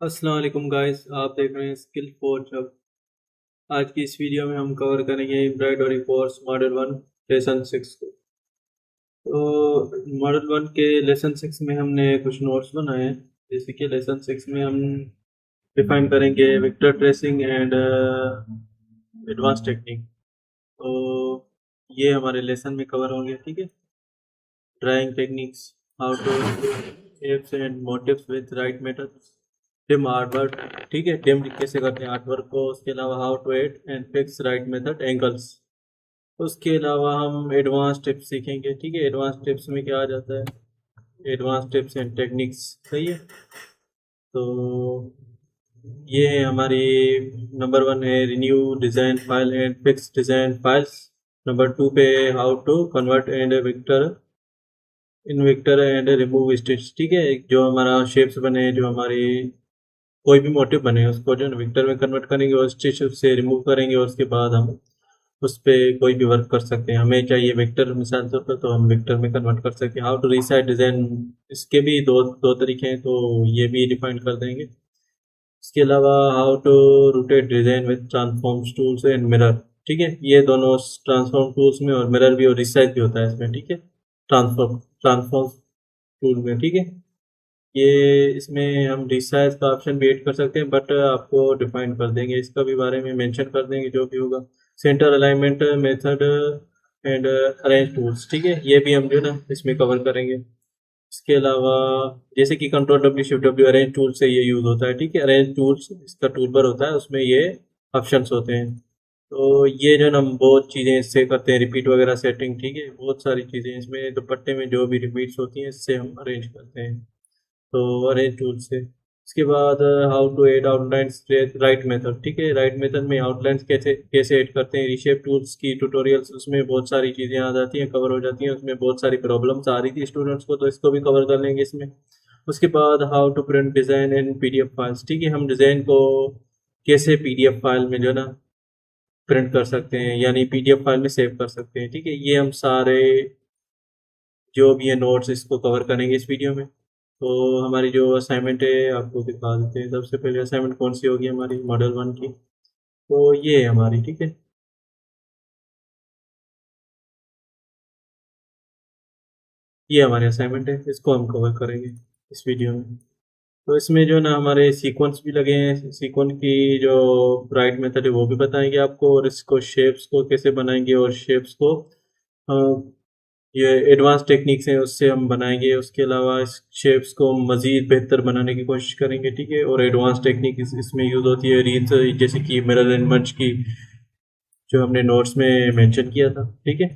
अस्सलाम वालेकुम गाइस, आप देख रहे हैं स्किल फॉर जॉब। आज की इस वीडियो में हम कवर करेंगे एम्ब्रॉयडरी कोर्स मॉडल 1 लेसन 6 को। तो मॉडल 1 के लेसन 6 में हमने कुछ नोट्स बनाए हैं। जैसे कि लेसन 6 में हम डिफाइन करेंगे vector tracing and advance technique. तो ये हमारे लेसन में कवर होंगे, ठीक है। Drawing techniques, how to shapes and motives with right methods, dim art work, ठीक है। डिम कैसे करते हैं आर्ट वर्क को। उसके अलावा how to add and fix right method angles. उसके अलावा हम एडवांस टिप्स सीखेंगे, ठीक है। एडवांस टिप्स में क्या आ जाता है, एडवांस टिप्स एंड टेक्निक्स, सही है। तो ये है हमारी नंबर 1 है renew design file and fix design files. Number 2 पे how to convert and vector in vector and remove stitch, ठीक है। जो हमारा शेप्स बने, जो हमारी कोई भी मोटिव बने, उसको जो है विक्टर में कन्वर्ट करेंगे और स्टिच से रिमूव करेंगे, और उसके बाद हम उस पर कोई भी वर्क कर सकते हैं। हमें चाहिए वेक्टर मिसाल तौर पर, तो हम वेक्टर में कन्वर्ट कर सकते हैं। हाउ टू रीसाइज डिज़ाइन, इसके भी दो दो तरीके हैं, तो ये भी डिफाइन कर देंगे। इसके अलावा how to rotate design with transforms tools and mirror, ठीक है। ये दोनों ट्रांसफॉर्म टूल्स में, और मिरर भी और रिसाइज भी होता है इसमें, ठीक है। ट्रांसफॉर्म टूल में, ठीक है। ये इसमें हम रिसाइज का ऑप्शन भी ऐड कर सकते हैं, बट आपको डिफाइन कर देंगे, इसका भी बारे में मेंशन कर देंगे जो भी होगा। Centre alignment method and arrange tools, ठीक है। ये भी हम जो है ना इसमें कवर करेंगे। इसके अलावा जैसे कि control W shift W arrange tool से ये यूज़ होता है, ठीक है। अरेंज टूल्स इसका टूल बार होता है, उसमें ये ऑप्शंस होते हैं। तो ये जो है ना हम बहुत चीज़ें इससे करते हैं, रिपीट वगैरह सेटिंग, ठीक है। बहुत सारी चीज़ें इसमें दुपट्टे में जो भी रिपीट्स होती हैं, इससे हम अरेंज करते हैं, तो अरेंज टूल से। इसके बाद how to add outlines right method, ठीक है। राइट मेथड में आउटलाइंस कैसे कैसे ऐड करते हैं, रिशेप टूल्स की ट्यूटोरियल्स, उसमें बहुत सारी चीज़ें आ जाती हैं, कवर हो जाती हैं। उसमें बहुत सारी प्रॉब्लम्स आ रही थी स्टूडेंट्स को, तो इसको भी कवर कर लेंगे इसमें। उसके बाद how to print design in PDF files, ठीक है। हम डिज़ाइन को कैसे पीडीएफ फाइल में जो है ना प्रिंट कर सकते हैं, यानी पीडीएफ फाइल में सेव कर सकते हैं, ठीक है। ये हम सारे जो भी है नोट्स, इसको कवर करेंगे इस वीडियो में। तो हमारी जो असाइनमेंट है आपको दिखा देते हैं। सबसे पहले असाइनमेंट कौन सी होगी हमारी, मॉडल 1 की। तो ये है हमारी, ठीक है। ये हमारी असाइनमेंट है, इसको हम कवर करेंगे इस वीडियो में। तो इसमें जो है ना हमारे सीक्वेंस भी लगे हैं, सीक्वेंस की जो राइट मेथड है वो भी बताएंगे आपको, और इसको शेप्स को कैसे बनाएंगे, और शेप्स को ये एडवांस टेक्निक्स हैं उससे हम बनाएंगे। उसके अलावा इस शेप्स को मज़ीद बेहतर बनाने की कोशिश करेंगे, ठीक है। और एडवांस टेक्निक इसमें यूज़ होती है, रीत, जैसे कि मिरर एंड मर्ज की, जो हमने नोट्स में मेंशन किया था, ठीक है।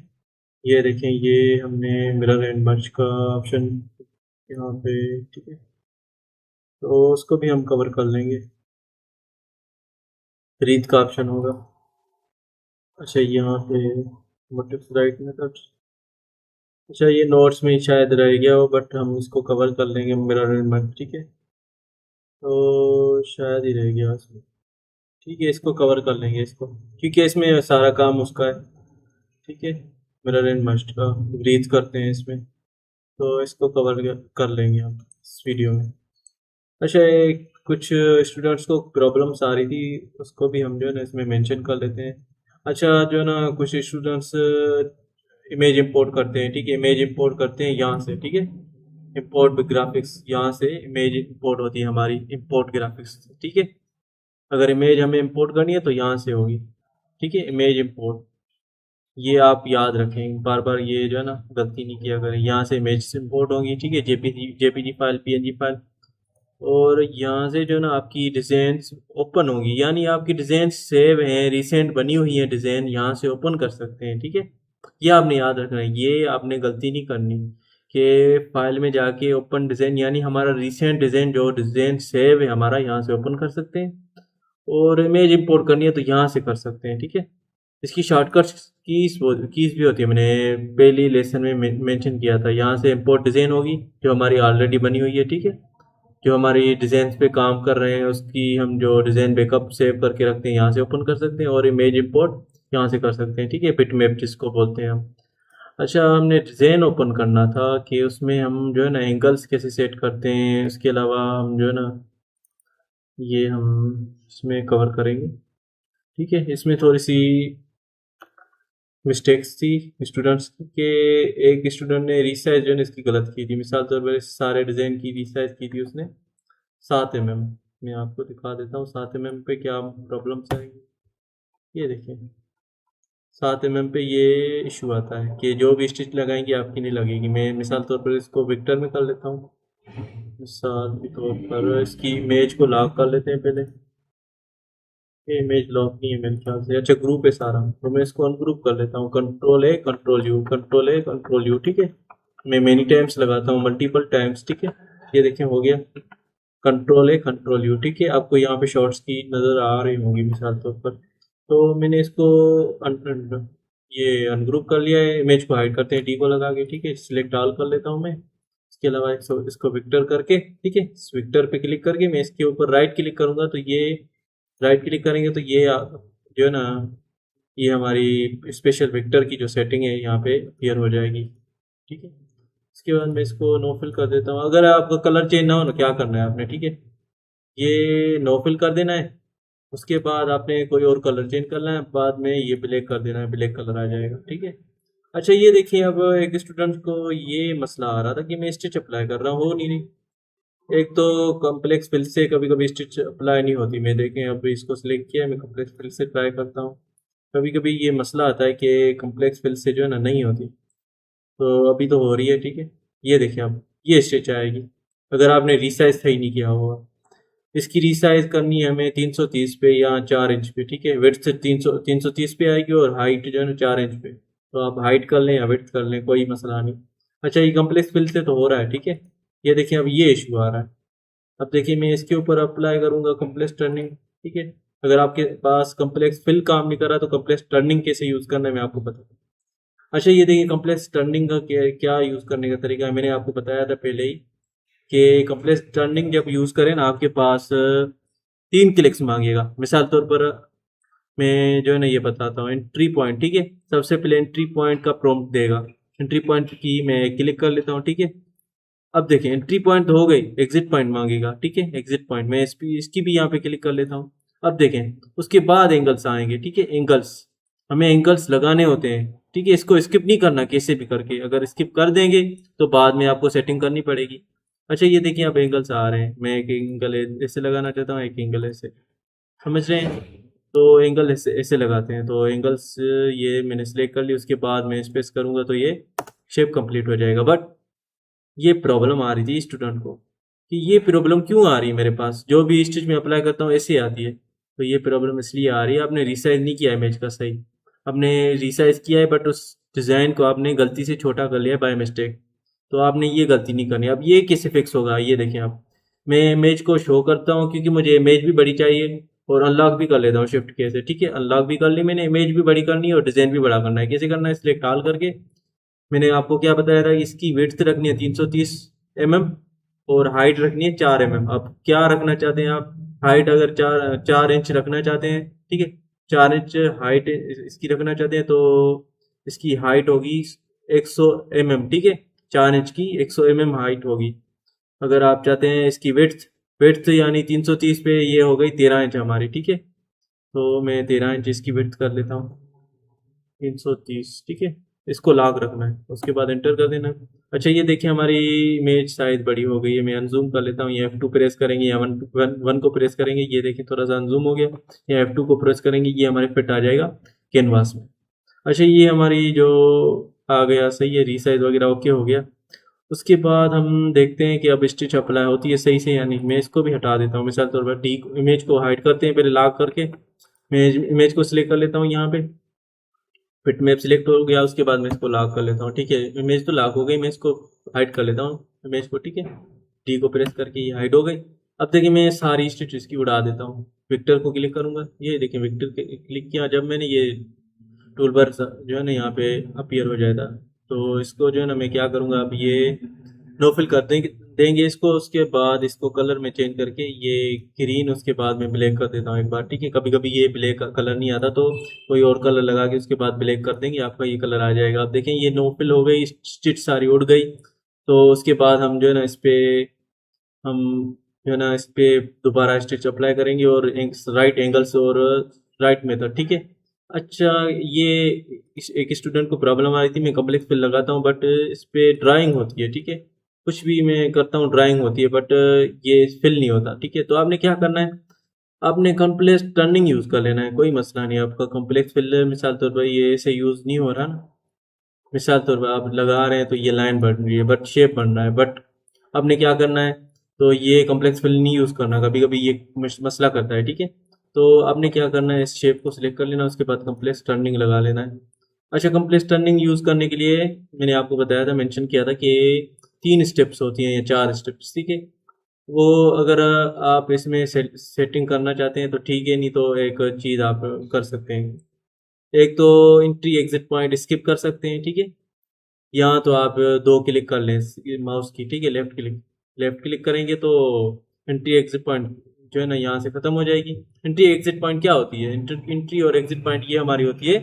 ये देखें, ये हमने मिरर एंड मर्ज का ऑप्शन यहाँ पे, ठीक है। तो उसको भी हम कवर कर लेंगे। रीत का ऑप्शन होगा। अच्छा, यहाँ पे मोटिव्स राइट मेथड, अच्छा ये नोट्स में ही शायद रह गया हो, बट हम इसको कवर कर लेंगे मिरर एंड मर्ज, ठीक है। तो शायद ही रह गया इसमें, ठीक है। इसको कवर कर लेंगे इसको, क्योंकि इसमें सारा काम उसका है, ठीक है। मिरर एंड मस्ट का ब्रीथ करते हैं इसमें, तो इसको कवर कर लेंगे हम इस वीडियो में। अच्छा, कुछ स्टूडेंट्स को प्रॉब्लम्स आ रही थी, उसको भी हम जो है ना इसमें मेंशन कर लेते हैं। अच्छा, जो है ना कुछ स्टूडेंट्स इमेज इंपोर्ट करते हैं, ठीक है। इमेज इंपोर्ट करते हैं यहाँ से, ठीक है। इंपोर्ट ग्राफिक्स, यहाँ से इमेज इंपोर्ट होती है हमारी, इंपोर्ट ग्राफिक्स, ठीक है। अगर इमेज हमें इंपोर्ट करनी है तो यहाँ से होगी, ठीक है। इमेज इंपोर्ट, ये आप याद रखें, बार बार ये जो है ना गलती नहीं किया करें। यहाँ से इमेज इंपोर्ट होंगी, ठीक है। जेपीजी फाइल, पीएनजी फाइल, और यहाँ से जो है ना आपकी डिज़ाइंस ओपन होगी, यानी आपकी डिज़ाइन सेव हैं, रिसेंट बनी हुई है डिज़ाइन, यहाँ से ओपन कर सकते हैं, ठीक है। ये आपने याद रखना है, ये आपने गलती नहीं करनी कि फाइल में जाके ओपन डिज़ाइन, यानी हमारा रिसेंट डिज़ाइन, जो डिज़ाइन सेव है हमारा, यहाँ से ओपन कर सकते हैं। और इमेज इंपोर्ट करनी है तो यहाँ से कर सकते हैं, ठीक है। इसकी शॉर्टकट कीज भी होती है, मैंने पहली लेसन में मेंशन किया था। यहाँ से इंपोर्ट डिज़ाइन होगी जो हमारी ऑलरेडी बनी हुई है, ठीक है। जो हमारी डिज़ाइन पे काम कर रहे हैं उसकी हम जो डिज़ाइन बैकअप सेव करके रखते हैं, यहाँ से ओपन कर सकते हैं, और इमेज इंपोर्ट यहाँ से कर सकते हैं, ठीक है। बिट मैप जिसको बोलते हैं हम। अच्छा, हमने डिज़ाइन ओपन करना था कि उसमें हम जो है ना एंगल्स कैसे सेट करते हैं। उसके अलावा हम जो है ना ये हम इसमें कवर करेंगे। ठीक है, इसमें थोड़ी सी मिस्टेक्स थी स्टूडेंट्स के। एक स्टूडेंट ने रीसाइज जो है इसकी गलत की थी, मिसाल तौर पर सारे डिज़ाइन की रीसाइज की थी उसने 7 mm। मैं आपको दिखा देता हूँ 7 mm पे क्या प्रॉब्लम्स आएंगी। ये देखिए 7 mm पे ये इशू आता है कि जो भी स्टिच लगाएंगे आपकी नहीं लगेगी। मैं मिसाल तौर पर इसको विक्टर में कर लेता हूँ। मिसाल के तौर पर इसकी इमेज को लॉक कर लेते हैं पहले। ये इमेज लॉक नहीं है मेरे ख्याल से, अच्छा ग्रुप है सारा, तो मैं इसको अनग्रुप कर लेता हूँ। Control A control you, control A control you. ठीक है, मैं मेनी टाइम्स लगाता हूँ, मल्टीपल टाइम्स। ठीक है, ये देखें हो गया कंट्रोल ए कंट्रोल यू। ठीक है, आपको यहाँ पे शॉर्ट्स की नज़र आ रही होंगी मिसाल तौर पर। तो मैंने इसको ये अनग्रुप कर लिया है। इमेज को हाइड करते हैं डी को लगा के। ठीक है, सिलेक्ट ऑल कर लेता हूँ मैं। इसके अलावा इसको विक्टर करके, ठीक है, इस विक्टर पे क्लिक करके मैं इसके ऊपर राइट क्लिक करूंगा तो ये राइट क्लिक करेंगे तो ये जो है ना, ये हमारी स्पेशल वेक्टर की जो सेटिंग है यहाँ पे क्लियर हो जाएगी। ठीक है, इसके बाद मैं इसको नो फिल कर देता हूँ। अगर आपका कलर चेंज ना हो ना, क्या करना है आपने, ठीक है, ये नो फिल कर देना है। उसके बाद आपने कोई और कलर चेंज करना है, बाद में ये ब्लैक कर देना है, ब्लैक कलर आ जाएगा। ठीक है, अच्छा ये देखिए अब एक स्टूडेंट को ये मसला आ रहा था कि मैं स्टिच अप्लाई कर रहा हूँ, हो नहीं रही। एक तो कॉम्प्लेक्स फिल से कभी कभी स्टिच अप्लाई नहीं होती। मैं देखें अब इसको सिलेक्ट किया, मैं कॉम्प्लेक्स फिल से ट्राई करता हूँ। कभी कभी ये मसला आता है कि कॉम्प्लेक्स फिल से जो है ना नहीं होती। तो अभी तो हो रही है। ठीक है, ये देखिए अब ये स्टिच आएगी अगर आपने रिसाइज सही नहीं किया होगा। इसकी रिसाइज करनी है हमें 330 पे या 4 इंच पे। ठीक है, विड्थ से 330 पे आएगी और हाइट जो है ना 4 इंच पे। तो आप हाइट कर लें या विड्थ कर लें, कोई मसला नहीं। अच्छा ये कॉम्प्लेक्स फिल से तो हो रहा है। ठीक है, ये देखिए अब ये इशू आ रहा है। अब देखिए मैं इसके ऊपर अप्लाई करूंगा कॉम्प्लेक्स टर्निंग। ठीक है, अगर आपके पास कॉम्प्लेक्स फिल काम नहीं कर रहा तो कॉम्प्लेक्स टर्निंग कैसे यूज़ करना है मैं आपको बता दूँ। अच्छा ये देखिए कॉम्प्लेक्स टर्निंग का क्या क्या यूज़ करने का तरीका है, मैंने आपको बताया था पहले ही कि कॉम्प्लेक्स टर्निंग जब यूज़ करें ना, आपके पास 3 क्लिक्स मांगेगा। मिसाल तौर पर मैं जो है ना ये बताता हूँ एंट्री पॉइंट। ठीक है, सबसे पहले एंट्री पॉइंट का प्रॉम्प्ट देगा, एंट्री पॉइंट की मैं क्लिक कर लेता हूँ। ठीक है, अब देखिए एंट्री पॉइंट तो हो गई, एग्जिट पॉइंट मांगेगा। ठीक है, एग्जिट पॉइंट मैं इसकी भी यहाँ पे क्लिक कर लेता हूँ। अब देखें उसके बाद एंगल्स आएंगे। ठीक है, एंगल्स हमें एंगल्स लगाने होते हैं। ठीक है, इसको स्किप नहीं करना कैसे भी करके, अगर स्किप कर देंगे तो बाद में आपको सेटिंग करनी पड़ेगी। अच्छा ये देखिए अब एंगल्स आ रहे हैं, मैं एक एंगल ऐसे लगाना चाहता हूँ, एक एंगल ऐसे, समझ रहे हैं। तो एंगल ऐसे ऐसे लगाते हैं। तो एंगल्स ये मैंने सेलेक्ट कर ली, उसके बाद मैं स्पेस करूँगा तो ये शेप कंप्लीट हो जाएगा। बट ये प्रॉब्लम आ रही थी स्टूडेंट को कि ये प्रॉब्लम क्यों आ रही है, मेरे पास जो भी स्टिच में अप्लाई करता हूँ ऐसे आती है। तो ये प्रॉब्लम इसलिए आ रही है, आपने रिसाइज नहीं किया इमेज का सही। आपने रिसाइज किया है बट उस डिज़ाइन को आपने गलती से छोटा कर लिया बाय मिस्टेक। तो आपने ये गलती नहीं करनी। अब ये कैसे फिक्स होगा, ये देखें आप, मैं इमेज को शो करता हूँ क्योंकि मुझे इमेज भी बड़ी चाहिए और अनलॉक भी कर लेता हूँ शिफ्ट के से। ठीक है, अनलॉक भी कर ली मैंने, इमेज भी बड़ी करनी है और डिज़ाइन भी बड़ा करना है। कैसे करना है, सिलेक्ट ऑल करके मैंने आपको क्या बताया था, इसकी विड्थ रखनी है 330 mm और हाइट रखनी है 4 mm। अब क्या रखना चाहते हैं आप, हाइट अगर 4 इंच रखना चाहते हैं, ठीक है, 4 इंच हाइट इसकी रखना चाहते हैं तो इसकी हाइट होगी 100 mm। ठीक है, 4 इंच की 100 mm हाइट होगी। अगर आप चाहते हैं इसकी विड्थ, विड्थ यानी 330 पे ये हो गई 13 इंच हमारी। ठीक है, तो मैं 13 इंच इसकी विड्थ कर लेता हूँ, 330। ठीक है, इसको लॉक रखना है, उसके बाद एंटर कर देना है। अच्छा ये देखिए हमारी इमेज साइज बड़ी हो गई है, मैं अनजूम कर लेता हूँ। ये F2 प्रेस करेंगे या वन को प्रेस करेंगे, ये देखिए थोड़ा सा अनजूम हो गया, या F2 को प्रेस करेंगे ये हमारे फिट आ जाएगा कैनवास में। अच्छा ये हमारी जो आ गया सही है, रीसाइज वगैरह ओके हो गया। उसके बाद हम देखते हैं कि अब स्टिच अप्लाई होती है सही से या नहीं। मैं इसको भी हटा देता हूँ, मिसाल तौर पर डी इमेज को हाइड करते हैं पहले लॉक करके। मैं इमेज को सिलेक्ट कर लेता हूँ यहाँ पे, फिट मैप सिलेक्ट हो गया, उसके बाद मैं इसको लॉक कर लेता हूँ। ठीक है, इमेज तो लॉक हो गई, मैं इसको हाइड कर लेता हूँ इमेज को। ठीक है, डी को प्रेस करके ये हाइड हो गई। अब देखिए मैं सारी स्टिच इसकी उड़ा देता हूँ, विक्टर को क्लिक करूंगा। ये देखिए विक्टर क्लिक किया जब मैंने, ये टूल बार जो है ना यहाँ पे अपीयर हो जाएगा। तो इसको जो है ना मैं क्या करूँगा, अब ये नो फिल कर देंगे इसको। उसके बाद इसको कलर में चेंज करके ये ग्रीन, उसके बाद में ब्लैक कर देता हूँ एक बार। ठीक है, कभी कभी ये ब्लैक कलर नहीं आता तो कोई और कलर लगा के उसके बाद ब्लैक कर देंगे, आपका ये कलर आ जाएगा। आप देखें ये नो फिल हो गई, स्टिच सारी उड़ गई। तो उसके बाद हम जो है ना इस पे हम जो है ना इस पे दोबारा स्टिच अप्लाई करेंगे और राइट एंगल्स और राइट मेथड, ठीक है। अच्छा, ये एक स्टूडेंट को प्रॉब्लम आ रही थी, मैं कॉम्प्लेक्स फिल लगाता हूँ बट इस पे ड्राइंग होती है, ठीक है। कुछ भी मैं करता हूँ ड्राइंग होती है बट ये फिल नहीं होता, ठीक है। तो आपने क्या करना है, आपने कॉम्प्लेक्स टर्निंग यूज़ कर लेना है, कोई मसला नहीं। आपका कॉम्प्लेक्स फिल मिसाल तौर पर ये ऐसे यूज़ नहीं हो रहा ना, मिसाल तौर पर आप लगा रहे हैं तो ये लाइन बन रही है बट शेप बन रहा है, बट आपने क्या करना है, तो ये कॉम्प्लेक्स फिल नहीं यूज़ करना, कभी कभी ये मसला करता है, ठीक है। तो आपने क्या करना है, इस शेप को सिलेक्ट कर लेना, उसके बाद कॉम्प्लेक्स टर्निंग लगा लेना है। अच्छा, कॉम्प्लेक्स टर्निंग यूज़ करने के लिए मैंने आपको बताया था, मेंशन किया था कि 3 स्टेप्स होती हैं या 4 स्टेप्स, ठीक है। वो अगर आप इसमें सेटिंग करना चाहते हैं तो ठीक है, नहीं तो एक चीज़ आप कर सकते हैं। एक तो एंट्री एग्जिट पॉइंट स्किप कर सकते हैं, ठीक है। यहाँ तो आप 2 क्लिक कर लें माउस की, ठीक है। लेफ्ट क्लिक करेंगे तो एंट्री एग्जिट पॉइंट जो है ना यहाँ से ख़त्म हो जाएगी। एंट्री एग्जिट पॉइंट क्या होती है, एंट्री और एग्जिट पॉइंट ये हमारी होती है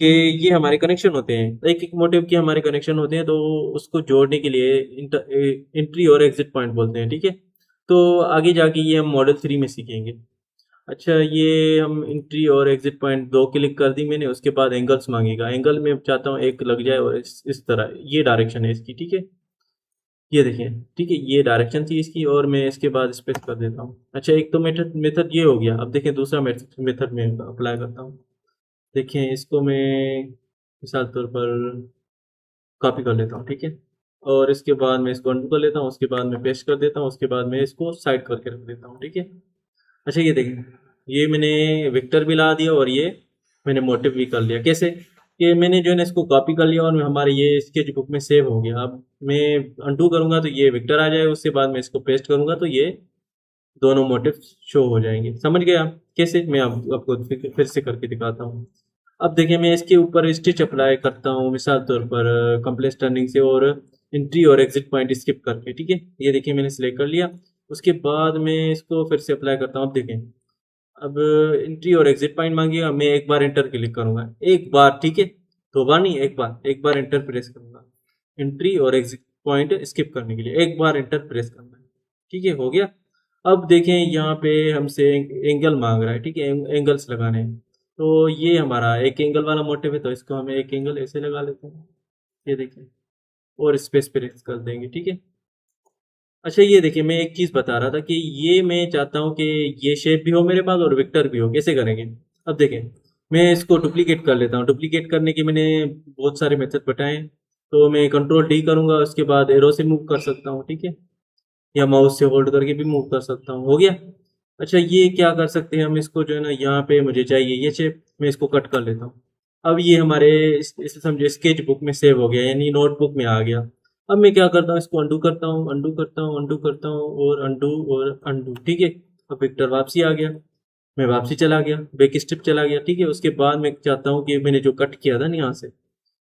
कि ये हमारे कनेक्शन होते हैं, एक एक मोटिव के हमारे कनेक्शन होते हैं, तो उसको जोड़ने के लिए एंट्री और एग्जिट पॉइंट बोलते हैं, ठीक है। तो आगे जाके ये हम मॉडल 3 में सीखेंगे। अच्छा, ये हम एंट्री और एग्जिट पॉइंट 2 क्लिक कर दी मैंने, उसके बाद एंगल्स मांगेगा। एंगल में चाहता हूँ एक लग जाए और इस तरह ये डायरेक्शन है इसकी, ठीक है। ये देखिए, ठीक है, ये डायरेक्शन थी इसकी और मैं इसके बाद स्पेस कर देता हूँ। अच्छा, एक तो मेथड मेथड ये हो गया। अब देखें दूसरा मेथड में अप्लाई करता हूँ। देखें इसको मैं मिसाल तौर पर कॉपी कर लेता हूँ, ठीक है। और इसके बाद मैं इसको अंडू कर लेता हूँ, उसके बाद मैं पेस्ट कर देता हूँ, उसके बाद मैं इसको साइड करके रख देता हूँ, ठीक है। अच्छा, ये देखिए, ये मैंने वेक्टर भी ला दिया और ये मैंने मोटिव भी कर लिया। कैसे कि मैंने जो है ना इसको कॉपी कर लिया और हमारे ये स्केच बुक में सेव हो गया। अब मैं अनडू करूँगा तो ये वेक्टर आ जाएगा, उसके बाद मैं इसको पेस्ट करूँगा तो ये दोनों मोटिव शो हो जाएंगे। समझ गए आप कैसे? मैं आपको फिर से करके दिखाता हूँ। अब देखिए, मैं इसके ऊपर स्टिच अप्लाई करता हूँ मिसाल तौर पर कंप्लेक्स टर्निंग से और एंट्री और एग्जिट पॉइंट स्किप करके, ठीक है। ये देखिए मैंने सिलेक्ट कर लिया, उसके बाद मैं इसको फिर से अप्लाई करता हूँ। अब देखें, अब एंट्री और एग्जिट पॉइंट मांगेगा, मैं एक बार एंटर क्लिक करूंगा, एक बार, ठीक है। 2 बार नहीं, एक बार एंटर प्रेस करूंगा एंट्री और एग्जिट पॉइंट स्किप करने के लिए, एक बार एंटर प्रेस करना है, ठीक है, हो गया। अब देखें यहाँ पे हमसे एंगल मांग रहा है, ठीक है, एंगल्स लगाने हैं। तो ये हमारा एक एंगल वाला मोटिव है, तो इसको हमें एक एंगल ऐसे लगा लेते हैं, ये देखिए, और स्पेस प्रेस कर देंगे, ठीक है। अच्छा, ये देखिए, मैं एक चीज़ बता रहा था कि ये मैं चाहता हूँ कि ये शेप भी हो मेरे पास और वेक्टर भी हो। कैसे करेंगे? अब देखें, मैं इसको डुप्लीकेट कर लेता हूँ। डुप्लीकेट करने के मैंने बहुत सारे मेथड बताए हैं, तो मैं कंट्रोल डी करूँगा, उसके बाद एरो से मूव कर सकता हूँ, ठीक है, या माउस से होल्ड करके भी मूव कर सकता हूँ, हो गया। अच्छा, ये क्या कर सकते हैं हम, इसको जो है ना यहाँ पे मुझे चाहिए ये शेप, मैं इसको कट कर लेता हूँ। अब ये हमारे इसे समझे स्केच बुक में सेव हो गया, यानी नोटबुक में आ गया। अब मैं क्या करता हूँ, इसको अंडू करता हूँ, अंडू करता हूँ, अंडू करता हूँ और अंडू, ठीक है। अब वेक्टर वापसी आ गया, मैं वापसी चला गया, बैक स्टेप चला गया, ठीक है। उसके बाद मैं चाहता हूँ कि मैंने जो कट किया था ना यहाँ से,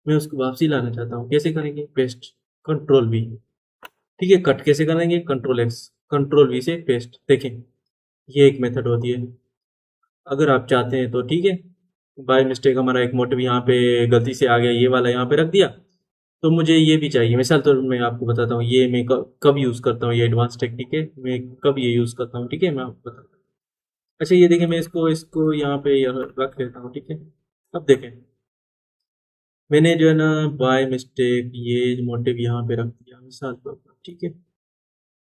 मैं उसको वापसी लाना चाहता हूँ। कैसे करेंगे? पेस्ट, कंट्रोल वी, ठीक है। कट कैसे करेंगे? कंट्रोल एक्स, कंट्रोल वी से पेस्ट। देखें, ये एक मेथड होती है, अगर आप चाहते हैं तो, ठीक है। बाय मिस्टेक हमारा एक मोटिव यहाँ पे गलती से आ गया, ये वाला यहाँ पे रख दिया, तो मुझे ये भी चाहिए। मिसाल तो मैं आपको बताता हूँ, ये मैं कब यूज़ करता हूँ, ये एडवांस टेक्निक है, मैं कब ये यूज़ करता हूँ, ठीक है, मैं आपको बताता हूँ। अच्छा, ये देखिए, मैं इसको इसको यहाँ पे रख लेता हूँ, ठीक है। अब देखें, मैंने जो है ना बाय मिस्टेक ये मोटिव यहाँ पे रख दिया मिसाल तौर पर, ठीक है।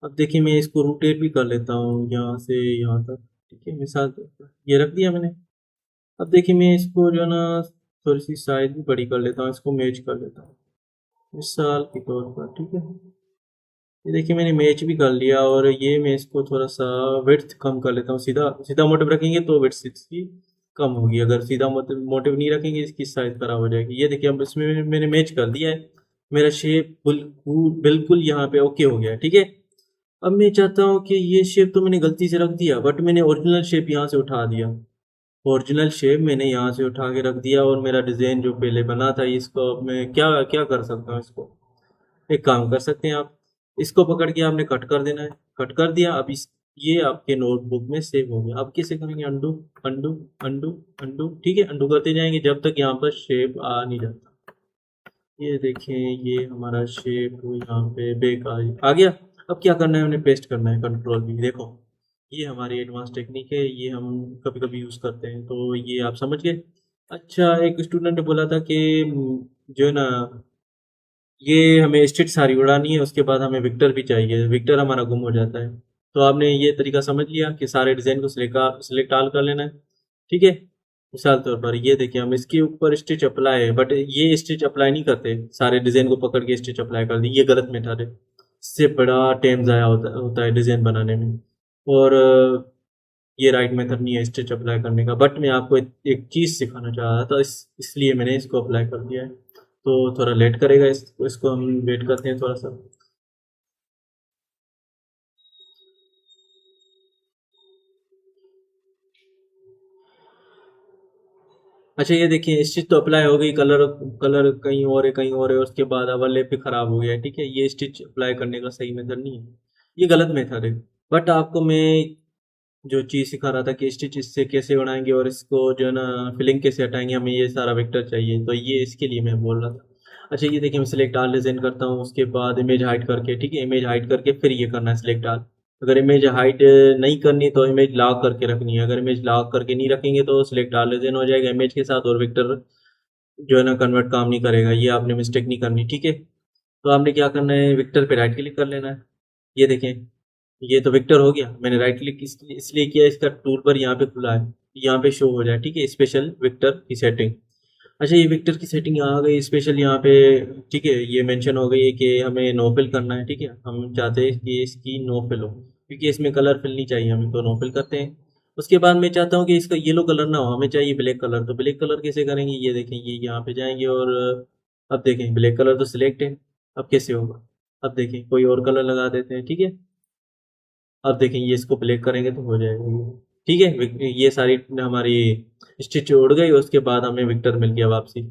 अब देखिए, मैं इसको रोटेट भी कर लेता हूँ यहाँ से यहाँ तक, ठीक है, मिसाल तौर पर ये रख दिया मैंने। अब देखिए, मैं इसको जो है ना थोड़ी सी साइज भी बड़ी कर लेता हूँ, इसको मैच कर लेता हूँ मिसाल के तौर पर, ठीक है। ये देखिए, मैंने मैच भी कर लिया और ये मैं इसको थोड़ा सा विड्थ कम कर लेता हूँ। सीधा सीधा मोटिव रखेंगे तो विड्थ इसकी कम होगी, अगर सीधा मोटिव मोटिव नहीं रखेंगे इसकी साइज खराब हो जाएगी। ये देखिए, अब इसमें मैंने मैच कर दिया है, मेरा शेप बिल्कुल बिल्कुल यहाँ पे ओके हो गया है, ठीक है। अब मैं चाहता हूँ कि ये शेप तो मैंने गलती से रख दिया, बट मैंने ओरिजिनल शेप यहाँ से उठा दिया, ओरिजिनल शेप मैंने यहाँ से उठा के रख दिया और मेरा डिज़ाइन जो पहले बना था, इसको अब मैं क्या क्या कर सकता हूँ, इसको एक काम कर सकते हैं आप, इसको पकड़ के आपने कट कर देना है, कट कर दिया। अब इस ये आपके नोटबुक में सेव हो गया। अब कैसे करेंगे? अंडू, अंडू, अंडू, अंडू, ठीक है, अंडू करते जाएंगे जब तक यहाँ पर शेप आ नहीं जाता। ये देखें, ये हमारा शेप यहाँ पे बेक आ गया। अब क्या करना है, हमने पेस्ट करना है कंट्रोल भी। देखो ये हमारी एडवांस टेक्निक है, ये हम कभी कभी यूज़ करते हैं, तो ये आप समझ गए। अच्छा, एक स्टूडेंट ने बोला था कि जो है ना, ये हमें स्टेट सारी उड़ानी है, उसके बाद हमें विक्टर भी चाहिए, विक्टर हमारा गुम हो जाता है। तो आपने ये तरीका समझ लिया कि सारे डिज़ाइन को सिलेक्ट ऑल कर लेना है, ठीक है। मिसाल तौर पर ये देखिए, हम इसके ऊपर स्टिच अप्लाई है, बट ये स्टिच अप्लाई नहीं करते, सारे डिज़ाइन को पकड़ के स्टिच अप्लाई कर दी, ये गलत मेथड है। इससे बड़ा टाइम ज़ाया होता है डिज़ाइन बनाने में। और ये राइट मेथड नहीं है स्टिच अप्लाई करने का। बट मैं आपको एक चीज़ सिखाना चाह रहा था, इसलिए मैंने इसको अप्लाई कर दिया है। तो थोड़ा लेट करेगा, इसको हम वेट करते हैं थोड़ा सा। अच्छा ये देखिए, स्टिच तो अप्लाई हो गई, कलर कलर कहीं और है कहीं और है, उसके बाद ओवरलैप भी खराब हो गया है, ठीक है। ये स्टिच अप्लाई करने का सही मेथड नहीं है, ये गलत मेथड है। बट आपको मैं जो चीज़ सिखा रहा था कि स्टिच इससे कैसे बनाएंगे और इसको जो है ना फिलिंग कैसे हटाएंगे, हमें ये सारा वेक्टर चाहिए, तो ये इसके लिए मैं बोल रहा था। अच्छा ये देखिए, मैं सिलेक्ट आल डिज़ाइन करता हूँ, उसके बाद इमेज हाइड करके, ठीक है, इमेज हाइड करके फिर ये करना है सिलेक्ट आल। अगर इमेज हाइड नहीं करनी तो इमेज लॉक करके रखनी है, अगर इमेज लॉक करके नहीं रखेंगे तो सिलेक्ट आल डिज़ाइन हो जाएगा इमेज के साथ, और वेक्टर जो है ना कन्वर्ट काम नहीं करेगा। ये आपने मिस्टेक नहीं करनी, ठीक है। तो आपने क्या करना है, विक्टर पे राइट क्लिक कर लेना है। ये देखें, ये तो विक्टर हो गया, मैंने राइट क्लिक इसलिए किया, इसका टूल पर यहाँ पे खुला है, यहाँ पे शो हो जाए, ठीक है, स्पेशल विक्टर की सेटिंग। अच्छा ये विक्टर की सेटिंग यहाँ आ गई स्पेशल यहाँ पे, ठीक है, ये मेंशन हो गई है कि हमें नो फिल करना है, ठीक है। हम चाहते हैं कि इसकी नो फिल हो, क्योंकि इसमें कलर फिल नहीं चाहिए हमें, तो नो फिल करते हैं। उसके बाद मैं चाहता हूँ कि इसका येलो कलर ना हो, हमें चाहिए ब्लैक कलर, तो ब्लैक कलर कैसे करेंगे, ये देखें, ये यहाँ पे जाएंगे और अब देखें ब्लैक कलर तो सिलेक्ट है, अब कैसे होगा। अब देखें कोई और कलर लगा देते हैं, ठीक है। अब देखें ये इसको ब्लैक करेंगे तो हो जाएगा ये, ठीक है। ये सारी हमारी स्टिच उड़ गई, उसके बाद हमें विक्टर मिल गया वापसी।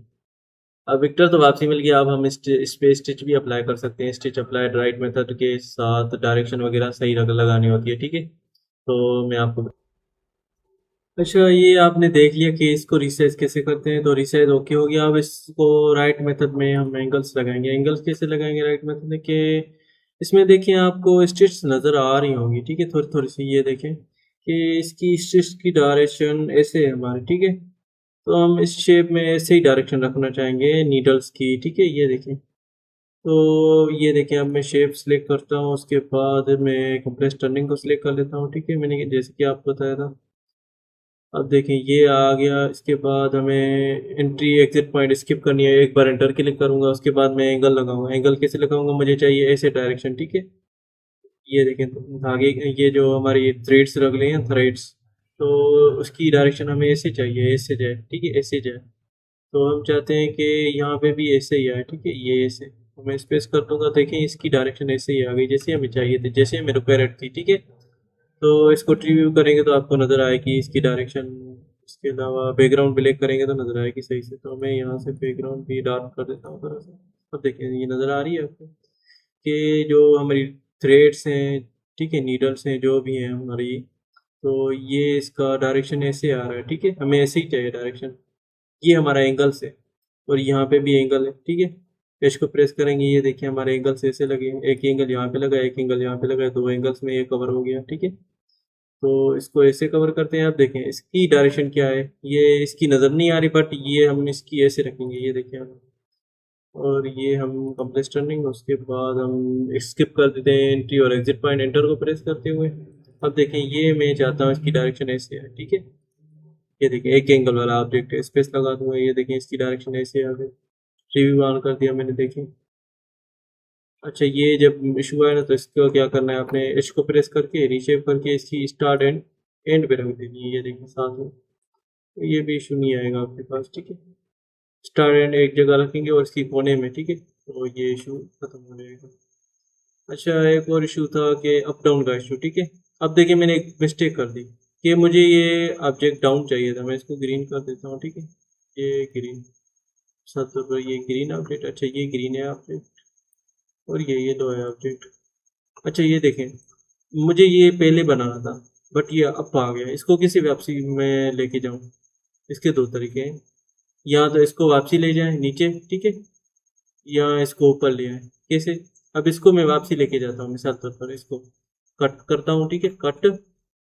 अब विक्टर तो वापसी मिल गया, अब हम इस पे स्टिच भी अप्लाई कर सकते हैं, स्टिच अप्लाई राइट मेथड के साथ डायरेक्शन वगैरह सही लगानी होती है, ठीक है। तो मैं आपको, अच्छा ये आपने देख लिया कि इसको रिसाइज कैसे करते हैं, तो रिसाइज ओके हो गया। अब इसको राइट मेथड में हम एंगल्स लगाएंगे। एंगल्स कैसे लगाएंगे राइट मेथड में, कि इसमें देखिए आपको स्टिच नज़र आ रही होंगी, ठीक है, थोड़ी थोड़ी सी। ये देखें कि इसकी स्टिच की डायरेक्शन ऐसे है हमारी, ठीक है। तो हम इस शेप में ऐसे ही डायरेक्शन रखना चाहेंगे नीडल्स की, ठीक है। ये देखें, तो ये देखिए, अब मैं शेप सेलेक्ट करता हूँ, उसके बाद मैं कंप्रेस टर्निंग को सिलेक्ट कर लेता हूँ, ठीक है, मैंने जैसे कि आपको बताया था। अब देखें ये आ गया, इसके बाद हमें एंट्री एग्जिट पॉइंट स्किप करनी है, एक बार एंटर क्लिक करूंगा, उसके बाद मैं एंगल लगाऊंगा। एंगल कैसे लगाऊंगा, मुझे चाहिए ऐसे डायरेक्शन, ठीक है। ये देखें, तो धागे, ये जो हमारी थ्रेड्स रख लिए हैं थ्रेड्स, तो उसकी डायरेक्शन हमें ऐसे चाहिए, ऐसे जाए, ठीक है, ऐसे जाए। तो हम चाहते हैं कि यहाँ पे भी ऐसे ही आए, ठीक है, ये ऐसे। तो मैं स्पेस कर दूंगा, देखें इसकी डायरेक्शन ऐसे ही आ गई, जैसे हमें चाहिए थी, जैसे हमें रिक्वायर्ड थी, ठीक है। तो इसको रिव्यू करेंगे तो आपको नज़र आएगी इसकी डायरेक्शन। इसके अलावा बैकग्राउंड ब्लैक करेंगे तो नज़र आएगी सही से। तो मैं यहाँ से बैकग्राउंड भी डार्क कर देता हूँ थोड़ा सा। अब देखिए ये नज़र आ रही है आपको कि जो हमारी थ्रेड्स हैं, ठीक है, नीडल्स हैं जो भी हैं हमारी, तो ये इसका डायरेक्शन ऐसे आ रहा है, ठीक है, हमें ऐसे ही चाहिए डायरेक्शन। ये हमारा एंगल्स है, और यहाँ पे भी एंगल है, ठीक है। इसको प्रेस करेंगे, ये देखिए हमारे एंगल्स ऐसे लगे हैं, एक एंगल यहाँ पे लगा, एक एंगल यहाँ पे लगा, दो एंगल्स में ये कवर हो गया, ठीक है। तो इसको ऐसे कवर करते हैं। आप देखें इसकी डायरेक्शन क्या है, ये इसकी नज़र नहीं आ रही, बट ये हम इसकी ऐसे रखेंगे, ये देखें आप। और ये हम कंप्रेस टर्निंग, उसके बाद हम स्किप कर देते हैं एंट्री और एग्जिट पॉइंट, एंटर को प्रेस करते हुए। अब देखें ये मैं चाहता हूँ इसकी डायरेक्शन ऐसे है, ठीक है। ये देखिए एक एंगल वाला ऑब्जेक्ट है, स्पेस लगा दूंगा, ये देखें इसकी डायरेक्शन ऐसे आ गई। रिव्यू ऑन कर दिया मैंने, देखें। अच्छा ये जब इशू आया ना, तो इसको क्या करना है, आपने इसको प्रेस करके रीशेप करके इसकी स्टार्ट एंड एंड पे रख देनी है, ये देखिए साथ में। तो ये भी इशू नहीं आएगा आपके पास, ठीक है। स्टार्ट एंड एक जगह रखेंगे और इसकी कोने में, ठीक है, तो ये इशू खत्म हो जाएगा। अच्छा एक और इशू था कि अप डाउन का इशू, ठीक है। अब देखिए मैंने एक मिस्टेक कर दी कि मुझे ये ऑब्जेक्ट डाउन चाहिए था, मैं इसको ग्रीन कर देता हूँ, ठीक है। ये ग्रीन, सब तो ये ग्रीन ऑब्जेक्ट, अच्छा ये ग्रीन है ऑब्जेक्ट, और ये दो है ऑब्जेक्ट। अच्छा ये देखें, मुझे ये पहले बनाना था, बट ये अब आ गया, इसको किसी वापसी में लेके जाऊँ। इसके दो तरीके हैं, या तो इसको वापसी ले जाएं नीचे, ठीक है, या इसको ऊपर ले आए। कैसे, अब इसको मैं वापसी लेके जाता हूँ, मिसाल तौर पर इसको कट करता हूँ, ठीक है, कट,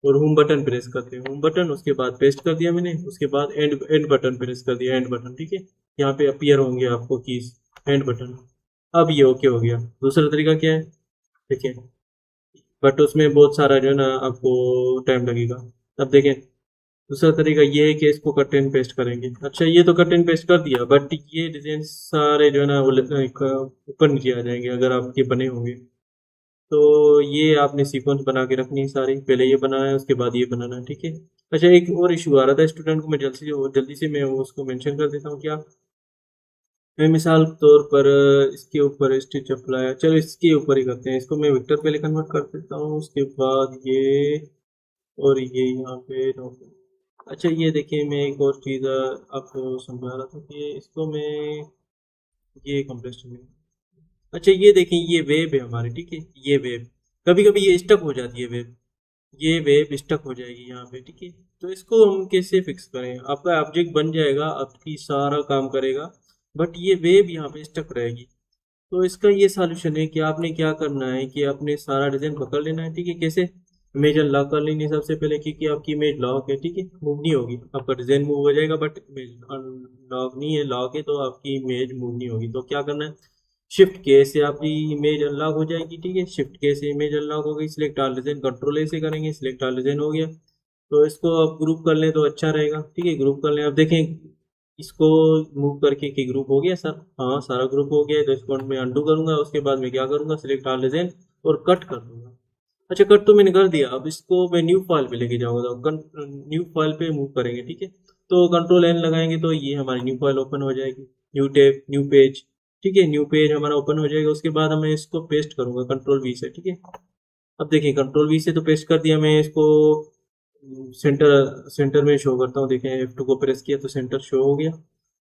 और होम बटन प्रेस करते हैं, होम बटन, उसके बाद पेस्ट कर दिया मैंने, उसके बाद एंड एंड बटन प्रेस कर दिया, एंड बटन, ठीक है, यहाँ पे अपीयर होंगे आपको कीज, एंड बटन। अब ये ओके हो गया। दूसरा तरीका क्या है, देखिए, बट उसमें बहुत सारा जो है ना आपको टाइम लगेगा। अब देखें, दूसरा तरीका ये है कि इसको कट एंड पेस्ट करेंगे। अच्छा, ये तो कट एंड पेस्ट कर दिया, बट ये डिजाइन सारे जो है ना वो ऊपर नीचे आ जाएंगे अगर आपके बने होंगे। तो ये आपने सीक्वेंस बना के रखनी है सारी, पहले ये बनाना है, उसके बाद ये बनाना है, ठीक है। अच्छा, एक और इशू आ रहा था स्टूडेंट को, मैं जल्दी से मैं उसको मेंशन कर देता हूँ। क्या, मैं मिसाल तौर पर इसके ऊपर स्टिच अप्लाई, चलो इसके ऊपर ही करते हैं, इसको मैं विक्टर पहले कन्वर्ट कर देता हूँ, उसके बाद ये, और ये यहाँ पे अच्छा, ये देखिए, मैं एक और चीज़ आपको समझा रहा था कि इसको मैं, ये कंप्रेशन में, अच्छा ये देखें, ये वेब है हमारी, ठीक है, ये वेब, कभी कभी ये स्टक हो जाती है वेब, ये वेब स्टक हो जाएगी यहाँ पे, ठीक है। तो इसको हम कैसे फिक्स करें, आपका ऑब्जेक्ट बन जाएगा, आपकी सारा काम करेगा, बट ये वेब यहाँ पे स्टक रहेगी। तो इसका ये सॉल्यूशन है कि आपने क्या करना है कि आपने सारा डिजाइन पकड़ लेना है, ठीक है। कैसे, इमेज अनलॉक कर लेनी है सबसे पहले, क्योंकि आपकी इमेज लॉक है, ठीक है, मूव नहीं होगी, आपका डिजाइन मूव हो जाएगा, बट इमेज अनलॉक नहीं है, लॉक है, तो आपकी इमेज मूव नहीं होगी। तो क्या करना है, शिफ्ट के से आपकी इमेज अनलॉक हो जाएगी, ठीक है, शिफ्ट के से इमेज अनलॉक हो गई, सिलेक्ट ऑल डिजाइन, कंट्रोल ए से करेंगे, सिलेक्ट ऑल डिजाइन हो गया। तो इसको आप ग्रुप कर लें तो अच्छा रहेगा, ठीक है, ग्रुप कर लें। अब देखें, इसको मूव करके कि ग्रुप हो गया सर, हाँ सारा ग्रुप हो गया। तो इसको मैं अंडू करूंगा, उसके बाद मैं क्या करूंगा, सिलेक्ट ऑल डिजाइन और कट कर दूंगा। अच्छा, कट तो मैंने कर दिया, अब इसको मैं न्यू फाइल पे लेके जाऊंगा, तो न्यू फाइल पे मूव करेंगे, ठीक है। तो कंट्रोल एन लगाएंगे तो ये हमारी न्यू फाइल ओपन हो जाएगी, न्यू टैब, न्यू पेज, ठीक है, न्यू पेज हमारा ओपन हो जाएगा। उसके बाद मैं इसको पेस्ट करूंगा कंट्रोल वी से, ठीक है। अब देखिए, कंट्रोल वी से तो पेस्ट कर दिया मैं इसको, सेंटर सेंटर में शो करता हूँ, देखें F2 को प्रेस किया तो सेंटर शो हो गया।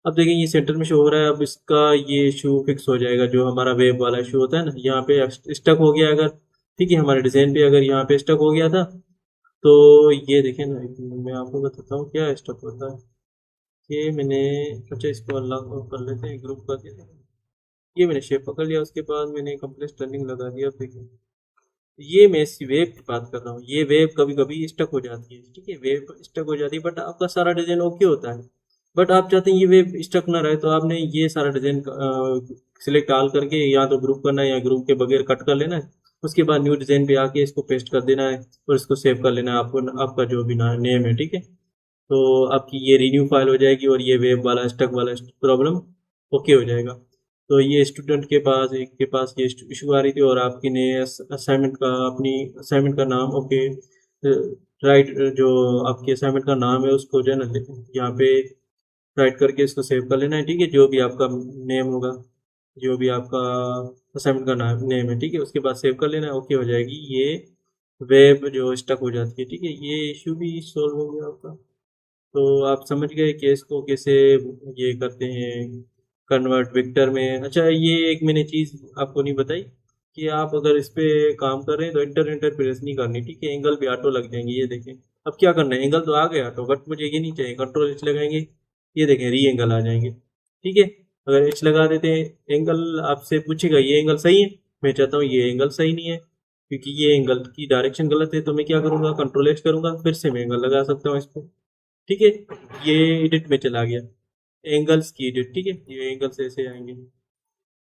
अब देखें, ये सेंटर में शो हो रहा है। अब इसका ये इशू फिक्स हो जाएगा, जो हमारा वेब वाला इशू होता है ना, यहाँ पे स्टक हो गया अगर, ठीक है, हमारे डिजाइन पे अगर यहाँ पे स्टक हो गया था, तो ये देखें ना, मैं आपको बताता हूँ क्या स्टक होता है। ये मैंने, अच्छा इसको अनलॉक कर लेते हैं, ग्रुप कर देते हैं, ये मैंने शेप पकड़ लिया, उसके बाद मैंने कंप्लेक्स टर्निंग लगा दिया। अब देखिए, ये मैं इस वेब की बात कर रहा हूँ, ये वेब कभी कभी स्टक हो जाती है, ठीक है, वेब स्टक हो जाती है, बट आपका सारा डिजाइन ओके होता है। बट आप चाहते हैं ये वेब स्टक ना रहे, तो आपने ये सारा डिजाइन सिलेक्ट ऑल करके या तो ग्रुप करना है या ग्रुप के बगैर कट कर लेना है। उसके बाद न्यू डिजाइन पे आके इसको पेस्ट कर देना है और इसको सेव कर लेना है, आपको आपका जो भी नेम है, ठीक है। तो आपकी ये रिन्यू फाइल हो जाएगी और ये वेब वाला स्टक वाला प्रॉब्लम ओके हो जाएगा। तो ये स्टूडेंट के पास, एक के पास ये इशू आ रही थी, और आपकी ने असाइनमेंट का, अपनी असाइनमेंट का नाम, ओके, राइट, जो आपकी असाइनमेंट का नाम है उसको जो है ना यहाँ पे राइट करके इसको सेव कर लेना है, ठीक है, जो भी आपका नेम होगा, जो भी आपका असाइनमेंट का नाम नेम है, ठीक है, उसके बाद सेव कर लेना है, ओके हो जाएगी। ये वेब जो स्टक हो जाती है, ठीक है, ये इशू भी सॉल्व हो गया आपका। तो आप समझ गए केस को कैसे ये करते हैं कन्वर्ट विक्टर में। अच्छा, ये एक मैंने चीज़ आपको नहीं बताई कि आप अगर इस पे काम कर रहे हैं तो इंटर इंटर प्रेस नहीं करनी, ठीक है, एंगल भी ऑटो लग जाएंगे, ये देखें। अब क्या करना है, एंगल तो आ गया ऑटो, बट मुझे ये नहीं चाहिए, कंट्रोल एच लगाएंगे, ये देखें री एंगल आ जाएंगे, ठीक है। अगर एच लगा देते हैं, एंगल आपसे पूछेगा ये एंगल सही है, मैं चाहता हूँ ये एंगल सही नहीं है, क्योंकि ये एंगल की डायरेक्शन गलत है, तो मैं क्या करूँगा, कंट्रोल एच करूँगा, फिर से मैं एंगल लगा सकता हूँ इसको, ठीक है। ये एडिट में चला गया, एंगल्स की एडिट, ठीक है, ये एंगल्स ऐसे आएंगे,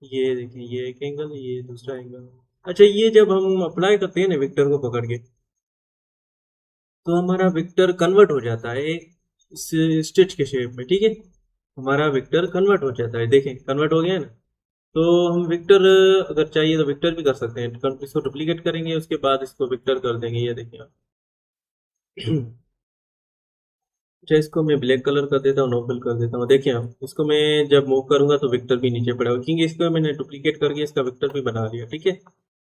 ये देखें, ये एक एंगल, ये दूसरा एंगल। अच्छा, ये जब हम अप्लाई करते हैं ना विक्टर को पकड़ के, तो हमारा विक्टर कन्वर्ट हो जाता है इस स्टिच के शेप में, ठीक है, हमारा विक्टर कन्वर्ट हो जाता है, देखें कन्वर्ट हो गया है ना। तो हम विक्टर, अगर चाहिए तो विक्टर भी कर सकते हैं, इसको डुप्लीकेट करेंगे, उसके बाद इसको विक्टर कर देंगे, ये देखिए आप। अच्छा, इसको मैं ब्लैक कलर कर देता हूँ, नो फिल कर देता हूँ, देखिए आप, इसको मैं जब मूव करूंगा तो विक्टर भी नीचे पड़ेगा, क्योंकि इसको मैंने डुप्लीकेट करके इसका विक्टर भी बना लिया, ठीक है।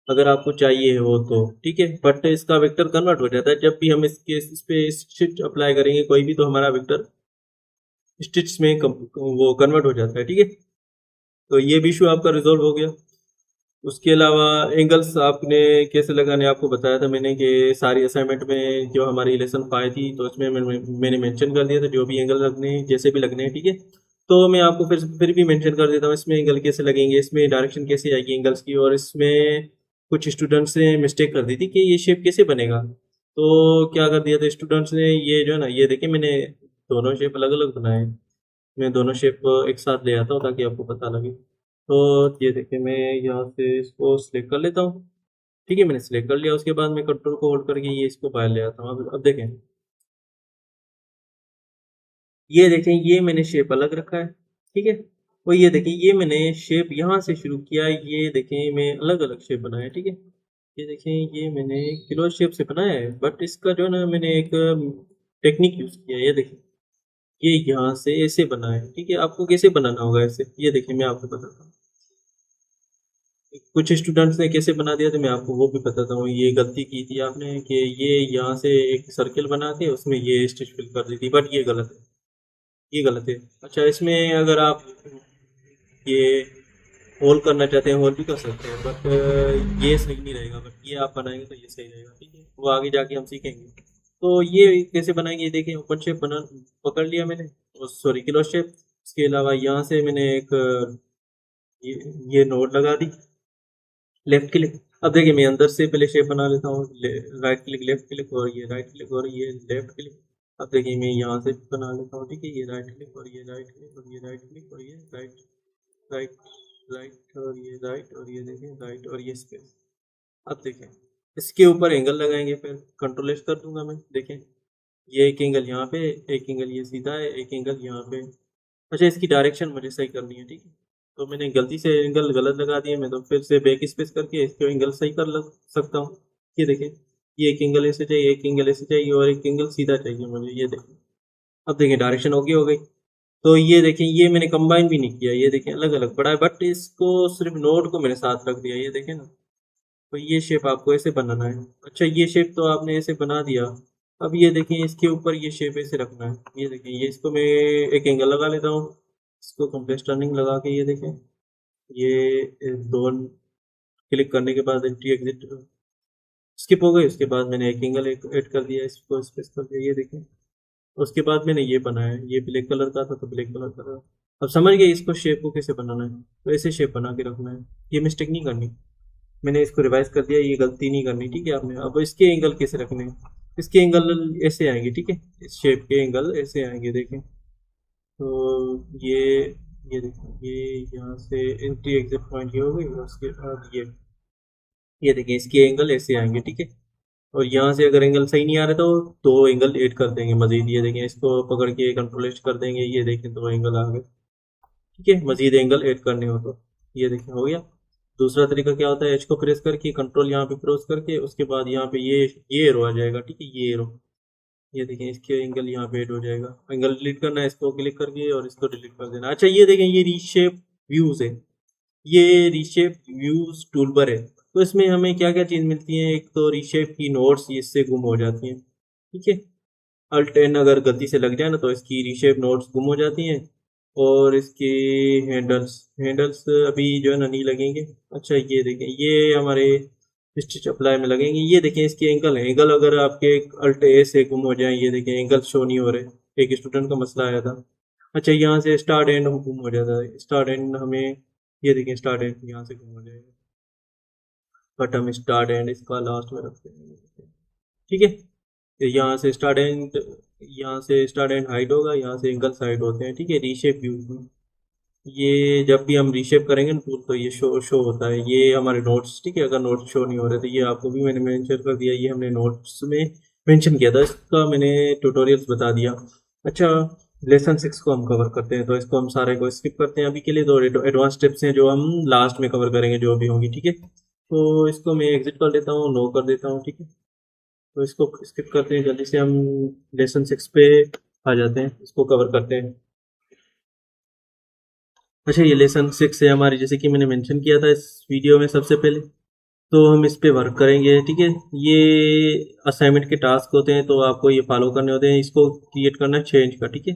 अगर आपको चाहिए हो तो ठीक है, बट इसका विक्टर कन्वर्ट हो जाता है जब भी हम इस पे स्टिच अप्लाई करेंगे कोई भी, तो हमारा विक्टर स्टिच में वो कन्वर्ट हो जाता है, ठीक है। तो ये भी इशू आपका रिजोल्व हो गया। उसके अलावा एंगल्स आपने कैसे लगाने आपको बताया था मैंने, कि सारी असाइनमेंट में जो हमारी लेसन 5 थी, तो उसमें मैंने मेंशन कर दिया था जो भी एंगल लगने हैं, जैसे भी लगने हैं, ठीक है। तो मैं आपको फिर भी मेंशन कर देता हूँ इसमें एंगल कैसे लगेंगे, इसमें डायरेक्शन कैसे आएगी एंगल्स की, और इसमें कुछ स्टूडेंट्स ने मिस्टेक कर दी थी कि ये शेप कैसे बनेगा। तो क्या कर दिया था स्टूडेंट्स ने, ये जो है ना, ये देखिए मैंने दोनों शेप अलग अलग बनाए। मैं दोनों शेप एक साथ ले आता हूँ ताकि आपको पता लगे। तो ये देखिए मैं यहाँ से इसको सिलेक्ट कर लेता हूँ। ठीक है, मैंने सिलेक्ट कर लिया, उसके बाद मैं कंट्रोल को होल्ड करके ये इसको बाहर ले आता हूँ। अब देखें, ये देखें ये मैंने शेप अलग रखा है। ठीक है, और ये देखें ये मैंने शेप यहाँ से शुरू किया, ये देखें मैं अलग अलग शेप बनाया। ठीक है, ये देखें ये मैंने किलो शेप से बनाया है, बट इसका जो है ना मैंने एक टेक्निक यूज़ किया है। ये देखें ये यहाँ से ऐसे बना है। ठीक है, आपको कैसे बनाना होगा ऐसे, ये देखिए मैं आपको बताता हूँ। कुछ स्टूडेंट्स ने कैसे बना दिया, तो मैं आपको वो भी बताता हूँ। ये गलती की थी आपने कि ये यहाँ से एक सर्किल बना के उसमें ये स्टिच फिल कर दी थी, बट ये गलत है, ये गलत है। अच्छा, इसमें अगर आप ये होल करना चाहते हैं होल भी कर सकते हैं, बट ये सही नहीं रहेगा। बट ये आप बनाएंगे तो ये सही रहेगा। ठीक है, वो आगे जाके हम सीखेंगे। तो ये कैसे बनाएंगे, ये देखिए ओपन शेप बना पकड़ लिया मैंने, सॉरी क्लोज शेप। इसके अलावा यहाँ से मैंने एक ये नोड लगा दी, लेफ्ट क्लिक। अब देखिए मैं अंदर से पहले शेप बना लेता हूँ, राइट क्लिक लेफ्ट क्लिक और ये राइट क्लिक और ये लेफ्ट क्लिक। अब देखिए मैं यहाँ से बना लेता हूँ। ठीक है, ये राइट क्लिक और ये राइट क्लिक और ये राइट क्लिक और ये राइट राइट राइट और ये राइट और ये देखें राइट और ये स्पेस। अब देखें इसके ऊपर एंगल लगाएंगे, फिर कंट्रोल एस कर दूंगा मैं। देखें ये एक एंगल यहाँ पे, एक एंगल ये सीधा है, एक एंगल यहाँ पे। अच्छा, इसकी डायरेक्शन मुझे सही करनी है। ठीक है, तो मैंने गलती से एंगल गलत लगा दिया, मैं तो फिर से बैक स्पेस करके इसके एंगल सही कर लग सकता हूँ। ये देखें ये एक एंगल ऐसे चाहिए, एक एंगल ऐसे चाहिए और एक एंगल सीधा चाहिए मुझे। ये देखें, अब देखें डायरेक्शन ओके हो गई। तो ये देखें ये मैंने कंबाइन भी नहीं किया, ये देखें अलग अलग पड़ा है, बट इसको सिर्फ नोड को मैंने साथ रख दिया। ये देखें ना, तो ये शेप आपको ऐसे बनाना है। अच्छा, ये शेप तो आपने ऐसे बना दिया। अब ये देखें इसके ऊपर ये शेप ऐसे रखना है। ये देखें ये इसको मैं एक एंगल लगा लेता हूँ, इसको कंप्रेस टर्निंग लगा के ये देखें ये दो क्लिक करने के बाद एंट्री एग्जिट स्किप हो गई। उसके बाद मैंने एक एंगल ऐड कर दिया, इसको स्पेस कर दिया। ये देखें उसके बाद मैंने ये बनाया, ये ब्लैक कलर का था तो ब्लैक कलर का था। अब समझ गए इसको शेप को कैसे बनाना है, तो ऐसे शेप बना के रखना है। ये मिस्टेक नहीं करनी, मैंने इसको रिवाइज कर दिया, ये गलती नहीं करनी। ठीक है आपने, अब इसके एंगल कैसे रखने हैं, इसके एंगल ऐसे आएंगे। ठीक है, इस शेप के एंगल ऐसे आएंगे देखें। तो ये देखें ये यहाँ से एंट्री एग्जिट पॉइंट ये हो गई, और उसके बाद ये देखें इसके एंगल ऐसे आएंगे। ठीक है, और यहाँ से अगर एंगल सही नहीं आ रहे तो दो एंगल ऐड कर देंगे मजीद। ये देखें इसको पकड़ के कंट्रोल कर देंगे, ये देखें दो एंगल आ गए। ठीक है, मजीद एंगल ऐड करने हो तो ये देखें हो गया। दूसरा तरीका क्या होता है, एच को प्रेस करके कंट्रोल यहाँ पे क्रॉस करके उसके बाद यहाँ पे ये एरो आ जाएगा। ठीक है, ये एरो, ये देखें इसके एंगल यहाँ पे ऐड हो जाएगा। एंगल डिलीट करना है, इसको क्लिक करके और इसको डिलीट कर देना। अच्छा, ये देखें ये रीशेप व्यूज है, ये रीशेप व्यूज टूलबर है। तो इसमें हमें क्या क्या चीज़ मिलती है, एक तो रीशेप की नोट्स इससे गुम हो जाती हैं। ठीक है, अल्ट एन अगर गलती से लग जाए ना तो इसकी रीशेप नोट्स गुम हो जाती हैं। और इसके हैंडल्स हैंडल्स अभी जो है ना नहीं लगेंगे। अच्छा, ये देखें ये हमारे स्टिच अप्लाई में लगेंगे। ये देखें इसके एंगल है, एंगल अगर आपके अल्ट ए से गुम हो जाए, ये देखें एंगल शो नहीं हो रहे। एक स्टूडेंट का मसला आया था। अच्छा, यहाँ से स्टार्ट एंड गुम हो जाता है, स्टार्ट एंड हमें ये देखें स्टार्ट एंड यहाँ से गुम हो जाएगा, बट हम स्टार्ट एंड इसका लास्ट में रखते हैं। ठीक है, तो यहाँ से स्टार्ट एंड हाइट होगा, यहाँ से एंगल साइड होते हैं। ठीक है, रीशेप व्यू में ये जब भी हम रीशेप करेंगे ना टूल तो ये शो होता है, ये हमारे नोट्स। ठीक है, अगर नोट्स शो नहीं हो रहे तो ये आपको भी मैंने मेंशन कर दिया, ये हमने नोट्स में मेंशन किया था, इसका मैंने ट्यूटोरियल्स बता दिया। अच्छा, लेसन 6 को हम कवर करते हैं, तो इसको हम सारे को स्किप करते हैं अभी के लिए। तो एडवांस स्टेप्स हैं जो हम लास्ट में कवर करेंगे जो भी होंगी। ठीक है, तो इसको मैं एग्जिट कर देता हूँ, नो कर देता हूँ। ठीक है, तो इसको स्किप करते हैं, जल्दी से हम लेसन 6 पे आ जाते हैं, इसको कवर करते हैं। अच्छा, ये लेसन 6 है हमारी, जैसे कि मैंने मेंशन किया था इस वीडियो में सबसे पहले। तो हम इस पे वर्क करेंगे। ठीक है, ये असाइनमेंट के टास्क होते हैं तो आपको ये फॉलो करने होते हैं। इसको क्रिएट करना है चेंज का। ठीक है,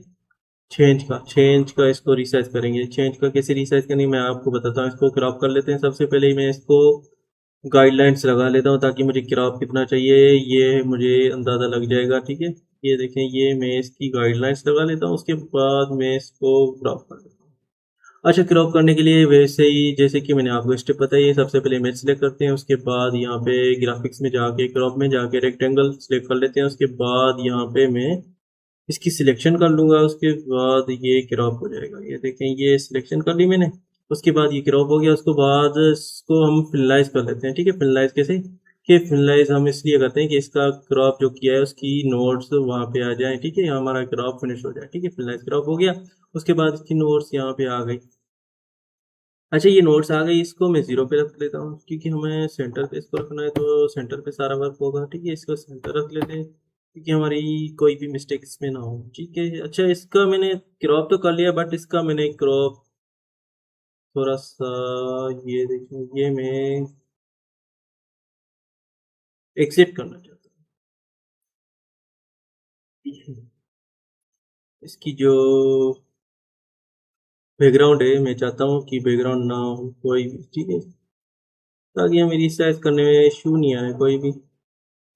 चेंज का इसको रिसाइज करेंगे। चेंज का कैसे रिसाइज करेंगे मैं आपको बताता हूँ। इसको क्रॉप कर लेते हैं। सबसे पहले ही मैं इसको गाइडलाइंस लगा लेता हूँ ताकि मुझे क्रॉप कितना चाहिए ये मुझे अंदाज़ा लग जाएगा। ठीक है, ये देखें, ये मैं इसकी गाइडलाइंस लगा लेता हूँ, उसके बाद मैं इसको क्रॉप कर लेता हूँ। अच्छा, क्रॉप करने के लिए वैसे ही जैसे कि मैंने आपको स्टेप बताई है, सबसे पहले इमेज सेलेक्ट करते हैं, उसके बाद यहाँ पे ग्राफिक्स में जाके क्रॉप में जाके रेक्टेंगल सेलेक्ट कर लेते हैं, उसके बाद यहाँ पे मैं इसकी सिलेक्शन कर लूँगा, उसके बाद ये क्रॉप हो जाएगा। ये देखें, ये सिलेक्शन कर ली मैंने, उसके बाद ये क्रॉप हो गया, उसके बाद इसको हम फिनलाइज कर लेते हैं। ठीक है, फिनलाइज कैसे कि फिनलाइज हम इसलिए करते हैं कि इसका क्रॉप जो किया है उसकी नोट्स वहाँ पे आ जाए। ठीक है, यहाँ हमारा क्रॉप फिनिश हो जाए। ठीक है, फिनलाइज क्रॉप हो गया, उसके बाद इसकी नोट्स यहाँ पे आ गई। अच्छा, ये नोट्स आ गई, इसको मैं जीरो पे रख लेता हूँ क्योंकि हमें सेंटर पे इसको रखना है, तो सेंटर पे सारा वर्क होगा। ठीक है, इसको सेंटर रख लेते हैं क्योंकि हमारी कोई भी मिस्टेक इसमें ना हो। ठीक है, अच्छा, इसका मैंने क्रॉप तो कर लिया, बट इसका मैंने क्रॉप थोड़ा सा, ये देखिए, ये मैं एग्जिट करना चाहता हूँ। इसकी जो बैकग्राउंड है, मैं चाहता हूँ कि बैकग्राउंड ना हो कोई भी। ठीक है, ताकि हमें रिसाइज करने में इशू नहीं आए कोई भी।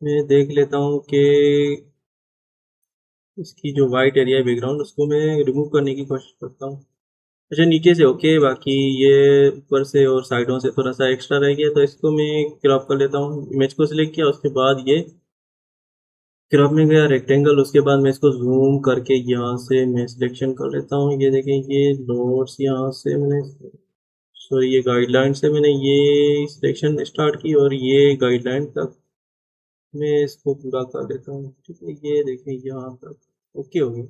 मैं देख लेता हूँ कि इसकी जो वाइट एरिया है बैकग्राउंड, उसको मैं रिमूव करने की कोशिश करता हूँ। अच्छा, नीचे से ओके, बाकी ये ऊपर से और साइडों से थोड़ा सा एक्स्ट्रा रह गया, तो इसको मैं क्रॉप कर लेता हूँ। इमेज को सिलेक्ट किया, उसके बाद ये क्रॉप में गया रेक्टेंगल, उसके बाद मैं इसको जूम करके यहाँ से मैं सिलेक्शन कर लेता हूँ। ये देखें, ये नोट्स यहाँ से मैंने, सॉरी, ये गाइडलाइन से मैंने ये सिलेक्शन स्टार्ट की और ये गाइडलाइन तक मैं इसको पूरा कर लेता हूँ। ठीक है, ये देखें यहाँ तक ओके हो गया।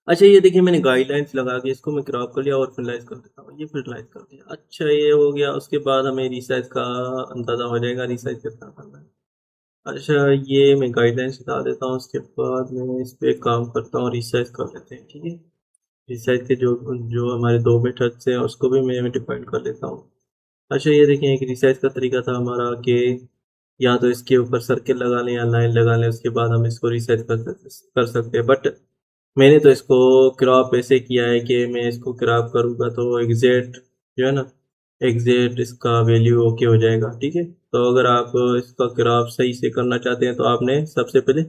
अच्छा, ये देखिए, मैंने गाइडलाइंस लगा के इसको मैं क्रॉप कर लिया और फिनलाइज कर देता हूँ, ये फिनलाइज कर दिया। अच्छा, ये हो गया, उसके बाद हमें रिसाइज का अंदाज़ा हो जाएगा रिसाइज कितना करना है। अच्छा, ये मैं गाइडलाइंस बता देता हूँ, उसके बाद मैं इस पर काम करता हूँ, रिसाइज कर लेते हैं। ठीक है, रिसाइज के जो जो हमारे दो मेथड्स हैं उसको भी मैं डिफाइन कर लेता हूँ। अच्छा, ये देखें, एक रिसाइज का तरीका था हमारा कि या तो इसके ऊपर सर्किल लगा लें या लाइन लगा लें, उसके बाद हम इसको रिसाइज कर सकते हैं। बट मैंने तो इसको क्रॉप ऐसे किया है कि मैं इसको क्रॉप करूँगा तो एग्जैक्ट जो है ना, एग्जैक्ट इसका वैल्यू ओके हो जाएगा। ठीक है, तो अगर आप इसका क्रॉप सही से करना चाहते हैं तो आपने सबसे पहले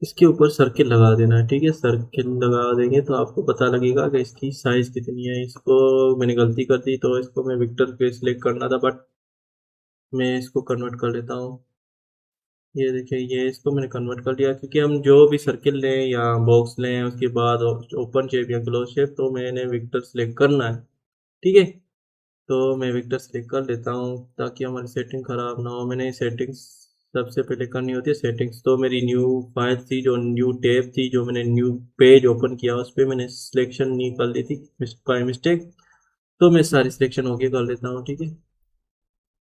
इसके ऊपर सर्किल लगा देना है। ठीक है, सर्किल लगा देंगे तो आपको पता लगेगा कि इसकी साइज़ कितनी है। इसको मैंने गलती कर दी, तो इसको मैं विक्टर पे सिलेक्ट करना था, बट मैं इसको कन्वर्ट कर लेता हूँ। ये देखिए, ये इसको मैंने कन्वर्ट कर लिया क्योंकि हम जो भी सर्किल लें या बॉक्स लें उसके बाद ओपन शेप या क्लोज शेप, तो मैंने विक्टर सेलेक्ट करना है। ठीक है, तो मैं विक्टर सेलेक्ट कर लेता हूँ ताकि हमारी सेटिंग ख़राब ना हो। मैंने सेटिंग्स सबसे पहले करनी होती है। सेटिंग्स तो मेरी न्यू फाइल थी, जो न्यू टैब थी, जो मैंने न्यू पेज ओपन किया उस पर मैंने सिलेक्शन नहीं कर ली थी बाय मिस्टेक, तो मैं सारी सिलेक्शन ओके कर लेता हूँ। ठीक है,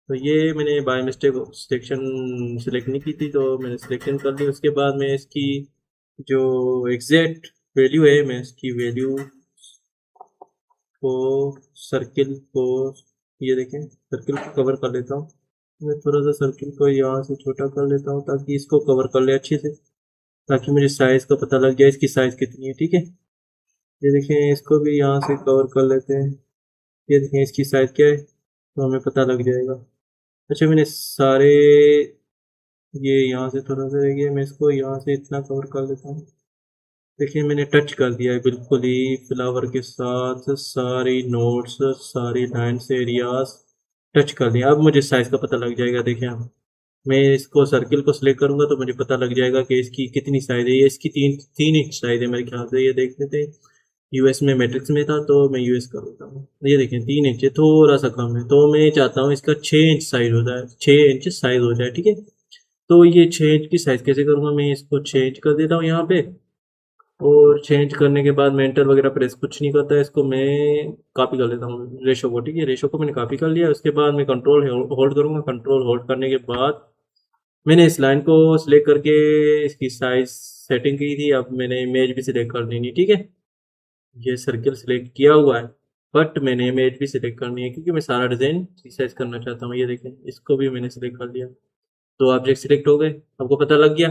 तो ये मैंने बाय मिस्टेक सिलेक्शन सेलेक्ट नहीं की थी, तो मैंने सिलेक्शन कर ली। उसके बाद मैं इसकी जो एग्जैक्ट वैल्यू है, मैं इसकी वैल्यू को सर्किल को, ये देखें, सर्किल को कवर कर लेता हूँ। मैं थोड़ा सा सर्किल को यहाँ से छोटा कर लेता हूँ ताकि इसको कवर कर ले अच्छे से, ताकि मुझे साइज़ का पता लग जाए इसकी साइज़ कितनी है। ठीक है, ये देखें, इसको भी यहाँ से कवर कर लेते हैं। ये देखें, इसकी साइज़ क्या है, तो हमें पता लग जाएगा। अच्छा, मैंने सारे, ये यहाँ से थोड़ा सा रह गया, मैं इसको यहाँ से इतना कवर कर लेता हूँ। देखिए, मैंने टच कर दिया है बिल्कुल ही फ्लावर के साथ सारी नोट्स, सारी लाइन्स, एरियाज टच कर दिया। अब मुझे साइज़ का पता लग जाएगा। देखिए आप, मैं इसको सर्किल को सिलेक्ट करूंगा तो मुझे पता लग जाएगा कि इसकी कितनी साइज़ है। ये इसकी तीन तीन इंच साइज़ है मेरे ख्याल से। ये देख लेते हैं, यूएस में मैट्रिक्स में था तो मैं यूएस कर लेता हूँ। ये देखें, 3 इंच है, थोड़ा सा कम है, तो मैं चाहता हूँ इसका 6 इंच साइज हो जाए, 6 इंच साइज हो जाए। ठीक है, तो ये 6 इंच की साइज़ कैसे करूँगा, मैं इसको 6 इंच कर देता हूँ यहाँ पे, और चेंज करने के बाद मैं एंटर वगैरह प्रेस कुछ नहीं करता है, इसको मैं कॉपी कर लेता हूँ रेशो को। ठीक है, रेशो को मैंने कॉपी कर लिया, उसके बाद मैं कंट्रोल होल्ड करूँगा। कंट्रोल होल्ड करने के बाद मैंने इस लाइन को सिलेक्ट करके इसकी साइज सेटिंग की थी, अब मैंने इमेज भी सिलेक्ट कर लेनी। ठीक है, ये सर्किल सिलेक्ट किया हुआ है, बट मैंने इमेज भी सिलेक्ट करनी है क्योंकि मैं सारा डिज़ाइन रिसाइज करना चाहता हूँ। ये देखें, इसको भी मैंने सिलेक्ट कर लिया, 2 ऑब्जेक्ट सिलेक्ट हो गए। आपको पता लग गया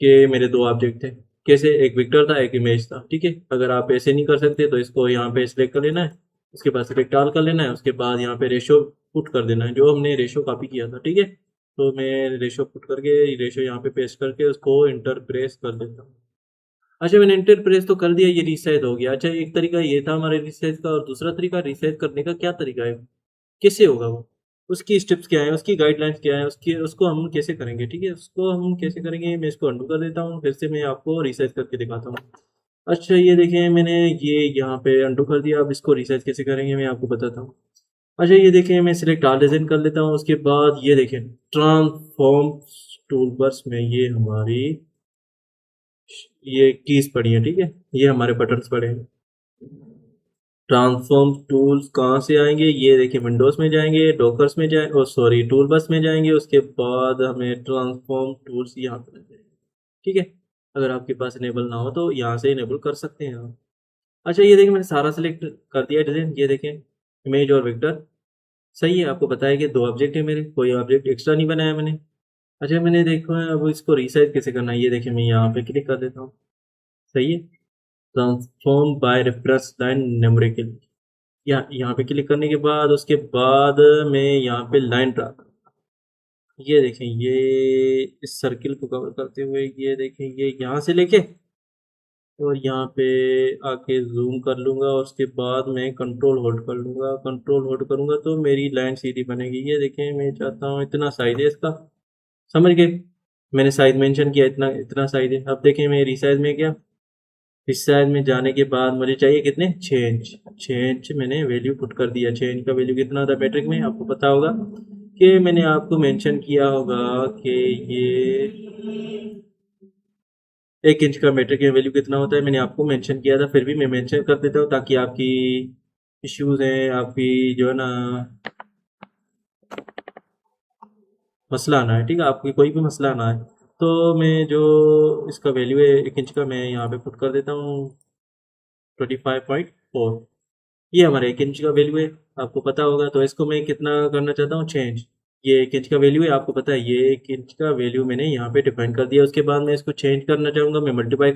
कि मेरे 2 ऑब्जेक्ट थे, कैसे, एक विक्टर था एक इमेज था। ठीक है, अगर आप ऐसे नहीं कर सकते तो इसको यहाँ पे सिलेक्ट कर लेना है, उसके बाद सिलेक्ट ऑल कर लेना है, उसके बाद यहाँ पे रेशो पुट कर देना है, जो हमने रेशो कॉपी किया था, ठीक है। तो मैं रेशो पुट करके रेशो यहाँ पे पेस्ट करके उसको इंटर प्रेस कर देता हूँ। अच्छा, मैंने इंटर प्रेस तो कर दिया, ये रीसाइज हो गया। अच्छा, एक तरीका ये था हमारे रीसाइज का, और दूसरा तरीका रीसाइज करने का क्या तरीका है, कैसे होगा वो, उसकी स्टेप्स क्या है, उसकी गाइडलाइंस क्या है, उसकी उसको हम कैसे करेंगे, ठीक है। उसको हम कैसे करेंगे, मैं इसको अंडू कर देता हूँ, फिर से मैं आपको रीसाइज करके दिखाता हूँ। अच्छा, ये देखें मैंने ये यहाँ पे अंडू कर दिया। अब इसको रीसाइज कैसे करेंगे मैं आपको बताता हूँ। अच्छा, ये देखें मैं सिलेक्ट ऑल डिजाइन कर लेता हूँ, उसके बाद ये देखें ट्रांसफॉर्म टूलबार्स में ये हमारी ये कीज पड़ी है, ठीक है, ये हमारे बटन्स पड़े हैं। ट्रांसफॉर्म टूल्स कहाँ से आएंगे, ये देखिए विंडोज में जाएंगे, डॉकर्स में जाए, और सॉरी टूलबस में जाएंगे, उसके बाद हमें ट्रांसफॉर्म टूल्स यहाँ पर मिल जाएंगे, ठीक है। अगर आपके पास इनेबल ना हो तो यहाँ से इनेबल कर सकते हैं आप। अच्छा, ये देखिए मैंने सारा सिलेक्ट कर दिया डिजाइन, ये देखें इमेज और वेक्टर सही है। आपको बताया कि 2 ऑब्जेक्ट है मेरे, कोई ऑब्जेक्ट एक्स्ट्रा नहीं बनाया मैंने। अच्छा, मैंने देखो अब इसको रिसाइज कैसे करना है, ये देखिए मैं यहाँ पे क्लिक कर देता हूँ, सही है। Transform by reference line numerical, यहाँ पे क्लिक करने के बाद उसके बाद मैं यहाँ पे लाइन ड्रा, ये देखें ये इस सर्किल को कवर करते हुए, ये देखें ये यहाँ से लेके और यहाँ पे आके जूम कर लूँगा, और उसके बाद मैं कंट्रोल होल्ड कर लूँगा, कंट्रोल होल्ड करूँगा तो मेरी लाइन सीधी बनेगी। ये देखें मैं चाहता हूँ इतना साइज है इसका, समझ गए, मैंने साइज मेंशन किया, इतना इतना साइज है। अब देखें मैं रिसाइज में गया, रिसाइज में जाने के बाद मुझे चाहिए कितने 6 इंच, 6 इंच मैंने वैल्यू पुट कर दिया। 6 इंच का वैल्यू कितना था मैट्रिक में, आपको पता होगा कि मैंने आपको मेंशन किया होगा कि ये 1 इंच का मैट्रिक में वैल्यू कितना होता है, मैंने आपको मेंशन किया था, फिर भी मैं मेंशन कर देता हूँ ताकि आपकी इश्यूज हैं, आपकी जो है ना मसला ना है, ठीक है, आपकी कोई भी मसला ना है। तो मैं जो इसका वैल्यू है 1 इंच का, मैं यहाँ पे पुट कर देता हूँ 25.4, ये हमारे 1 इंच का वैल्यू है, आपको पता होगा। तो इसको मैं कितना करना चाहता हूँ 6 इंच, ये 1 इंच का वैल्यू है, आपको पता है ये 1 इंच का वैल्यू मैंने यहाँ पे डिफाइन कर दिया। उसके बाद मैं इसको चेंज करना चाहूँगा, मैं मल्टीप्लाई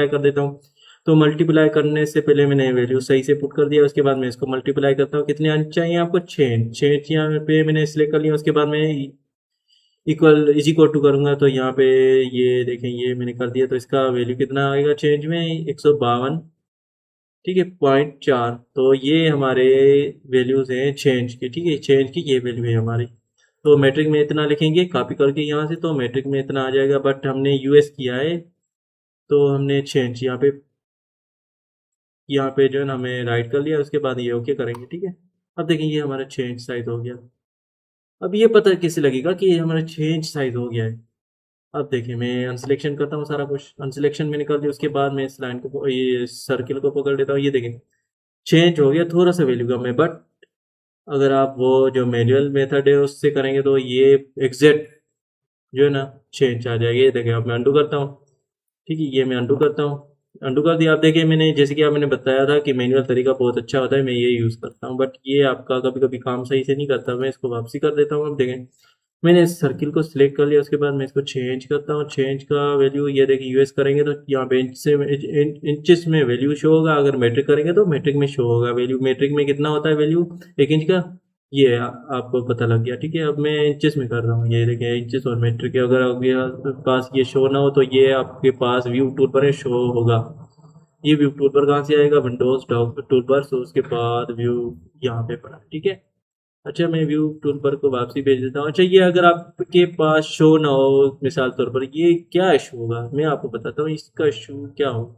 कर देता हूँ। तो मल्टीप्लाई करने से पहले मैंने वैल्यू सही से पुट कर दिया, उसके बाद मैं इसको मल्टीप्लाई करता हूँ, कितने अंक चाहिए आपको 6 इंच, 6 इंच यहाँ पे मैंने सिलेक्ट कर लिया। उसके बाद मैं इक्वल इज इक्वल टू करूँगा, तो यहाँ पे ये देखें ये मैंने कर दिया, तो इसका वैल्यू कितना आएगा चेंज में 152, ठीक है 0.4। तो ये हमारे वैल्यूज हैं चेंज की, ठीक है, चेंज की ये वैल्यू है हमारी। तो मैट्रिक में इतना लिखेंगे कॉपी करके यहाँ से, तो मैट्रिक में इतना आ जाएगा, बट हमने यूएस किया है तो हमने चेंज यहाँ पे जो है ना हमें राइट कर लिया, उसके बाद ये ओके करेंगे, ठीक है। अब देखें ये हमारा चेंज साइज हो गया। अब ये पता कैसे लगेगा कि ये हमारा चेंज साइज हो गया है। अब देखिए मैं अनसिलेक्शन करता हूँ, सारा कुछ अनसिलेक्शन मैंने कर दिया, उसके बाद मैं इस लाइन को ये सर्किल को पकड़ लेता हूँ, ये देखें चेंज हो गया, थोड़ा सा वैल्यू कम है, बट अगर आप वो जो मैनुअल मेथड है उससे करेंगे तो ये एग्जैक्ट जो है ना चेंज आ जाएगा। ये देखिए अब मैं अंडू करता हूँ, ठीक है, ये मैं अंडू करता हूँ, अंडू कर दिया। आप देखिए मैंने जैसे कि आप मैंने बताया था कि मैनुअल तरीका बहुत अच्छा होता है, मैं ये यूज़ करता हूँ, बट ये आपका कभी कभी काम सही से नहीं करता, मैं इसको वापसी कर देता हूँ। अब देखें मैंने इस सर्किल को सिलेक्ट कर लिया, उसके बाद मैं इसको चेंज करता हूँ, चेंज का वैल्यू ये देखिए यूएस करेंगे तो यहाँ पे इंचेस में वैल्यू शो होगा, अगर मैट्रिक करेंगे तो मैट्रिक में शो होगा वैल्यू। मैट्रिक में कितना होता है वैल्यू 1 इंच का, ये आपको पता लग गया, ठीक है। अब मैं इंचेस में कर रहा हूँ, ये देखिए इंचेस और मैट्रिक, अगर आपके पास ये शो ना हो तो ये आपके पास व्यू टूल पर शो होगा। ये व्यू टूल पर कहाँ से आएगा, विंडोज टूल पर, so उसके बाद व्यू यहाँ पे पड़ा, ठीक है। अच्छा, मैं व्यू टूल पर को वापसी भेज देता हूँ। अच्छा, ये अगर आपके पास शो ना हो, मिसाल तौर पर ये क्या इशू होगा मैं आपको बताता हूँ, इसका इशू क्या होगा।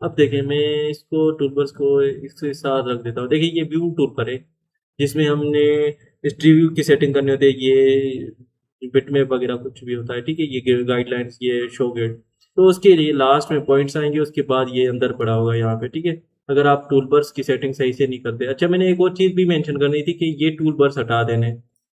अब देखें मैं इसको टूलबर्स को इसके साथ रख देता हूँ। देखिए ये व्यू टूल पर है जिसमें हमने इस रिव्यू की सेटिंग करनी होती है, ये बिटमैप वगैरह कुछ भी होता है, ठीक है, ये गाइडलाइंस, ये शो गेट, तो उसके लिए लास्ट में पॉइंट्स आएंगे, उसके बाद ये अंदर पड़ा होगा यहाँ पे, ठीक है। अगर आप टूल बर्स की सेटिंग सही से नहीं करते। अच्छा, मैंने एक और चीज़ भी मेंशन करनी थी कि ये टूल बर्स हटा देने,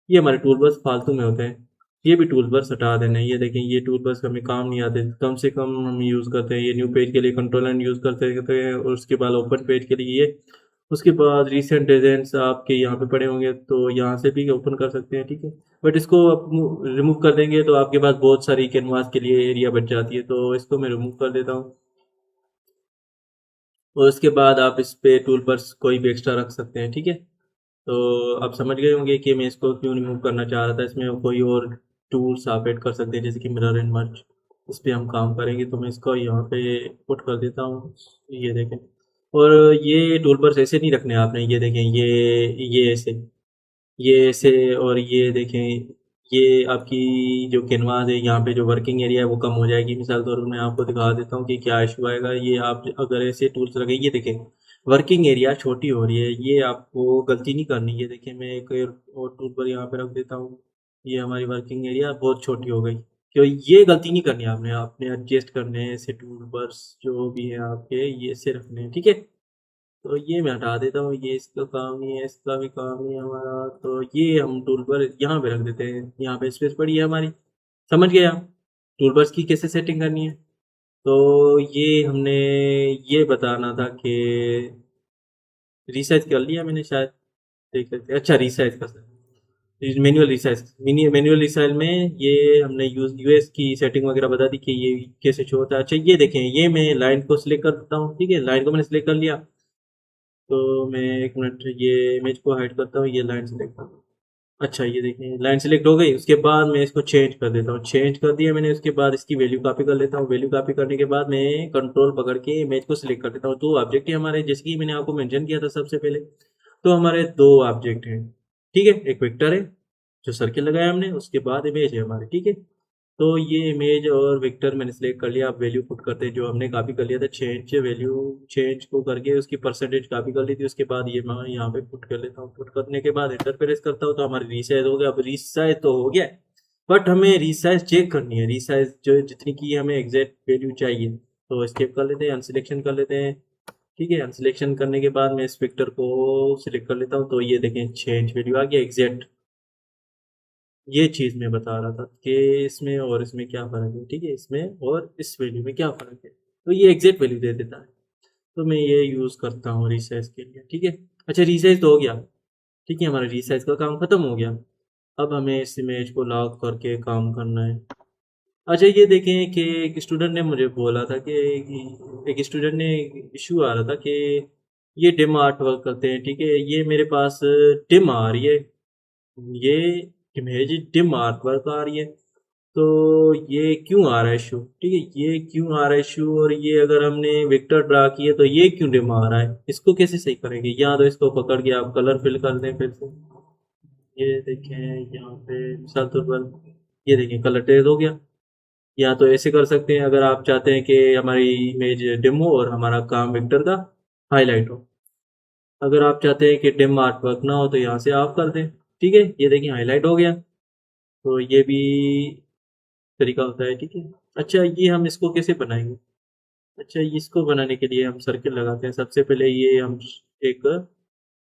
ये हमारे टूल बर्स फालतू में होते हैं, ये भी टूल बर्स हटा देने। ये देखें ये टूल बर्स हमें काम नहीं आते, कम से कम हम यूज़ करते हैं ये न्यू पेज के लिए कंट्रोल एंड यूज़ करते हैं, और उसके बाद ओपन पेज के लिए ये, उसके बाद रिसेंट डिजाइन्स आपके यहाँ पे पड़े होंगे तो यहाँ से भी ओपन कर सकते हैं, ठीक है। बट इसको आप रिमूव कर देंगे तो आपके पास बहुत सारी कैनवास के लिए एरिया बच जाती है, तो इसको मैं रिमूव कर देता हूँ। और उसके बाद आप इस पे टूल पर कोई भी एक्स्ट्रा रख सकते हैं, ठीक है। तो आप समझ गए होंगे कि मैं इसको क्यों रिमूव करना चाह रहा था। इसमें कोई और टूल्स आप ऐड कर सकते हैं, जैसे कि मिरर एंड मर्ज। इस पे हम काम करेंगे, तो मैं इसको यहाँ पे पुट कर देता हूँ। ये देखें, और ये टूल बर्स ऐसे नहीं रखने आपने। ये देखें, ये ऐसे, ये ऐसे, और ये देखें, ये आपकी जो कैनवास है यहाँ पे जो वर्किंग एरिया है वो कम हो जाएगी। मिसाल तौर पर मैं आपको दिखा देता हूँ कि क्या इशू आएगा। ये आप अगर ऐसे टूल्स रखें, ये देखें वर्किंग एरिया छोटी हो रही है। ये आपको गलती नहीं करनी। ये देखिए, मैं एक और टूल पर यहाँ पे रख देता हूँ। ये हमारी वर्किंग एरिया बहुत छोटी हो गई। क्यों, ये गलती नहीं करनी आपने। आपने एडजस्ट करने हैं ऐसे टूल बर्स जो भी है आपके, ये ऐसे रखने हैं, ठीक है। तो ये मैं हटा देता हूँ, ये इसका काम नहीं है, इसका भी काम नहीं है हमारा। तो ये हम टूल पर यहाँ पे रख देते हैं। यहाँ पे स्पेस पड़ी है हमारी। समझ गए आप टूल बर्स की कैसे सेटिंग करनी है। तो ये हमने ये बताना था कि रिसाइज कर लिया मैंने शायद, देख सकते हैं। अच्छा, रिसाइज कर सकते, मैनुअल रिसाइज, मैनुअल रिसाइज में ये हमने यूएस की सेटिंग वगैरह बता दी कि ये कैसे शो होता है। अच्छा, ये देखें, ये मैं लाइन को सिलेक्ट कर देता हूँ, ठीक है। लाइन को मैंने सिलेक्ट कर लिया। तो मैं एक मिनट ये इमेज को हाइड करता हूँ, ये लाइन सेलेक्ट कर दूँ। अच्छा, ये देखिए लाइन सेलेक्ट हो गई। उसके बाद मैं इसको चेंज कर देता हूँ। चेंज कर दिया मैंने। उसके बाद इसकी वैल्यू कॉपी कर लेता हूँ। वैल्यू कॉपी करने के बाद मैं कंट्रोल पकड़ के इमेज को सिलेक्ट कर देता हूँ। दो ऑब्जेक्ट है हमारे, जैसे कि मैंने आपको मेंशन किया था सबसे पहले। तो हमारे दो ऑब्जेक्ट हैं, ठीक है। एक वेक्टर है जो सर्किल लगाया हमने, उसके बाद इमेज है हमारी, ठीक है। तो ये इमेज और वेक्टर मैंने सिलेक्ट कर लिया। आप वैल्यू पुट करते हैं जो हमने कॉपी कर लिया था। चेंज वैल्यू, चेंज को करके उसकी परसेंटेज कॉपी कर ली थी। उसके बाद ये मैं यहाँ पे पुट कर लेता हूँ। पुट करने के बाद एंटर प्रेस करता हूँ तो हमारी रीसाइज हो गया। अब रीसाइज तो हो गया, बट हमें रीसाइज चेक करनी है। रीसाइज जो जितनी की हमें एग्जैक्ट वैल्यू चाहिए, तो स्केप कर लेते हैं, अनसिलेक्शन कर लेते हैं, ठीक है। अनसिलेक्शन करने के बाद मैं इस वेक्टर को सिलेक्ट कर लेता हूँ। तो ये देखें, चेंज वैल्यू आ गया एग्जैक्ट। ये चीज़ मैं बता रहा था कि इसमें और इसमें क्या फ़र्क है, ठीक है। इसमें और इस वैल्यू में क्या फ़र्क है, तो ये एग्जैक्ट वैल्यू दे देता है। तो मैं ये यूज़ करता हूँ रिसाइज के लिए, ठीक है। अच्छा, रिसाइज तो हो गया, ठीक है। हमारा रिसाइज का काम ख़त्म हो गया। अब हमें इस इमेज को लॉक करके काम करना है। अच्छा, ये देखें कि एक स्टूडेंट ने मुझे बोला था कि एक स्टूडेंट ने इशू आ रहा था कि ये डिम आर्ट वर्क करते हैं, ठीक है। ये मेरे पास डिम आ रही है, ये इमेज डिम आर्ट वर्क आ रही है। तो ये क्यों आ रहा है इशू, ठीक है। ये क्यों आ रहा है इशू, और ये अगर हमने वेक्टर ड्रा किए तो ये क्यों डिम आ रहा है, इसको कैसे सही करेंगे। या तो इसको पकड़ के आप कलर फिल कर दें फिर से। ये देखें यहाँ पे मिसाल तौर पर, ये देखें कलर तेज हो गया। या तो ऐसे कर सकते हैं, अगर आप चाहते हैं कि हमारी इमेज डिम हो और हमारा काम वेक्टर का हाईलाइट हो। अगर आप चाहते हैं कि डिम आर्ट वर्क ना हो तो यहाँ से आप कर दें, ठीक है। ये देखिए हाईलाइट हो गया। तो ये भी तरीका होता है, ठीक है। अच्छा, ये हम इसको कैसे बनाएंगे। अच्छा, इसको बनाने के लिए हम सर्किल लगाते हैं। सबसे पहले ये हम एक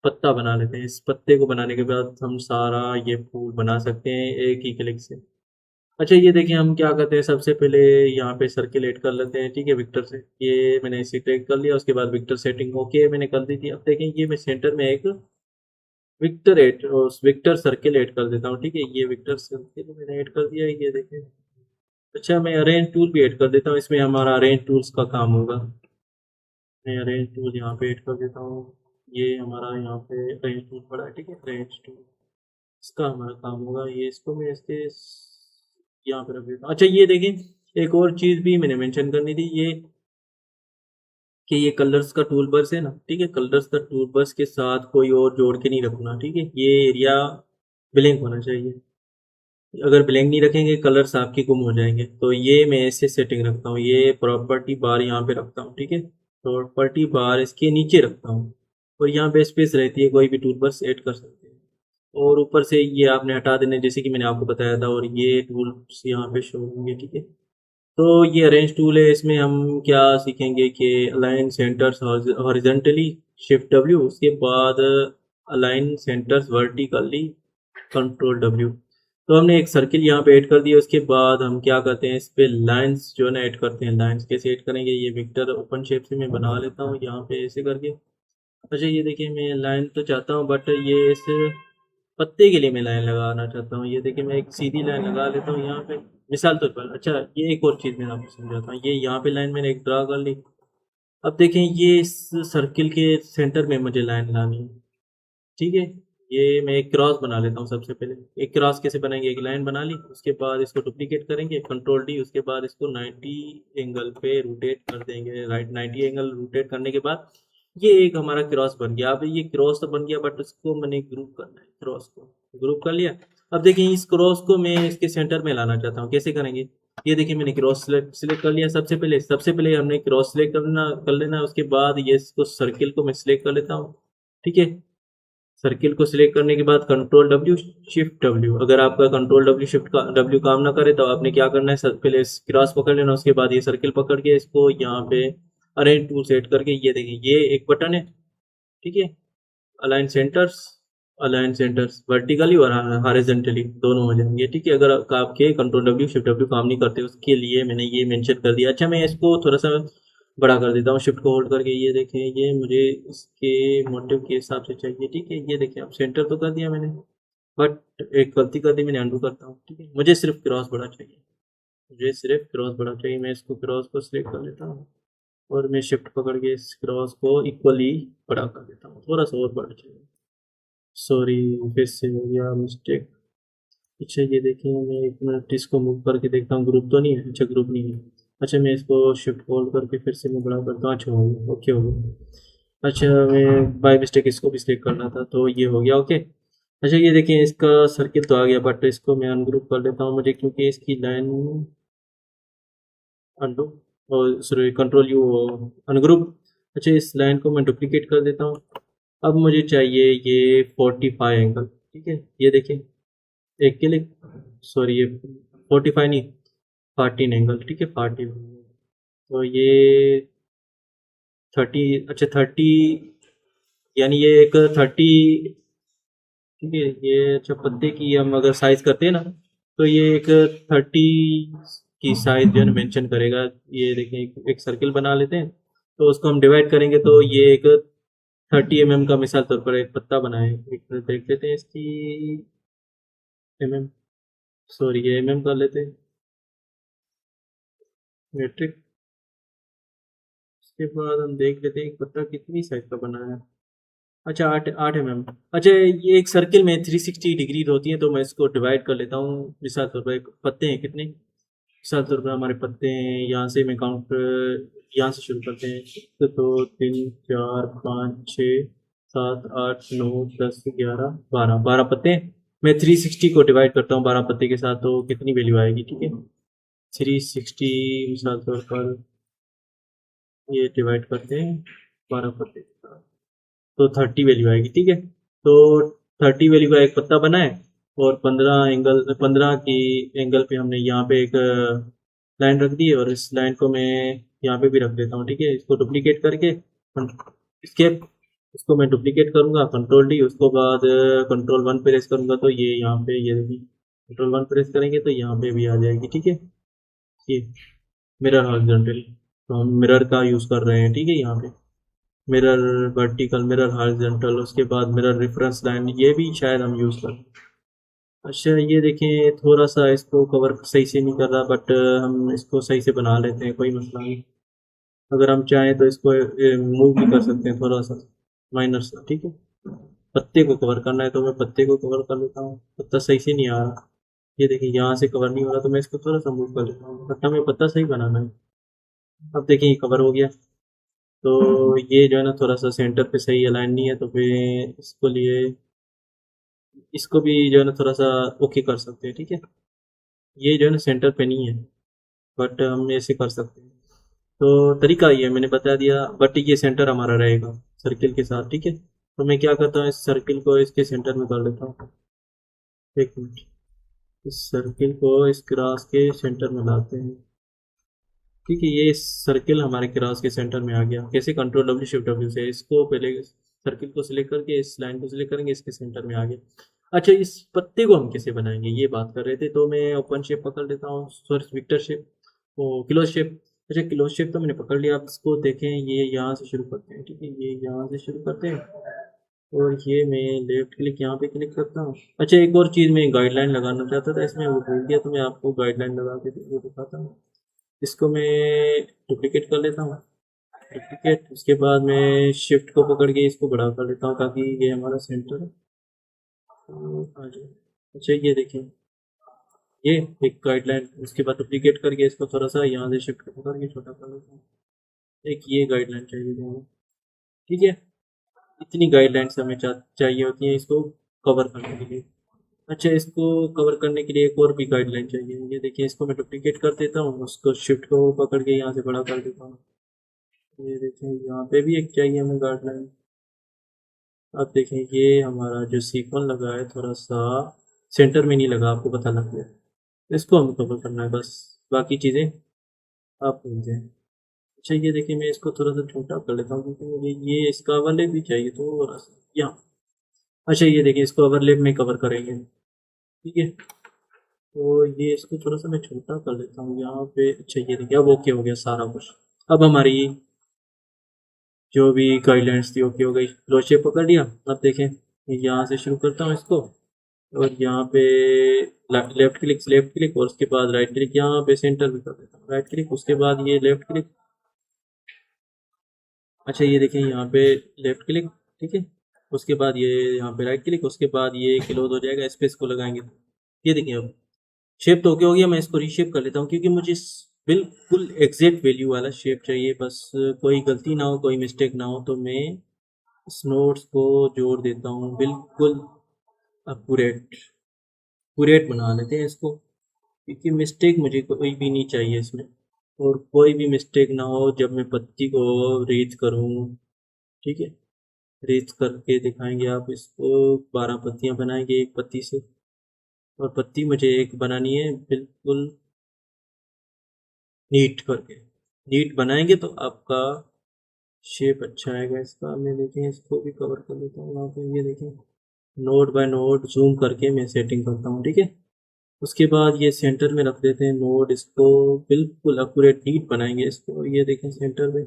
पत्ता बना लेते हैं। इस पत्ते को बनाने के बाद हम सारा ये फूल बना सकते हैं एक ही क्लिक से। अच्छा, ये देखिए हम क्या करते हैं, सबसे पहले यहाँ पे सर्किल ऐड कर लेते हैं, ठीक है, विक्टर से। ये मैंने इसे क्लिक कर लिया। उसके बाद विक्टर सेटिंग ओके मैंने कर दी थी। अब देखें, ये मैं सेंटर में एक विक्टर सर्किल ऐड कर देता हूँ, ठीक है। ये विक्टर सर्किल मैंने ऐड कर दिया है, ये देखें। अच्छा, मैं अरेंज टूल भी ऐड कर देता हूँ। इसमें हमारा अरेंज टूल्स का काम होगा। मैं अरेंज टूल यहाँ पे ऐड कर देता हूँ। ये हमारा यहाँ पे अरेंज टूल पड़ा है, ठीक है। अरेंज टूल, इसका हमारा काम होगा। ये इसको मैं इसके यहाँ पे रख देता हूँ। अच्छा, ये देखें, एक और चीज़ भी मैंने मेंशन करनी थी, ये कि ये कलर्स का टूल बर्स है ना, ठीक है। कलर्स का टूल बर्स के साथ कोई और जोड़ के नहीं रखना, ठीक है। ये एरिया ब्लैंक होना चाहिए। अगर ब्लैंक नहीं रखेंगे कलर्स आपके गुम हो जाएंगे। तो ये मैं ऐसे सेटिंग रखता हूँ। ये प्रॉपर्टी बार यहाँ पे रखता हूँ, ठीक है। प्रॉपर्टी बार इसके नीचे रखता हूँ, और यहाँ पे स्पेस रहती है, कोई भी टूल बर्स ऐड कर सकते हैं। और ऊपर से ये आपने हटा देने, जैसे कि मैंने आपको बताया था। और ये टूल्स यहाँ पे शो होंगे, ठीक है। तो ये अरेंज टूल है। इसमें हम क्या सीखेंगे कि align centres horizontally, shift W. उसके बाद align centres vertically, control W. तो हमने एक सर्किल यहाँ पे ऐड कर दिया। उसके बाद हम क्या करते हैं, इस पे लाइंस जो है ना ऐड करते हैं। लाइंस कैसे ऐड करेंगे, ये विक्टर ओपन शेप से मैं बना लेता हूँ यहाँ पे ऐसे करके। अच्छा, ये देखिए, मैं लाइन तो चाहता हूँ, बट ये इस पत्ते के लिए मैं लाइन लगाना चाहता हूँ। ये देखिए, मैं एक सीधी लाइन लगा लेता हूँ यहाँ पे मिसाल तौर पर। अच्छा, ये एक और चीज़ मैं आपको समझाता हूँ। ये यहाँ पे लाइन मैंने एक ड्रा कर ली। अब देखें ये इस सर्किल के सेंटर में मुझे लाइन लानी है, ठीक है। ये मैं एक क्रॉस बना लेता हूँ सबसे पहले। एक क्रॉस कैसे बनाएंगे, एक लाइन बना ली, उसके बाद इसको डुप्लीकेट करेंगे, कंट्रोल डी, उसके बाद इसको 90 एंगल पे रोटेट कर देंगे, राइट। 90 एंगल रोटेट करने के बाद ये एक हमारा क्रॉस बन गया। अब ये क्रॉस तो बन गया, बट उसको मैंने ग्रुप करना है, क्रॉस को ग्रुप कर लिया। अब देखिए इस क्रॉस को मैं इसके सेंटर में लाना चाहता हूँ, कैसे करेंगे। ये देखिए मैंने क्रॉस सिलेक्ट कर लिया। सबसे पहले हमने क्रॉस सिलेक्ट कर लेना है, उसके बाद ये इसको सर्किल को मैं सिलेक्ट कर लेता हूँ, ठीक है। सर्किल को सिलेक्ट करने के बाद कंट्रोल डब्ल्यू शिफ्ट डब्ल्यू। अगर आपका कंट्रोल डब्ल्यू शिफ्ट का डब्ल्यू काम ना करे तो आपने क्या करना है, पहले क्रॉस पकड़ लेना, उसके बाद ये सर्किल पकड़ के इसको यहाँ पे अरेंज टूल सेट करके, ये देखिए ये एक बटन है, ठीक है। Align centres, align centres vertically और हॉरिजॉन्टली दोनों हो जाएंगे, ठीक है। अगर आपके कंट्रोल डब्ल्यू शिफ्ट डब्ल्यू काम नहीं करते, उसके लिए मैंने ये मेंशन कर दिया। अच्छा मैं इसको थोड़ा सा बड़ा कर देता हूँ शिफ्ट को होल्ड करके। ये देखें ये मुझे इसके मोटिव के हिसाब से चाहिए, ठीक है। ये देखिए अब सेंटर तो कर दिया मैंने, बट एक गलती कर दी मैंने, अंडू करता हूँ, ठीक है। मुझे सिर्फ क्रॉस बड़ा चाहिए, मुझे सिर्फ क्रॉस बड़ा चाहिए। मैं इसको क्रॉस को सिलेक्ट कर लेता हूँ और मैं शिफ्ट पकड़ के इस क्रॉस को इक्वली बड़ा कर देता हूँ, थोड़ा सा और बड़ा चाहिए। सॉरी, फिर से हो गया मिस्टेक। अच्छा ये देखिए मैं एक मिनट इसको मूव करके देखता हूँ, ग्रुप तो नहीं है। अच्छा ग्रुप नहीं है। अच्छा मैं इसको शिफ्ट होल्ड करके फिर से मैं बड़ा करता हूँ। अच्छा हो गया, ओके हो गया। अच्छा मैं बाय मिस्टेक इसको भी सिलेक्ट करना था, तो ये हो गया, ओके। अच्छा ये देखिए इसका सर्किल तो आ गया, बट इसको मैं अनग्रुप कर लेता हूँ मुझे, क्योंकि इसकी लाइन अनडू और सॉरी कंट्रोल यू अनग्रुप। अच्छा इस लाइन को मैं डुप्लीकेट कर देता हूँ। अब मुझे चाहिए ये 45 एंगल, ठीक है। ये देखिए एक क्लिक, सॉरी ये 45 नहीं, 14 एंगल, ठीक है। 14, तो ये 30, अच्छा 30, यानी ये एक 30, ठीक है। ये अच्छा पत्ते की हम अगर साइज करते हैं ना, तो ये एक 30 की साइज जो है ना मेंशन करेगा। ये देखें एक सर्किल बना लेते हैं, तो उसको हम डिवाइड करेंगे, तो ये एक 30 mm का मिसाल तौर पर एक पत्ता बनाए। एक मिनट देख लेते हैं इसकी mm, सॉरी ये कर लेते हैं मेट्रिक। उसके बाद हम देख लेते हैं एक पत्ता कितनी साइज का बना है। अच्छा 8 8 mm। अच्छा ये एक सर्किल में 360 डिग्री होती है, तो मैं इसको डिवाइड कर लेता हूँ। मिसाल तौर पर पत्ते हैं कितने, मिसाल तौर पर हमारे पत्ते हैं, यहाँ से मैं काउंट यहाँ से शुरू करते हैं, तो 2 3 4 5 6 7 8 9 10 11 12 12 पत्ते हैं। मैं 360 को डिवाइड करता हूँ 12 पत्ते के साथ, तो कितनी वैल्यू आएगी, ठीक है। 360 मिसाल तौर पर ये डिवाइड करते हैं 12 पत्ते के साथ, तो 30 वैल्यू आएगी, ठीक है। तो 30 वैल्यू का एक पत्ता बना है, और 15 की एंगल पे हमने यहाँ पे एक लाइन रख दी है, और इस लाइन को मैं यहाँ पे भी रख देता हूँ, ठीक है। इसको डुप्लीकेट करके स्केप, इसको मैं डुप्लीकेट करूँगा कंट्रोल डी, उसको बाद कंट्रोल 1 प्रेस करूँगा, तो ये यहाँ पे ये देखिए कंट्रोल 1 प्रेस करेंगे तो यहाँ पे भी आ जाएगी, ठीक है। ये मिरर हॉरिजॉन्टल, तो हम मिरर का यूज़ कर रहे हैं, ठीक है। यहाँ पे मिरर वर्टिकल, मिरर हॉरिजॉन्टल, उसके बाद मिरर रेफरेंस लाइन, ये भी शायद हम यूज़ करें। अच्छा ये देखें थोड़ा सा इसको कवर सही से नहीं कर रहा, बट हम इसको सही से बना लेते हैं, कोई मसला नहीं। अगर हम चाहें तो इसको मूव भी कर सकते हैं थोड़ा सा, माइनर सा, ठीक है। पत्ते को कवर करना है तो मैं पत्ते को कवर कर लेता हूँ, पत्ता सही से नहीं आ रहा। ये देखिए यहाँ से कवर नहीं हो रहा, तो मैं इसको थोड़ा सा मूव कर लेता हूँ, बट हमें पत्ता सही बनाना है। अब देखिए ये कवर हो गया, तो ये जो है ना थोड़ा सा सेंटर पे सही अलाइन नहीं है, तो फिर इसको लिए इसको भी जो है ना थोड़ा सा ओके कर सकते हैं, ठीक है। ये जो है ना सेंटर पे नहीं है, बट हम ऐसे कर सकते हैं। तो तरीका ये मैंने बता दिया, बट ये सेंटर हमारा रहेगा सर्किल के साथ, ठीक है। तो मैं क्या करता हूँ, इस सर्किल को इसके सेंटर में कर लेता हूँ। एक मिनट, इस सर्किल को इस क्रॉस के सेंटर में लाते हैं, ठीक है। ये सर्किल हमारे क्रॉस के सेंटर में आ गया। कैसे, कंट्रोल डब्ल्यू शिफ्ट डब्ल्यू से इसको पहले सर्किल को सिलेक्ट करके इस लाइन को सिलेक्ट करेंगे, इसके सेंटर में आ गया। अच्छा इस पत्ते को हम कैसे बनाएंगे ये बात कर रहे थे, तो मैं ओपन शेप पकड़ लेता हूँ, सॉरी विक्टर शेप, वो क्लोज शेप। अच्छा क्लोज शेप तो मैंने पकड़ लिया। आप इसको देखें, ये यहाँ से शुरू करते हैं, ठीक है। ये यहाँ से शुरू करते हैं, और ये मैं लेफ्ट क्लिक यहाँ पे क्लिक करता हूँ। अच्छा एक और चीज़ मैं गाइडलाइन लगाना चाहता था इसमें, वो भूल गया, तो मैं आपको गाइडलाइन लगा के वो दिखाता हूँ। इसको मैं डुप्लीकेट कर लेता हूँ, डुप्लीकेट। उसके बाद मैं शिफ्ट को पकड़ के इसको बड़ा कर लेता हूँ ताकि ये हमारा सेंटर आ जाए। अच्छा ये देखें, ये एक गाइडलाइन। उसके बाद डुप्लीकेट करके इसको थोड़ा सा यहाँ से शिफ्ट को पकड़ के छोटा कर लेता हूँ। एक ये गाइडलाइन चाहिए हमें, ठीक है। इतनी गाइडलाइंस हमें चाहिए होती हैं इसको कवर करने के लिए। अच्छा, इसको कवर करने के लिए एक और भी गाइडलाइन चाहिए। ये देखिए, इसको मैं डुप्लीकेट कर देता हूँ, उसको शिफ्ट को पकड़ के यहाँ से बड़ा कर देता हूँ। ये देखें, यहाँ पे भी एक चाहिए हमें गाइडलाइन। अब देखें, ये हमारा जो सीक्वेंस लगा है थोड़ा सा सेंटर में नहीं लगा, आपको पता लग गया। इसको हमें कवर करना है बस, बाकी चीज़ें आप भूल जाएं। अच्छा ये देखिए, मैं इसको थोड़ा सा छोटा कर लेता हूँ क्योंकि मुझे ये इसका ओवरलैप भी चाहिए थोड़ा सा यहाँ। अच्छा ये देखिए, इसको ओवरलैप में कवर करेंगे, ठीक है। तो ये इसको थोड़ा सा मैं छोटा कर लेता हूँ यहाँ पे। अच्छा ये देखिए, अब ओके हो गया सारा कुछ। अब हमारी जो भी गाइडलाइंस थी ओके हो गई। लो शेप पकड़ लिया। अब देखें, यहाँ से शुरू करता हूँ इसको, और यहाँ पे लेफ्ट क्लिक और उसके बाद राइट क्लिक, यहाँ पे सेंटर भी कर देता हूँ। राइट क्लिक, उसके बाद ये लेफ्ट क्लिक। अच्छा ये देखें, यहाँ पे लेफ्ट क्लिक, ठीक है। उसके बाद ये यहाँ पे राइट क्लिक, उसके बाद ये क्लोज हो जाएगा, स्पेस को लगाएंगे। ये देखिए, अब शेप तो ओके हो गया। मैं इसको रीशेप कर लेता हूँ क्योंकि मुझे बिल्कुल एग्जैक्ट वैल्यू वाला शेप चाहिए, बस कोई गलती ना हो, कोई मिस्टेक ना हो। तो मैं इस नोट्स को जोड़ देता हूँ बिल्कुल अक्यूरेट। एक्यूरेट बना लेते हैं इसको, क्योंकि मिस्टेक मुझे कोई भी नहीं चाहिए इसमें, और कोई भी मिस्टेक ना हो जब मैं पत्ती को रीच करूँ, ठीक है। रीच करके दिखाएंगे आप इसको। 12 पत्तियां बनाएंगे एक पत्ती से, और पत्ती मुझे एक बनानी है बिल्कुल नीट करके। नीट बनाएंगे तो आपका शेप अच्छा आएगा इसका। मैं देखें, इसको भी कवर कर लेता हूँ यहाँ पे। ये देखें, नोड बाय नोड जूम करके मैं सेटिंग करता हूँ, ठीक है। उसके बाद ये सेंटर में रख देते हैं नोड, इसको बिल्कुल अक्यूरेट नीट बनाएंगे इसको। ये देखें, सेंटर में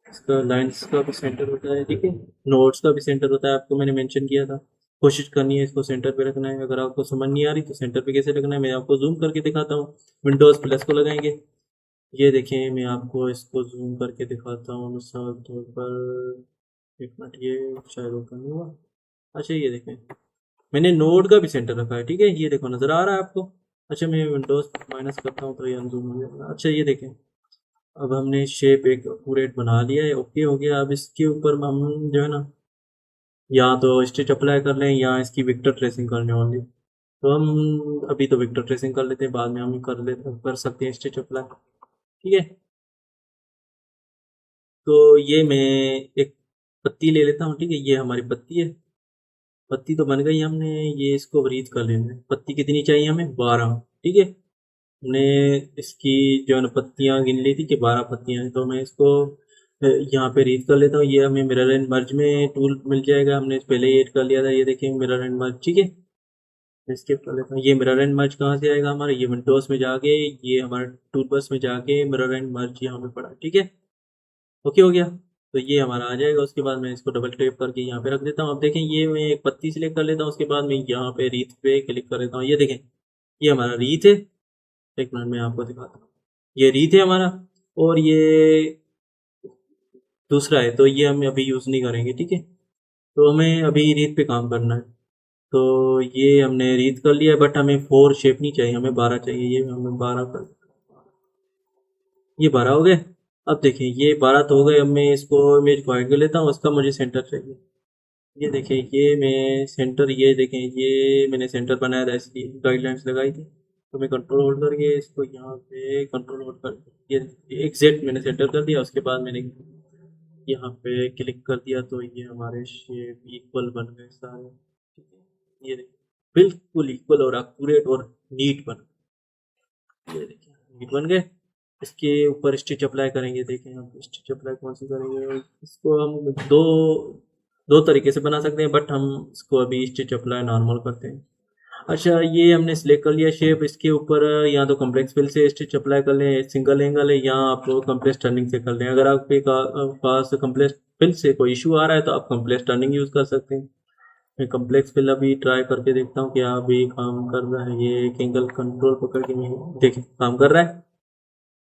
इसका लाइंस का भी सेंटर होता है, ठीक है। नोड्स का भी सेंटर होता है, आपको मैंने मेंशन किया था। कोशिश करनी है इसको सेंटर पे रखना है। अगर आपको समझ नहीं आ रही तो सेंटर पे कैसे रखना है मैं आपको जूम करके दिखाता हूँ। विंडोज प्लस को लगाएंगे। ये देखें, मैं आपको इसको जूम करके दिखाता हूँ मिसाल तौर पर। एक मिनट, ये शायद ओपन नहीं हुआ। अच्छा ये देखें, मैंने नोड का भी सेंटर रखा है, ठीक है। ये देखो, नज़र आ रहा है आपको। अच्छा, मैं विंडोज माइनस करता हूँ तो ये अनजूम हो जाएगा। अच्छा ये देखें, अब हमने शेप एक एक्यूरेट बना लिया है, ओके हो गया। अब इसके ऊपर हम जो है ना, या तो स्टिच अप्लाई कर लें या इसकी विक्टर ट्रेसिंग करने होंगे। तो हम अभी तो विक्टर ट्रेसिंग कर लेते हैं, बाद में हम कर सकते हैं स्टिच अप्लाई, ठीक है। तो ये मैं एक पत्ती ले लेता हूँ, ठीक है। ये हमारी पत्ती है। पत्ती तो बन गई हमने, ये इसको ब्रीथ कर लेना है। पत्ती कितनी चाहिए हमें? 12, ठीक है। हमने इसकी जो है ना पत्तियाँ गिन ली थी कि 12 पत्तियाँ हैं, तो मैं इसको यहाँ पे रीड कर लेता हूँ। ये हमें मिरर एंड मर्ज में टूल मिल जाएगा, हमने पहले ही ऐड कर लिया था। ये देखिए, मिरर एंड मर्ज, ठीक है। स्किप कर लेता हूँ। ये मिरर एंड मर्ज कहाँ से आएगा हमारे? ये विंडोज में जाके, ये हमारे टूल बस में जाके मिरर एंड मर्ज यहाँ पे पड़ा, ठीक है। ओके हो गया। तो ये हमारा आ जाएगा। उसके बाद मैं इसको डबल टैप करके यहाँ पे रख देता हूँ। अब देखें, ये मैं एक पत्ती सिलेक्ट कर लेता हूँ, उसके बाद मैं यहाँ पे रीत पे क्लिक कर लेता हूँ। ये देखें, ये हमारा रीत है। एक मिनट में आपको दिखाता हूँ। ये रीत है हमारा, और ये दूसरा है, तो ये हम अभी यूज़ नहीं करेंगे, ठीक है। तो हमें अभी रीत पे काम करना है। तो ये हमने रीत कर लिया, बट हमें 4 शेप नहीं चाहिए, हमें 12 चाहिए। ये हमें 12 कर, ये 12 हो गए। अब देखिए, ये 12 तो हो गए। अब मैं इसको इमेज को हाइड कर लेता हूँ, उसका मुझे सेंटर चाहिए। ये देखिए, ये मैं सेंटर, ये देखें, ये मैंने सेंटर बनाया था, इसकी गाइडलाइंस लगाई थी। तो मैं कंट्रोल होल्ड करके इसको यहाँ पे कंट्रोल होल्ड कर, ये एग्जैक्ट मैंने सेंटर कर दिया। उसके बाद मैंने यहाँ पे क्लिक कर दिया, तो ये हमारे शेप इक्वल बन गए सारे, ठीक है। ये देखिए, बिल्कुल इक्वल और एक्यूरेट और नीट बन गए। ये देखिए, नीट बन गए। इसके ऊपर स्टिच अप्लाई करेंगे। देखें, हम स्टिच अप्लाई कौन सी करेंगे? इसको हम दो दो तरीके से बना सकते हैं, बट हम इसको अभी स्टिच अप्लाई नॉर्मल करते हैं। अच्छा, ये हमने सिलेक्ट कर लिया शेप। इसके ऊपर या तो कॉम्प्लेक्स फिल से स्टिच अप्लाई कर लें, सिंगल एंगल है, या आप कॉम्प्लेक्स टर्निंग से कर लें। अगर आपके पास कॉम्प्लेक्स फिल से कोई इशू आ रहा है तो आप कॉम्प्लेक्स टर्निंग यूज़ कर सकते हैं। मैं कॉम्प्लेक्स फिल अभी ट्राई करके देखता हूँ क्या अभी काम कर रहा है। ये एक एंगल कंट्रोल पकड़ के मैं देखें काम कर रहा है।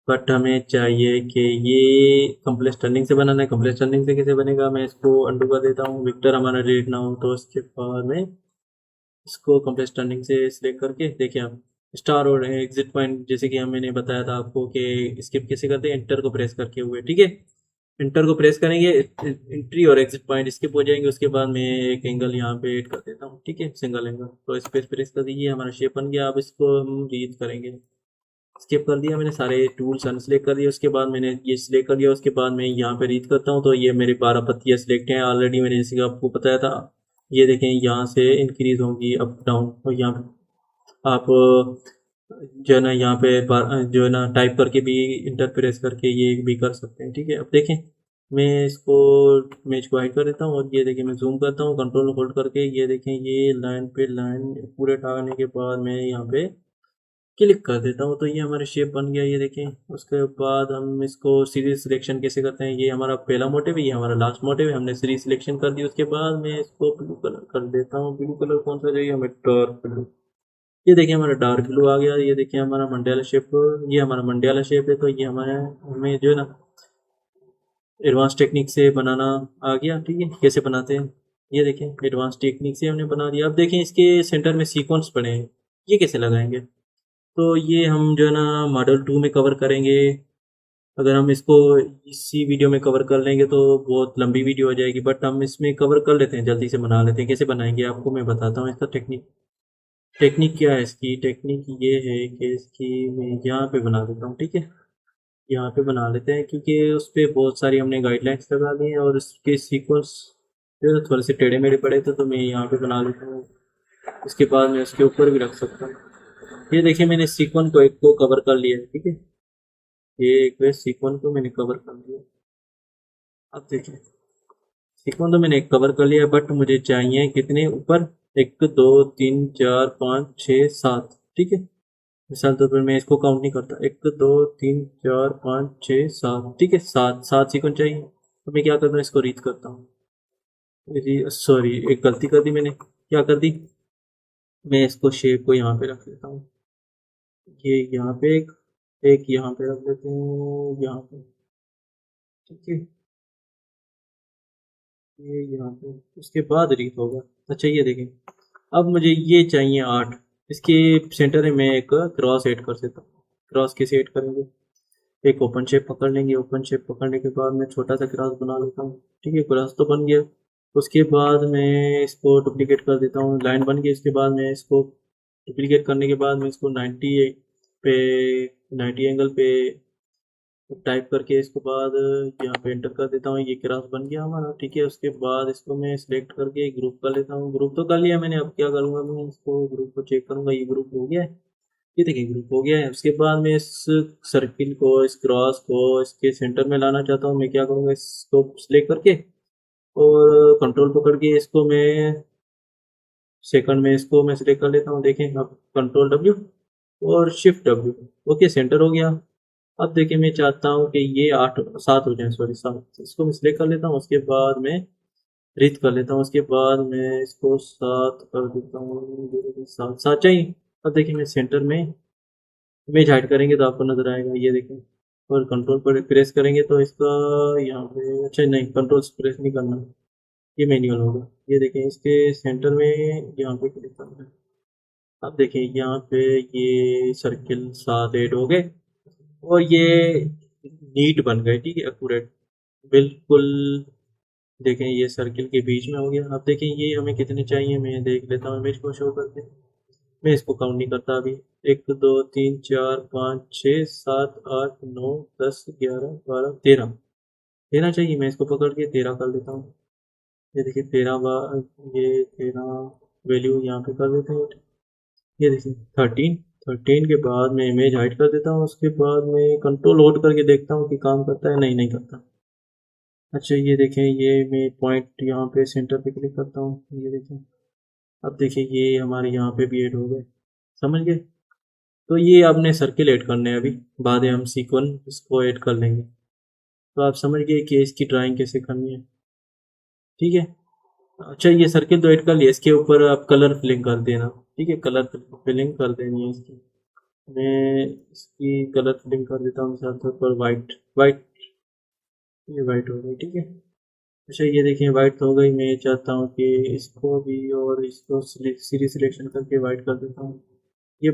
बट हमें चाहिए कि ये कंप्लेक्स टर्निंग से बनाना है। कंप्लेक्स टर्निंग से कैसे बनेगा, मैं इसको अंडू कर देता हूँ, विक्टर हमारा डिलीट ना हो, तो इसके बाद में इसको कंप्लेक्स टर्निंग से सिलेक्ट करके देखिए आप स्टार और एग्जिट पॉइंट, जैसे कि मैंने बताया था आपको कि स्किप कैसे करते हैं, इंटर को प्रेस करके हुए, ठीक है। इंटर को प्रेस करेंगे, एंट्री और एग्जिट पॉइंट स्किप हो जाएंगे। उसके बाद मैं एक एंगल यहाँ पे ऐड कर देता हूँ, ठीक है, सिंगल एंगल। तो इस पे प्रेस कर दीजिए, हमारा शेप बन गया। अब इसको हम रीड करेंगे। स्किप कर दिया मैंने, सारे टूल्स अनसिलेक्ट कर दिए। उसके बाद मैंने ये सिलेक्ट कर दिया। उसके बाद मैं यहाँ पे रीड करता हूँ, तो ये मेरे 12 पत्तियाँ सिलेक्ट हैं ऑलरेडी, मैंने जैसे कि आपको बताया था। ये देखें, यहाँ से इंक्रीज होंगी अप डाउन, और यहाँ पे आप जो है ना यहाँ पे जो है ना टाइप करके भी, इंटर प्रेस करके ये भी कर सकते हैं, ठीक है। अब देखें, मैं इसको इमेज को हाइड कर देता हूँ, और ये देखिए मैं जूम करता हूँ कंट्रोल होल्ड करके। ये देखें, ये लाइन पे लाइन पूरे टागने के बाद मैं यहाँ पे क्लिक कर देता हूँ, तो ये हमारा शेप बन गया, ये देखें। उसके बाद हम इसको सीरीज सिलेक्शन कैसे करते हैं, ये हमारा पहला मोटिव है, ये हमारा लास्ट मोटिव है। हमने सीरीज सिलेक्शन कर दी। उसके बाद मैं इसको ब्लू कलर कर देता हूँ। ब्लू कलर कौन सा चाहिए हमें, डार्क ब्लू। ये देखिए हमारा डार्क ब्लू आ गया। ये देखिए हमारा मंडियाला शेप, ये हमारा मंडियाला शेप है। तो ये हमारा, हमें जो है ना एडवांस टेक्निक से बनाना आ गया, ठीक है। कैसे बनाते हैं, ये देखें, एडवांस टेक्निक से हमने बना दिया। अब देखें, इसके सेंटर में सीक्वेंस पड़े हैं, ये कैसे लगाएंगे। तो ये हम जो है ना मॉडल 2 में कवर करेंगे। अगर हम इसको इसी वीडियो में कवर कर लेंगे तो बहुत लंबी वीडियो हो जाएगी, बट हम इसमें कवर कर लेते हैं, जल्दी से बना लेते हैं। कैसे बनाएंगे आपको मैं बताता हूँ इसका टेक्निक। टेक्निक क्या है इसकी, टेक्निक ये है कि इसकी मैं यहाँ पे बना देता हूँ, ठीक है। यहाँ पे बना लेते हैं, क्योंकि उस पर बहुत सारी हमने गाइडलाइंस लगा दी हैं, और इसके सीक्वेंस जो है थोड़े से टेढ़े मेढ़े पड़े थे, तो मैं यहाँ पे बना लेता हूँ। इसके बाद मैं उसके ऊपर भी रख सकता हूँ। ये देखिए, मैंने सीक्वेंस को एक को कवर कर लिया है, ठीक है। ये एक वे सीक्वेंस को मैंने कवर कर लिया। अब देखिए, सीक्वेंस तो मैंने कवर कर लिया, बट मुझे चाहिए कितने ऊपर, 1 2 3 4 5 6 7, ठीक है। मिसाल तौर पर मैं इसको काउंट नहीं करता, 1 2 3 4 5 6 7, ठीक है, सात सात सीक्वेंस चाहिए। तो मैं क्या करता हूँ, इसको रीड करता हूँ। सॉरी, एक गलती कर दी मैंने, क्या कर दी, मैं इसको शेप को यहाँ पे रख लेता हूँ। ये यहाँ पे एक, एक यहाँ पे रख लेते हैं, यहाँ पे, ठीक है। ये यहाँ पे, उसके बाद रीड होगा। अच्छा, ये देखें, अब मुझे ये चाहिए 8। इसके सेंटर में मैं एक क्रॉस ऐड कर देता हूँ। क्रॉस कैसे ऐड करेंगे, एक ओपन शेप पकड़ लेंगे। ओपन शेप पकड़ने के बाद मैं छोटा सा क्रॉस बना लेता हूँ, ठीक है। क्रॉस तो बन गया। उसके बाद मैं इसको डुप्लीकेट कर देता हूँ, लाइन बन गई। उसके बाद मैं इसको डुप्लीकेट करने के बाद मैं इसको 90 पे, 90 एंगल पे टाइप करके इसके बाद यहाँ पे एंटर कर देता हूँ। ये क्रॉस बन गया हमारा, ठीक है। उसके बाद इसको मैं सिलेक्ट करके ग्रुप कर लेता हूँ। ग्रुप तो कर लिया मैंने, अब क्या करूँगा, मैं इसको ग्रुप को चेक करूँगा, ये ग्रुप हो गया है। ये देखिए ग्रुप हो गया है। उसके बाद मैं इस सर्किल को, इस क्रॉस को इसके सेंटर में लाना चाहता हूँ। मैं क्या करूँगा, इसको सिलेक्ट करके और कंट्रोल पकड़ के इसको मैं सेकंड में इसको मैं सिलेक्ट कर लेता हूँ। देखें, अब कंट्रोल डब्ल्यू और शिफ्ट डब्ल्यू, ओके, सेंटर हो गया। अब देखिए, मैं चाहता हूँ कि ये 8 7 हो जाए, सॉरी 7। इसको मैं सिलेक्ट कर लेता हूँ। उसके बाद मैं रीड कर लेता हूँ। उसके बाद मैं इसको 7 कर देता हूँ, 7 7 चाहिए। अब देखिए, मैं सेंटर में इमेज हाइड करेंगे तो आपको नजर आएगा, ये देखें। और कंट्रोल पर प्रेस करेंगे तो इसका यहाँ पे, अच्छा नहीं, कंट्रोल प्रेस नहीं करना, ये मैन्युअल होगा। ये देखें, इसके सेंटर में यहाँ पे क्लिक करना है। अब देखिए यहाँ पे ये सर्किल 7 8 हो गए, और ये नीट बन गए, ठीक है, एक्यूरेट, बिल्कुल। देखें, ये सर्किल के बीच में हो गया। अब देखें, ये हमें कितने चाहिए, मैं देख लेता हूँ इमेज को शो करके। मैं इसको काउंट नहीं करता अभी। 1 2 3 4 5 6 7 8 9 10 11 12 13, 13 चाहिए। मैं इसको पकड़ के 13 कर लेता हूँ। ये देखिए 13 बार, ये 13 वैल्यू यहाँ पे कर देते हैं। ये देखिए 13, 13 के बाद मैं इमेज हाइड कर देता हूँ। उसके बाद मैं कंट्रोल होल्ड करके देखता हूँ कि काम करता है, नहीं नहीं करता। अच्छा, ये देखें, ये मैं पॉइंट यहाँ पे सेंटर पे क्लिक करता हूँ, ये देखें। अब देखिए, ये हमारे यहाँ पे भी ऐड हो गए, समझ गए। तो ये आपने सर्किल ऐड करने हैं, अभी बाद में हम सीक्वेंस इसको ऐड कर लेंगे। तो आप समझ गए कि इसकी ड्राइंग कैसे करनी है, ठीक है। अच्छा, ये सर्किल तो ऐड कर लिया, इसके ऊपर आप कलर फिलिंग कर देना, ठीक है, कलर फिलिंग कर देनी है इसकी। मैं इसकी कलर फिलिंग कर देता हूँ मिसाल तौर पर वाइट वाइट, ये वाइट हो गई, ठीक है। अच्छा ये देखिए वाइट हो गई, मैं चाहता हूँ कि इसको भी और इसको सीरीज सिलेक्शन करके वाइट कर देता हूँ। ये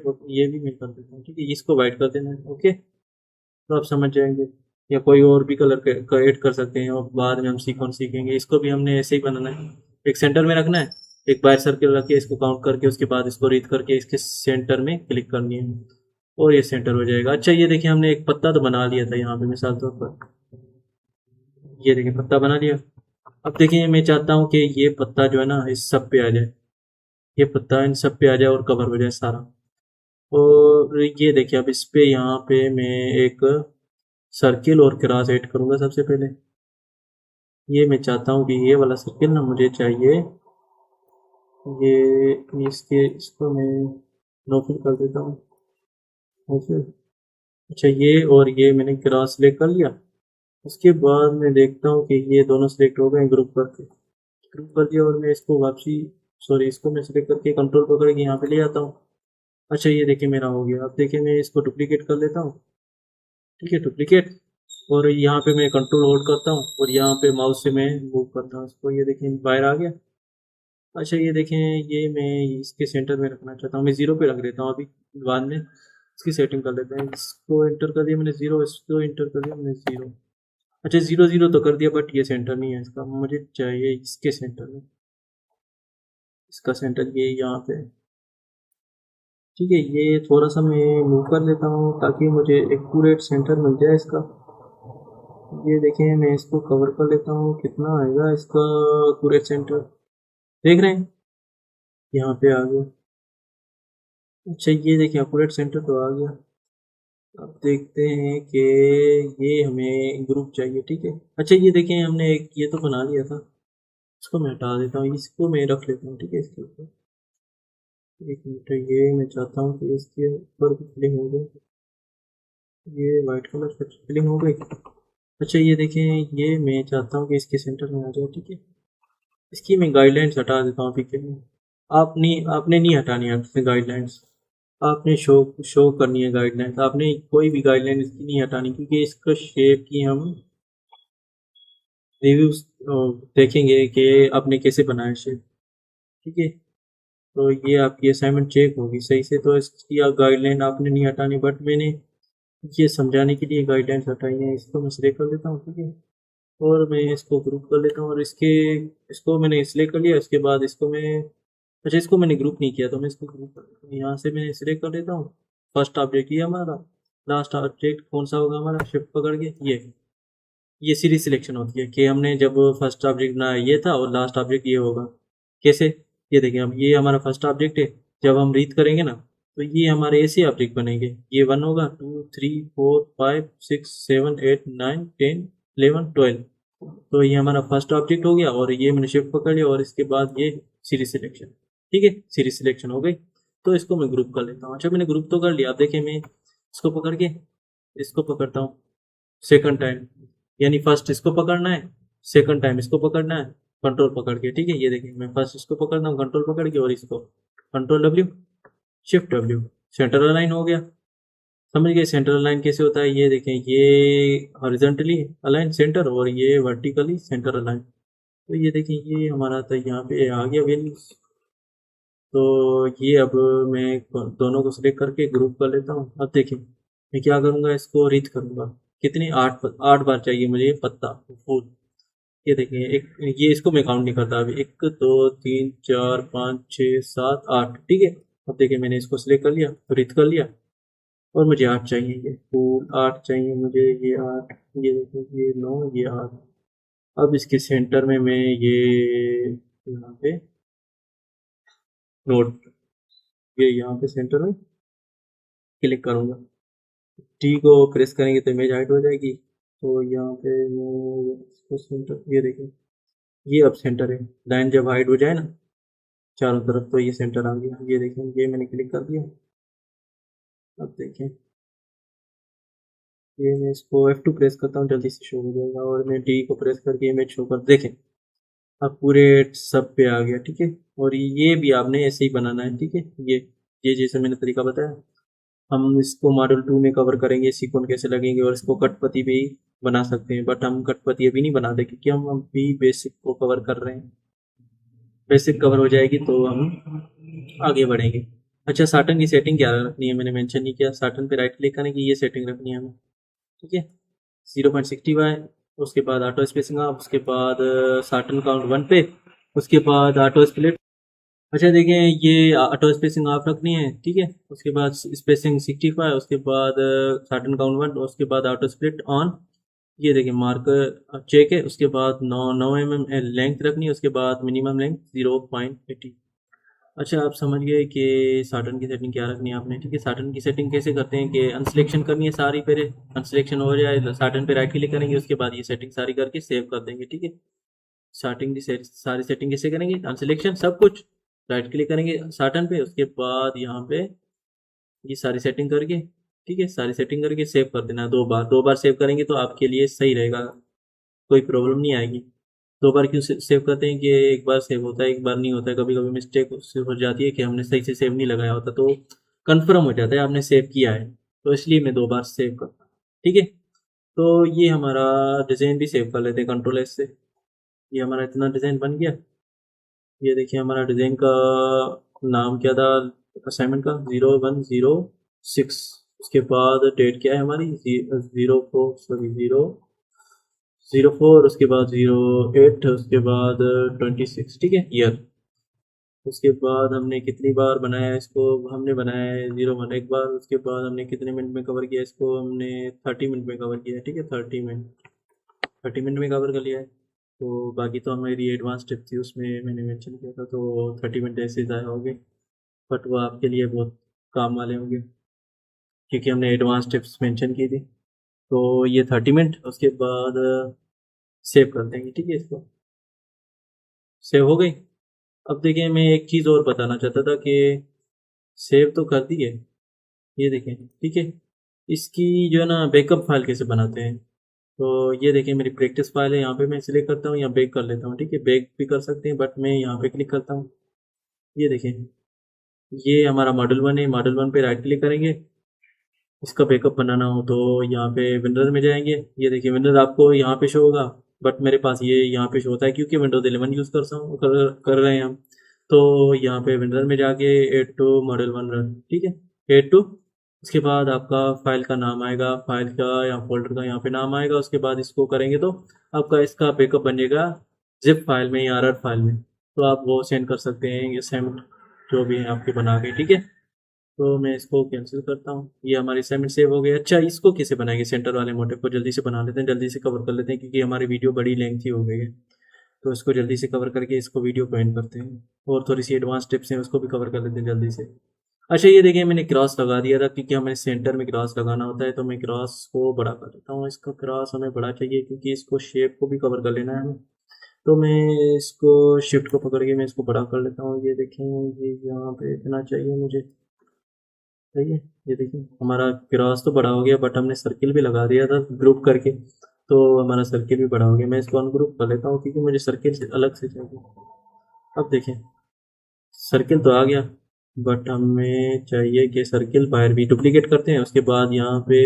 भी मैं कर देता हूँ, ठीक है। इसको वाइट कर देना है, ओके। तो आप समझ जाएंगे। या कोई और भी कलर ऐड कर सकते हैं और बाद में हम सीक्वेंस सीखेंगे। इसको भी हमने ऐसे ही बनाना है, एक सेंटर में रखना है, एक बार सर्किल रख के इसको काउंट करके उसके बाद इसको रीड करके इसके सेंटर में क्लिक करनी है और ये सेंटर हो जाएगा। अच्छा ये देखिए हमने एक पत्ता तो बना लिया था यहाँ पे मिसाल तौर पर, ये देखिए पत्ता बना लिया। अब देखिए मैं चाहता हूँ कि ये पत्ता जो है ना इस सब पे आ जाए, ये पत्ता इन सब पे आ जाए और कवर हो जाए सारा। और ये देखिए अब इस पे यहाँ पे मैं एक सर्किल और क्रॉस ऐड करूँगा सबसे पहले। ये मैं चाहता हूँ कि ये वाला सर्किल ना मुझे चाहिए, ये इसको मैं नो फिल कर देता हूँ, ओके। अच्छा ये और ये मैंने क्रॉस सिलेक्ट कर लिया। उसके बाद मैं देखता हूँ कि ये दोनों सिलेक्ट हो गए, ग्रुप कर दिया और मैं इसको वापसी, सॉरी इसको मैं सिलेक्ट करके कंट्रोल पकड़ के यहाँ पे ले आता हूँ। अच्छा ये देखिए मेरा हो गया। अब देखिए मैं इसको डुप्लीकेट कर लेता हूँ, ठीक है, डुप्लीकेट। और यहाँ पे मैं कंट्रोल होल्ड करता हूँ और यहाँ पे माउस से मैं मूव करता हूँ इसको, ये देखिए बाहर आ गया। अच्छा ये देखें, ये मैं इसके सेंटर में रखना चाहता हूँ, मैं ज़ीरो पे रख देता हूँ अभी, बाद में इसकी सेटिंग कर लेते हैं। इसको इंटर कर दिया मैंने ज़ीरो, इसको इंटर कर दिया मैंने ज़ीरो। अच्छा ज़ीरो ज़ीरो तो कर दिया बट ये सेंटर नहीं है इसका, मुझे चाहिए इसके सेंटर में, इसका सेंटर ये यहाँ पे है। ठीक है, ये थोड़ा सा मैं मूव कर लेता हूँ ताकि मुझे एक्यूरेट सेंटर मिल जाए इसका। ये देखें मैं इसको कवर कर लेता हूँ, कितना आएगा इसका एक्यूरेट सेंटर, देख रहे हैं यहाँ पे आ गया। अच्छा ये देखिए एक्यूरेट सेंटर तो आ गया। अब देखते हैं कि ये हमें ग्रुप चाहिए, ठीक है। अच्छा ये देखें हमने एक ये तो बना लिया था, इसको मैं हटा देता हूँ, इसको मैं रख लेता हूँ, ठीक है। इसके ऊपर एक मिनट, ये मैं चाहता हूँ कि इसके ऊपर भी फिलिंग हो जाए, ये वाइट कलर की फिलिंग हो गई। अच्छा ये देखें, ये मैं चाहता हूँ कि इसके सेंटर में आ जाए, ठीक है। इसकी मैं गाइडलाइंस हटा देता हूँ अभी के लिए। आपने नहीं हटानी है आपसे गाइडलाइंस, आपने शो शो करनी है गाइडलाइंस। आपने कोई भी गाइडलाइन इसकी नहीं हटानी, क्योंकि इसका शेप की हम रिव्यूज देखेंगे कि आपने कैसे बनाया शेप, ठीक है। तो ये आपकी असाइनमेंट चेक होगी सही से, तो इसकी गाइडलाइन आपने नहीं हटानी, बट मैंने ये समझाने के लिए गाइडलाइंस हटाई हैं। इसको मैं सिलेक्ट कर लेता हूँ, ठीक है। और मैं इसको ग्रुप कर लेता हूँ और इसको मैंने सिलेक्ट कर लिया। इसके बाद इसको मैं, अच्छा इसको मैंने ग्रुप नहीं किया तो मैं इसको ग्रुप कर लेता हूँ। यहाँ से मैं सिलेक्ट कर लेता हूँ, फर्स्ट ऑब्जेक्ट ये हमारा, लास्ट ऑब्जेक्ट कौन सा होगा हमारा, शिफ्ट पकड़ के ये सीरीज सिलेक्शन होती है कि हमने जब फर्स्ट ऑब्जेक्ट बनाया ये था और लास्ट ऑब्जेक्ट ये होगा। कैसे, ये देखिए अब ये हमारा फर्स्ट ऑब्जेक्ट है, जब हम रीड करेंगे ना तो ये हमारे ऐसे ऑब्जेक्ट बनेंगे, ये वन होगा, two three four five six seven eight nine ten 11 12। तो ये हमारा फर्स्ट ऑब्जेक्ट हो गया और ये मैंने शिफ्ट पकड़ लिया और इसके बाद ये सीरीज सिलेक्शन, ठीक है, सीरीज सिलेक्शन हो गई। तो इसको मैं ग्रुप कर लेता हूँ। अच्छा मैंने ग्रुप तो कर लिया। अब देखिए मैं इसको पकड़ के इसको पकड़ता हूँ सेकंड टाइम, यानी फर्स्ट इसको पकड़ना है, सेकंड टाइम इसको पकड़ना है, कंट्रोल पकड़ के, ठीक है। ये देखिए मैं फर्स्ट इसको पकड़ता हूँ कंट्रोल पकड़ के और इसको control W shift W, centre align हो गया। समझ गए सेंटर अलाइन कैसे होता है, ये देखें ये हॉरिजॉन्टली अलाइन सेंटर और ये वर्टिकली सेंटर अलाइन। तो ये देखें ये हमारा था यहाँ पे आ गया वैल्यूज। तो ये अब मैं दोनों को सिलेक्ट करके ग्रुप कर लेता हूँ। अब देखिए मैं क्या करूँगा, इसको रीच करूँगा, कितनी 8 बार चाहिए मुझे ये पत्ता फूल। ये देखिए एक, ये इसको मैं काउंट नहीं करता अभी, 1 2 3 4 5 6 7 8, ठीक है। अब देखिए मैंने इसको सिलेक्ट कर लिया, रीच कर लिया और मुझे 8 चाहिए, ये फूल 8 चाहिए मुझे, ये 8, ये देखिए ये 9, ये 8। अब इसके सेंटर में मैं ये यहाँ पे नोट, ये यहाँ पे सेंटर में क्लिक करूँगा, टी को प्रेस करेंगे तो इमेज हाइड हो जाएगी। तो यहाँ पे मैं इसको सेंटर, ये देखें ये अब सेंटर है, लाइन जब हाइड हो जाए ना चारों तरफ तो ये सेंटर आ गया। ये देखें ये मैंने क्लिक कर दिया। अब देखें ये मैं इसको F2 प्रेस करता हूँ जल्दी से शो हो जाएगा, और मैं डी को प्रेस करके इमेज शो कर, देखें अब पूरे सब पे आ गया, ठीक है। और ये भी आपने ऐसे ही बनाना है, ठीक है। ये जैसे मैंने तरीका बताया हम इसको मॉड्यूल 2 में कवर करेंगे सिक्वेंस कैसे लगेंगे, और इसको कटपति भी बना सकते हैं, बट हम कटपति अभी नहीं बनाते क्योंकि हम अभी बेसिक को कवर कर रहे हैं। बेसिक कवर हो जाएगी तो हम आगे बढ़ेंगे। अच्छा, साटन की सेटिंग क्या रखनी है मैंने मेंशन नहीं किया। साटन पे राइट क्लिक करेंगे, ये सेटिंग रखनी है हमें, ठीक है। 0.65, उसके बाद ऑटो स्पेसिंग ऑफ, उसके बाद साटन काउंट 1 पे, उसके बाद ऑटो स्प्लिट। अच्छा देखिए, ये ऑटो स्पेसिंग ऑफ रखनी है, ठीक है। उसके बाद स्पेसिंग 65, उसके बाद साटन काउंट 1, उसके बाद ऑटो स्प्लिट ऑन। ये देखिए मार्कर चेक है। उसके बाद 9 mm लेंथ रखनी है, उसके बाद मिनिमम लेंथ 0.80। अच्छा, आप समझ गए कि साटन की सेटिंग क्या रखनी है आपने, ठीक है। साटन की सेटिंग कैसे करते हैं कि अनसिलेक्शन करनी है सारी, पहले अनसिलेक्शन हो जाए तो साटन पे राइट क्लिक करेंगे, उसके बाद ये सेटिंग सारी करके सेव कर देंगे, ठीक है। सारी सेटिंग कैसे करेंगे, अनसिलेक्शन सब कुछ, राइट क्लिक करेंगे साटन पे, उसके बाद यहाँ पे ये सारी सेटिंग करके, ठीक है, सारी सेटिंग करके सेव कर देना। 2 बार सेव करेंगे तो आपके लिए सही रहेगा, कोई प्रॉब्लम नहीं आएगी। 2 बार क्यों सेव करते हैं कि एक बार सेव होता है, एक बार नहीं होता है। कभी कभी मिस्टेक हो जाती है कि हमने सही से सेव नहीं लगाया होता, तो कंफर्म हो जाता है आपने सेव किया है, तो इसलिए मैं 2 बार सेव करता हूँ, ठीक है। तो ये हमारा डिज़ाइन भी सेव कर लेते हैं कंट्रोल S से। ये हमारा इतना डिज़ाइन बन गया। ये देखिए हमारा डिज़ाइन का नाम क्या था असाइनमेंट का, 0106। उसके बाद डेट क्या है हमारी, 0 04, उसके बाद 08, उसके बाद 26, ठीक है, ईयर। उसके बाद हमने कितनी बार बनाया इसको, हमने बनाया है 01 एक बार। उसके बाद हमने कितने मिनट में कवर किया इसको, हमने 30 मिनट में कवर किया है, ठीक है। 30 मिनट में कवर कर लिया है। तो बाकी तो हमारी एडवांस टिप थी, उसमें मैंने मेंशन किया था, तो 30 मिनट ऐसे ज़ाया हो गए, बट वो आपके लिए बहुत काम वाले होंगे क्योंकि हमने एडवांस टिप्स मेंशन की थी। तो ये 30 मिनट, उसके बाद सेव कर देंगे, ठीक है। इसको सेव हो गई। अब देखिए, मैं एक चीज़ और बताना चाहता था कि सेव तो कर दी है, ये देखें, ठीक है। इसकी जो है ना बैकअप फाइल कैसे बनाते हैं, तो ये देखिए मेरी प्रैक्टिस फाइल है, यहाँ पे मैं सिलेक्ट करता हूँ, यहाँ बैक कर लेता हूँ, ठीक है। बैक भी कर सकते हैं बट मैं यहाँ पे क्लिक करता हूँ। ये देखें, ये हमारा मॉडल 1 है। मॉडल 1 पे राइट क्लिक करेंगे, इसका बैकअप बनाना हो तो यहाँ पे विंडोज में जाएंगे। ये देखिए विंडोज आपको यहाँ पे शो होगा, बट मेरे पास ये यहाँ पे शो होता है क्योंकि विंडोज 11 यूज़ कर रहे हैं हम। तो यहाँ पे विंडोज में जाके एड टू मॉडल 1 रन, ठीक है, एड टू। उसके बाद आपका फाइल का नाम आएगा, फाइल का या फोल्डर का यहाँ पे नाम आएगा। उसके बाद इसको करेंगे तो आपका इसका बैकअप बनेगा जिप फाइल में या RAR फाइल में, तो आप वो सेंड कर सकते हैं, ये सेंड जो भी है आपके बना के, ठीक है। तो मैं इसको कैंसिल करता हूँ, ये हमारी असाइनमेंट सेव हो गई। अच्छा, इसको कैसे बनाएंगे, सेंटर वाले मोटिव को जल्दी से बना लेते हैं, जल्दी से कवर कर लेते हैं क्योंकि हमारी वीडियो बड़ी लेंथी हो गई है। तो इसको जल्दी से कवर करके इसको वीडियो को एंड करते हैं, और थोड़ी सी एडवांस टिप्स हैं उसको भी कवर कर लेते हैं जल्दी से। अच्छा, ये देखिए मैंने क्रॉस लगा दिया था क्योंकि हमें सेंटर में क्रॉस लगाना होता है, तो मैं क्रॉस को बड़ा कर देता हूँ। इसका क्रॉस हमें बड़ा चाहिए क्योंकि इसको शेप को भी कवर कर लेना है हमें। तो मैं इसको शिफ्ट को पकड़ के मैं इसको बड़ा कर लेता हूँ। ये देखें, ये यहाँ पे इतना चाहिए मुझे, सही है। ये देखिए हमारा क्रॉस तो बड़ा हो गया, बट हमने सर्किल भी लगा दिया था ग्रुप करके, तो हमारा सर्किल भी बड़ा हो गया। मैं इसको अनग्रुप कर लेता हूँ क्योंकि मुझे सर्किल से अलग से चाहिए। अब देखें, सर्किल तो आ गया, बट हमें चाहिए कि सर्किल बाहर भी डुप्लीकेट करते हैं। उसके बाद यहाँ पे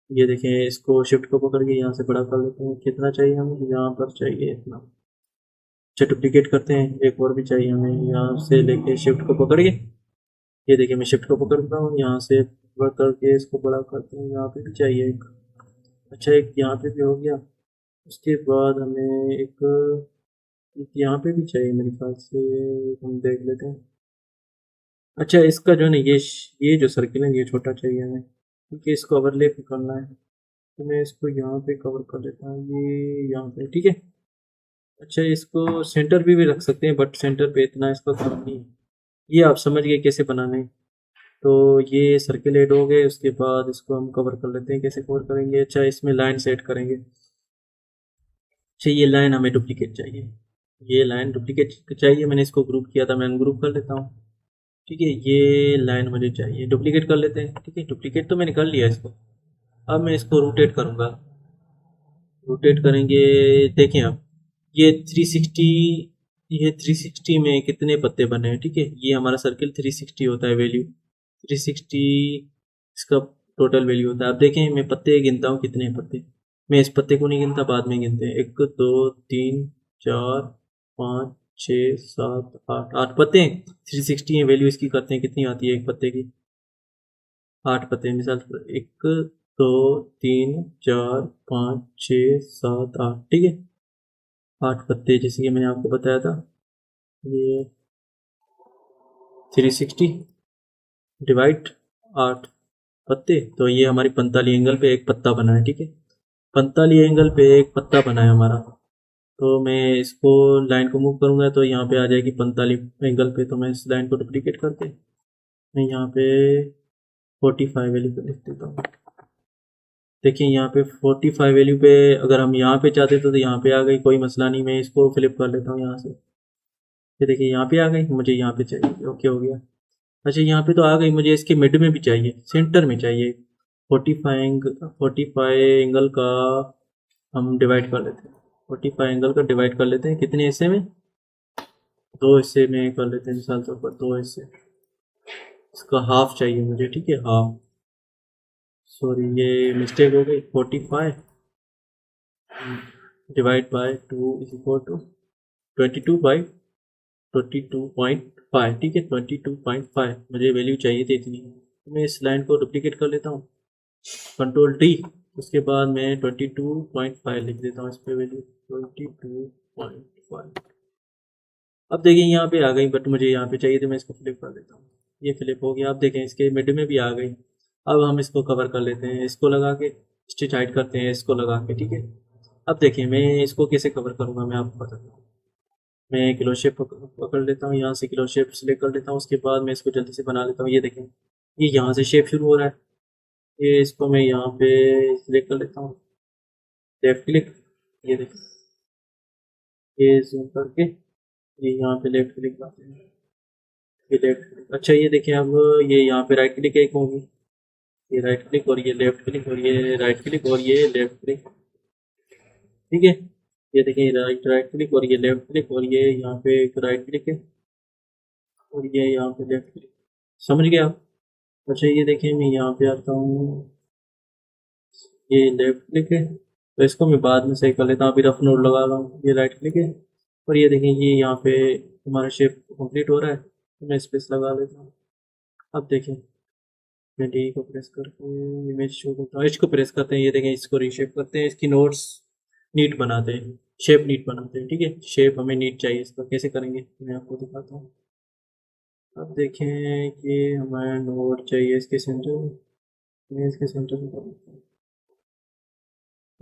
ये देखें, इसको शिफ्ट को पकड़ के यहाँ से बड़ा कर लेते हैं। कितना चाहिए हमें, यहाँ पर चाहिए इतना। अच्छा, डुप्लीकेट करते हैं, एक और भी चाहिए हमें, यहाँ से लेके शिफ्ट को पकड़ के, ये देखिए मैं शिफ्ट को पकड़ता हूँ, यहाँ से पकड़ करके इसको बड़ा करते हैं। यहाँ पे भी चाहिए एक, अच्छा एक यहाँ पे भी हो गया। उसके बाद हमें एक यहाँ पे भी चाहिए मेरे ख्याल से, हम देख लेते हैं। अच्छा, इसका जो है ना ये जो सर्किल है ये छोटा चाहिए हमें क्योंकि इसको ओवरलैप करना है, तो मैं इसको यहाँ पे कवर कर लेता हूँ, ये यहाँ पे, ठीक है। अच्छा, इसको सेंटर भी रख सकते हैं बट सेंटर पे इतना इसका काम नहीं है। ये आप समझ गए कैसे बनाना है। तो ये सर्किल ऐड हो गए, उसके बाद इसको हम कवर कर लेते हैं। कैसे कवर करेंगे, अच्छा इसमें लाइन सेट करेंगे। अच्छा, ये लाइन हमें डुप्लीकेट चाहिए, ये लाइन डुप्लीकेट चाहिए। मैंने इसको ग्रुप किया था, मैं अनग्रुप कर लेता हूँ, ठीक है। ये लाइन मुझे चाहिए, डुप्लीकेट कर लेते हैं, ठीक है। डुप्लीकेट तो मैंने कर लिया इसको। अब मैं इसको रोटेट करूँगा, रोटेट करेंगे। देखें अब ये 360, ये 360 में कितने पत्ते बने हैं, ठीक है। ये हमारा सर्किल 360 होता है, वैल्यू 360 इसका टोटल वैल्यू होता है। अब देखें मैं पत्ते गिनता हूँ कितने पत्ते, मैं इस पत्ते को नहीं गिनता, बाद में गिनते हैं। 1 2 3 4 5 6 7 8, 8 पत्ते हैं। 360 है वैल्यू इसकी, करते हैं कितनी आती है एक पत्ते की। 8 पत्ते मिसाल 1 2 3 4 5 6 7 8, ठीक है। 8 पत्ते जैसे कि मैंने आपको बताया था, ये 360 डिवाइड 8 पत्ते, तो ये हमारी 45 एंगल पे एक पत्ता बना है, ठीक है। 45 एंगल पे एक पत्ता बना है हमारा। तो मैं इसको लाइन को मूव करूंगा तो यहाँ पे आ जाएगी 45 एंगल पे। तो मैं इस लाइन को डुप्लीकेट करके मैं यहाँ पे 45 वैल्यू पे लिख देता हूँ। देखिए यहाँ पे 45 वैल्यू पे अगर हम यहाँ पे चाहते तो यहाँ पे आ गई, कोई मसला नहीं। मैं इसको फ्लिप कर लेता हूँ यहाँ से, ये देखिए यहाँ पे आ गई, मुझे यहाँ पे चाहिए, ओके हो गया। अच्छा यहाँ पे तो आ गई, मुझे इसके मिड में भी चाहिए, सेंटर में चाहिए। 45 एंगल का हम डिवाइड कर लेते हैं, 45 एंगल का डिवाइड कर लेते हैं कितने हिस्से में, 2 हिस्से में कर लेते हैं मिसाल तौर पर, 2 हिस्से। इसका हाफ चाहिए मुझे, ठीक है, हाफ। सॉरी ये मिस्टेक हो गई। 45 divide by 2 is equal to 22 by 22.5, ठीक है। 22.5 मुझे वैल्यू चाहिए थी इतनी। तो मैं इस लाइन को डुप्लीकेट कर लेता हूँ, कंट्रोल डी। उसके बाद मैं 22.5 लिख देता हूँ इस पर वैल्यू, 22.5। अब देखिए यहाँ पे आ गई, बट मुझे यहाँ पे चाहिए तो मैं इसको फ्लिप कर देता हूँ। ये फ्लिप हो गया। अब देखें इसके मिड में भी आ गई। अब हम इसको कवर कर लेते हैं, इसको लगा के स्टिच हाइट करते हैं, इसको लगा के, ठीक है। अब देखिए मैं इसको कैसे कवर करूँगा मैं आपको बताता हूँ। मैं क्लोज शेप पकड़ लेता हूँ, यहाँ से क्लोज शेप सिलेक्ट कर लेता हूँ। उसके बाद मैं इसको जल्दी से बना लेता हूँ। ये देखें ये यहाँ से शेप शुरू हो रहा है, ये इसको मैं यहाँ पे सिलेक्ट कर लेता हूँ, लेफ्ट क्लिक। ये देखें ये जूम करके ये यहाँ पे लेफ्ट क्लिक करते हैं, ये लेफ्ट क्लिक। अच्छा ये देखिए अब ये यहाँ पे राइट क्लिक एक होगी, ये राइट क्लिक और ये लेफ्ट क्लिक और ये राइट क्लिक और ये लेफ्ट क्लिक, ठीक है। ये देखिए राइट राइट क्लिक और ये लेफ्ट क्लिक और ये यहाँ पे एक राइट क्लिक है और ये यहाँ पे लेफ्ट क्लिक, समझ गए आप। अच्छा ये देखिए मैं यहाँ पे आता हूँ, ये लेफ्ट क्लिक है, तो इसको मैं बाद में सही कर लेता हूँ, अभी रफ नोट लगा रहा हूँ। ये राइट क्लिक है और ये देखिए ये यहाँ पे हमारा शेप कंप्लीट हो रहा है, तो मैं स्पेस लगा लेता हूँ। अब देखें मैं डी को प्रेस करके इमेज शो करता हूँ, एच को प्रेस करते हैं, ये देखें इसको रीशेप करते हैं, इसकी नोट्स नीट बनाते हैं, शेप नीट बनाते हैं, ठीक है। शेप हमें नीट चाहिए, इसका कैसे करेंगे मैं आपको दिखाता हूँ। अब देखें कि हमें नोट चाहिए इसके सेंटर में, मैं इसके सेंटर में कर देता हूँ।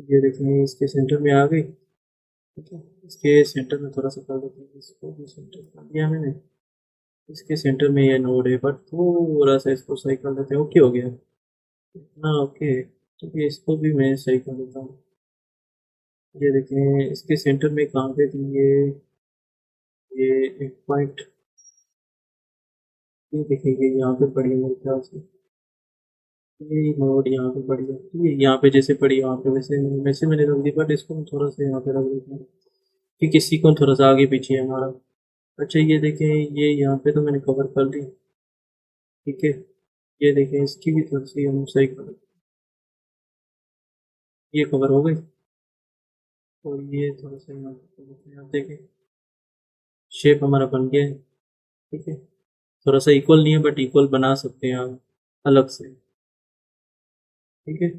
ये देखें इसके सेंटर में आ गई, ठीक है। इसके सेंटर में थोड़ा सा कर देते हैं, इसको भी सेंटर कर दिया मैंने। इसके सेंटर में ये नोड है, बट थोड़ा सा इसको सही कर देते हैं, ओके हो गया इतना, ओके। ठीक है इसको भी मैं सही कर देता हूँ। ये देखें इसके सेंटर में कहाँ पे थी ये एक पॉइंट, ये देखिए यहाँ पे पड़ी है मेरे ख्याल से, ये नोड यहाँ पे पड़ी है, ये यहाँ पे जैसे पड़ी वहाँ पे वैसे वैसे मैंने रख दी, बट इसको मैं थोड़ा सा यहाँ पे रख देता हूँ कि किसी को थोड़ा सा आगे पीछे है हमारा। अच्छा ये देखें ये यहाँ पे तो मैंने कवर कर दी, ठीक है। ये देखें इसकी भी थोड़ी सी हम सही कर, ये कवर हो गई और ये थोड़ा सा यहाँ पे कर देते हैं। आप देखें शेप हमारा बन गया है, ठीक है। थोड़ा सा इक्वल नहीं है बट इक्वल बना सकते हैं आप अलग से, ठीक है।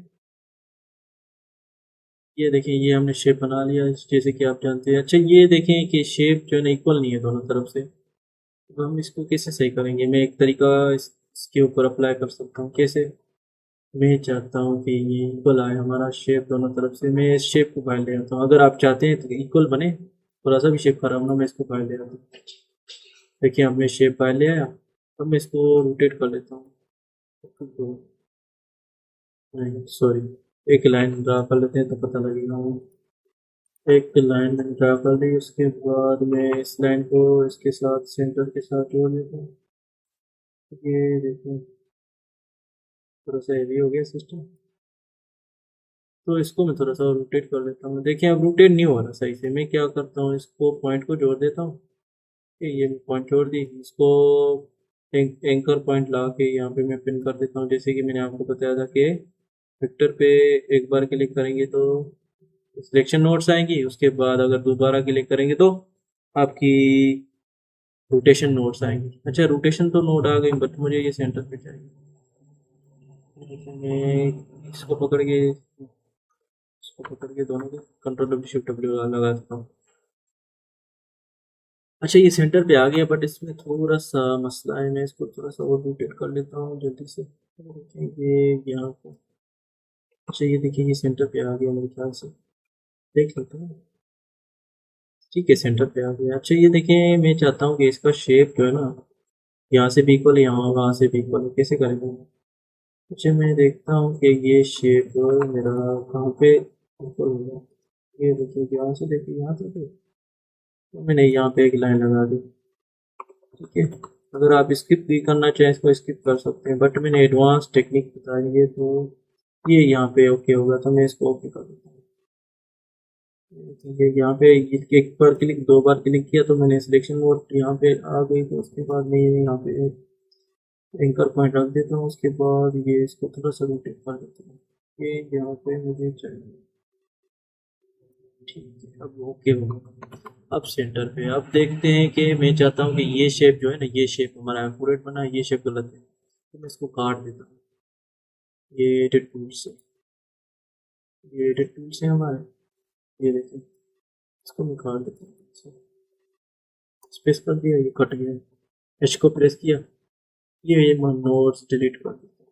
ये देखें ये हमने शेप बना लिया जैसे कि आप जानते हैं। अच्छा ये देखें कि शेप जो है ना इक्वल नहीं है दोनों तरफ से, तो हम इसको कैसे सही करेंगे। मैं एक तरीका इसके ऊपर अप्लाई कर सकता हूँ, कैसे। मैं चाहता हूँ कि ये इक्वल आए हमारा शेप दोनों तरफ से, मैं इस शेप को फाइल ले आता हूँ। अगर आप चाहते हैं तो इक्वल बने, थोड़ा सा भी शेप खराब ना, मैं इसको फाइल ले आता हूँ। देखिए अब मैं शेप फाइल ले आया, अब मैं इसको रोटेट कर लेता हूँ, तो नहीं सॉरी, एक लाइन ड्रा कर लेते हैं तो पता लगेगा। एक लाइन मैंने ड्रा कर ली, उसके बाद मैं इस लाइन को इसके साथ सेंटर के साथ जोड़ देता हूँ। ये देखो थोड़ा सा हेवी हो गया सिस्टम, तो इसको मैं थोड़ा सा रोटेट कर लेता हूँ। देखिए अब रोटेट नहीं हो रहा सही से, मैं क्या करता हूँ इसको पॉइंट को जोड़ देता हूँ, ये पॉइंट जोड़ दी, इसको एंकर पॉइंट ला के यहाँ पे मैं पिन कर देता हूँ। जैसे कि मैंने आपको बताया था कि वेक्टर पे एक बार क्लिक करेंगे तो सिलेक्शन नोट्स आएंगी, उसके बाद अगर दोबारा क्लिक करेंगे तो आपकी रोटेशन नोट्स आएंगी। अच्छा, रोटेशन तो नोट आ गई, बट मुझे ये सेंटर पे चाहिए। मैं इसको पकड़ के दोनों को कंट्रोल डब्ल्यू शिफ्ट डब्ल्यू लगा देता हूँ। अच्छा, ये सेंटर पे आ गया, बट इसमें थोड़ा सा मसला है। मैं इसको थोड़ा सा और रोटेट कर लेता हूँ जल्दी से। ये यहाँ पे, अच्छा ये देखिए, ये सेंटर पे आ गया मेरे ख्याल से। देख लेते हैं। ठीक है, सेंटर पे आ गया। अच्छा ये देखिए, मैं चाहता हूँ कि इसका शेप जो है ना, यहाँ से भी इक्वल है, यहाँ वहाँ से भी इक्वल है। कैसे करेंगे? अच्छा, मैं देखता हूँ कि ये शेप मेरा कहाँ पे इक्वल होगा। ये देखिए, यहाँ से देखिए, यहाँ से देखिए, तो मैंने यहाँ पे एक लाइन लगा दी। ठीक है, अगर आप स्किप भी करना चाहें इसको स्किप कर सकते हैं, बट मैंने एडवांस टेक्निक बताई है तो ये यहाँ पे ओके होगा, तो मैं इसको ओके कर देता हूँ। ठीक है, यहाँ पे एक बार क्लिक, दो बार क्लिक किया तो मैंने सिलेक्शन मोड यहाँ पे आ गई। तो उसके बाद मैं यहाँ पे एंकर पॉइंट रख देता हूँ। उसके बाद ये इसको थोड़ा सा रोटेट कर देता हूँ। ये यहाँ पे मुझे चाहिए। ठीक है, अब ओके होगा। अब सेंटर पे अब देखते हैं कि मैं चाहता हूँ कि ये शेप जो है ना, ये शेप हमारा एक्यूरेट बना, ये शेप गलत है, तो मैं इसको काट देता हूँ। ये एडिट टूल से, ये एडिट टूल से हमारे, ये देखिए, इसको मैं काट देता हूँ। स्पेस कर दिया, ये कट गया। एच को प्रेस किया, ये नोट्स डिलीट कर देता हूँ।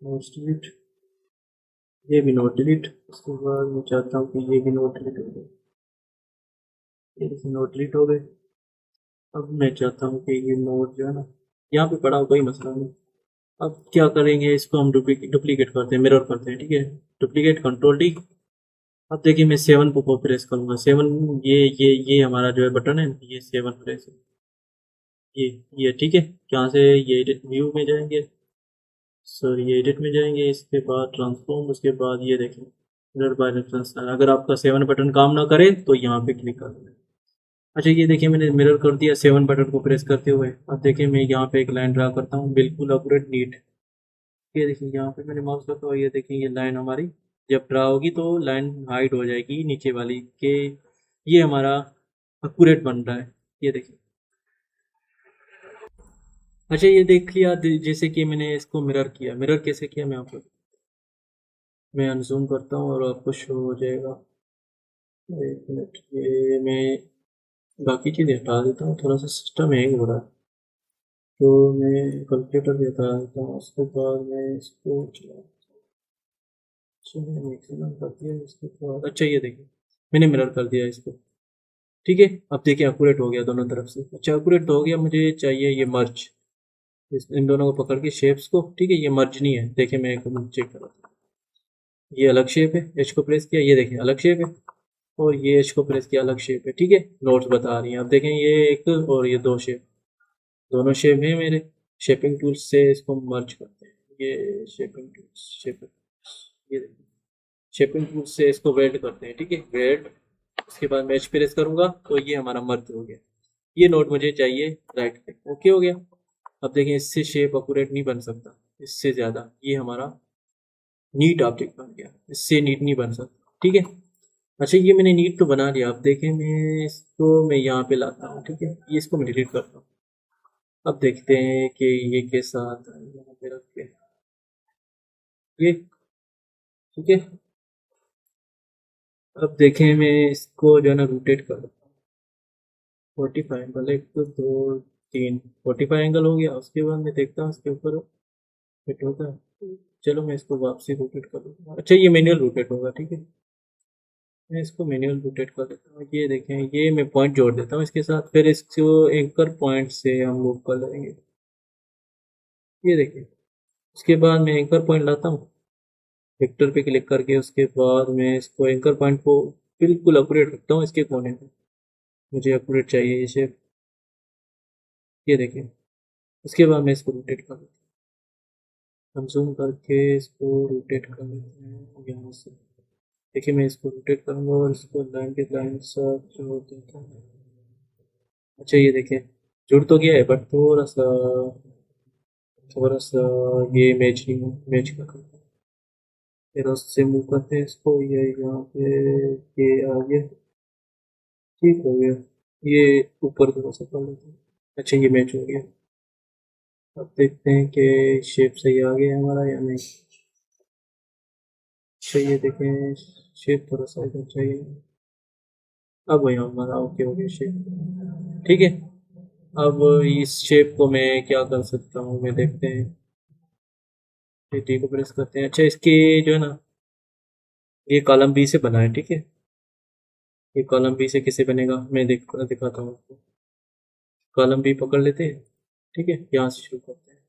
नोट्स डिलीट, ये भी नोट डिलीट। उसके बाद मैं चाहता हूँ कि ये भी नोट डिलीट हो गए। ये देखिए, नोट डिलीट हो गए। अब मैं चाहता हूँ कि ये नोट जो है ना, यहाँ पे पड़ा हो, कोई मसला नहीं। अब क्या करेंगे, इसको हम डुप्लीकेट करते हैं, मिरर करते हैं। ठीक है, डुप्लीकेट कंट्रोल डी। अब देखिए, मैं 7 को प्रेस करूंगा। 7, ये हमारा जो है बटन है, ये 7 प्रेस है। ये ठीक है। यहाँ से ये एडिट व्यू में जाएंगे, सॉरी ये एडिट में जाएंगे, इसके बाद ट्रांसफॉर्म, उसके बाद ये देखें मिरर बाय रेफरेंस। अगर आपका 7 बटन काम ना करे तो यहाँ पे क्लिक कर दें। अच्छा ये देखिए, मैंने मिरर कर दिया 7 बटन को प्रेस करते हुए। अब देखिए, मैं यहाँ पे एक लाइन ड्रा करता हूँ, बिल्कुल एक्यूरेट नीट। ये देखिए, यहाँ पे मैंने माउस करता हूँ, ये देखिए, ये लाइन हमारी जब ड्रा होगी तो लाइन हाइड हो जाएगी नीचे वाली के। ये हमारा एक्यूरेट बन रहा है, ये देखिए। अच्छा ये देख लिया, जैसे कि मैंने इसको मिरर किया। मिरर कैसे किया मैं आपको, मैं अनजूम करता हूँ और आपको शो हो जाएगा। एक मिनट, ये मैं बाकी चीज़ें हटा देता हूँ, थोड़ा सा सिस्टम हैंग हो रहा है, तो मैं कैलकुलेटर भी हटा देता हूँ। उसके बाद मैं इसको चला, अच्छा मैंने मैक्सिमम कर दिया। इसके बाद अच्छा ये देखिए, मैंने मिरर कर दिया इसको। ठीक है, अब देखिए एक्यूरेट हो गया दोनों तरफ से। अच्छा एक्यूरेट तो हो गया, मुझे चाहिए ये मर्ज, इन दोनों को पकड़ के शेप्स को। ठीक है, ये मर्ज नहीं है, देखिए मैं एक चेक कर रहा था। ये अलग शेप है, एच को प्रेस किया, ये देखिए अलग शेप है। और ये एच को प्रेस किया, अलग शेप है। ठीक है, नोट्स बता रही हैं। अब देखें, ये एक और ये दो शेप, दोनों शेप है मेरे। शेपिंग टूल्स से इसको मर्ज करते हैं। ये शेपिंग टूल्स, ये देखिए, शेपिंग टूल्स से इसको वेल्ड करते हैं। ठीक है, वेल्ड। उसके बाद मैं एच प्रेस करूंगा तो ये हमारा मर्ज हो गया। ये नोट मुझे चाहिए राइट पे, ओके हो गया। अब देखें, इससे शेप अकुरेट नहीं बन सकता, इससे ज़्यादा ये हमारा नीट ऑब्जेक्ट बन गया, इससे नीट नहीं बन सकता। ठीक है, अच्छा ये मैंने नीट तो बना लिया। अब देखें, मैं यहाँ पे लाता हूँ। ठीक है, ये इसको मैं डिलीट करता हूँ। अब देखते हैं कि ये कैसा आता है। यहाँ पे रख के ये, ठीक है। अब देखें, मैं इसको जो है ना रोटेट कर, 45 एंगल, एक तो दो तीन, 45 एंगल हो गया। उसके बाद मैं देखता हूँ इसके ऊपर फिट होता है। चलो मैं इसको वापसी रोटेट कर दूँगा। अच्छा ये मैनुअल रोटेट होगा, ठीक है, मैं इसको मैनुअल रोटेट कर देता हूँ। ये देखें, ये मैं पॉइंट जोड़ देता हूँ इसके साथ, फिर इसको एंकर पॉइंट से हम मूव कर लेंगे। ये देखिए, उसके बाद मैं एंकर पॉइंट लाता हूँ, वेक्टर पे क्लिक करके। उसके बाद मैं इसको एंकर पॉइंट को बिल्कुल एक्यूरेट रखता हूँ इसके कोने पे, मुझे एक्यूरेट चाहिए ये शेप। ये देखिए, उसके बाद मैं इसको रोटेट कर देता हूँ, हम जूम करके इसको रोटेट कर लेते हैं यहाँ से। देखिए, मैं इसको रोटेट करूँगा और इसको लाइन के लाइन साथ जोड़ देता हूँ। अच्छा ये देखिए, जुड़ तो गया है बट थोड़ा सा ये मैच नहीं मैच कर, फिर उससे मूव करते हैं इसको, ये यहाँ पे ये आ गया, ठीक हो गया। ये ऊपर थोड़ा सा कर लेते हैं। अच्छा ये मैच हो गया। अब देखते हैं कि शेप सही आ गया हमारा या नहीं। अच्छा ये देखें, शेप थोड़ा सा इधर चाहिए। अब वही हमारा ओके हो गया शेप, ठीक है। अब इस शेप को मैं क्या कर सकता हूँ, मैं देखते हैं। ये टी को प्रेस करते हैं। अच्छा इसके जो है ना, ये कॉलम बी से बना है, ठीक है। ये कॉलम बी से कैसे बनेगा मैं दिखाता हूँ आपको। कॉलम बी पकड़ लेते हैं, ठीक है। यहाँ से शुरू करते हैं।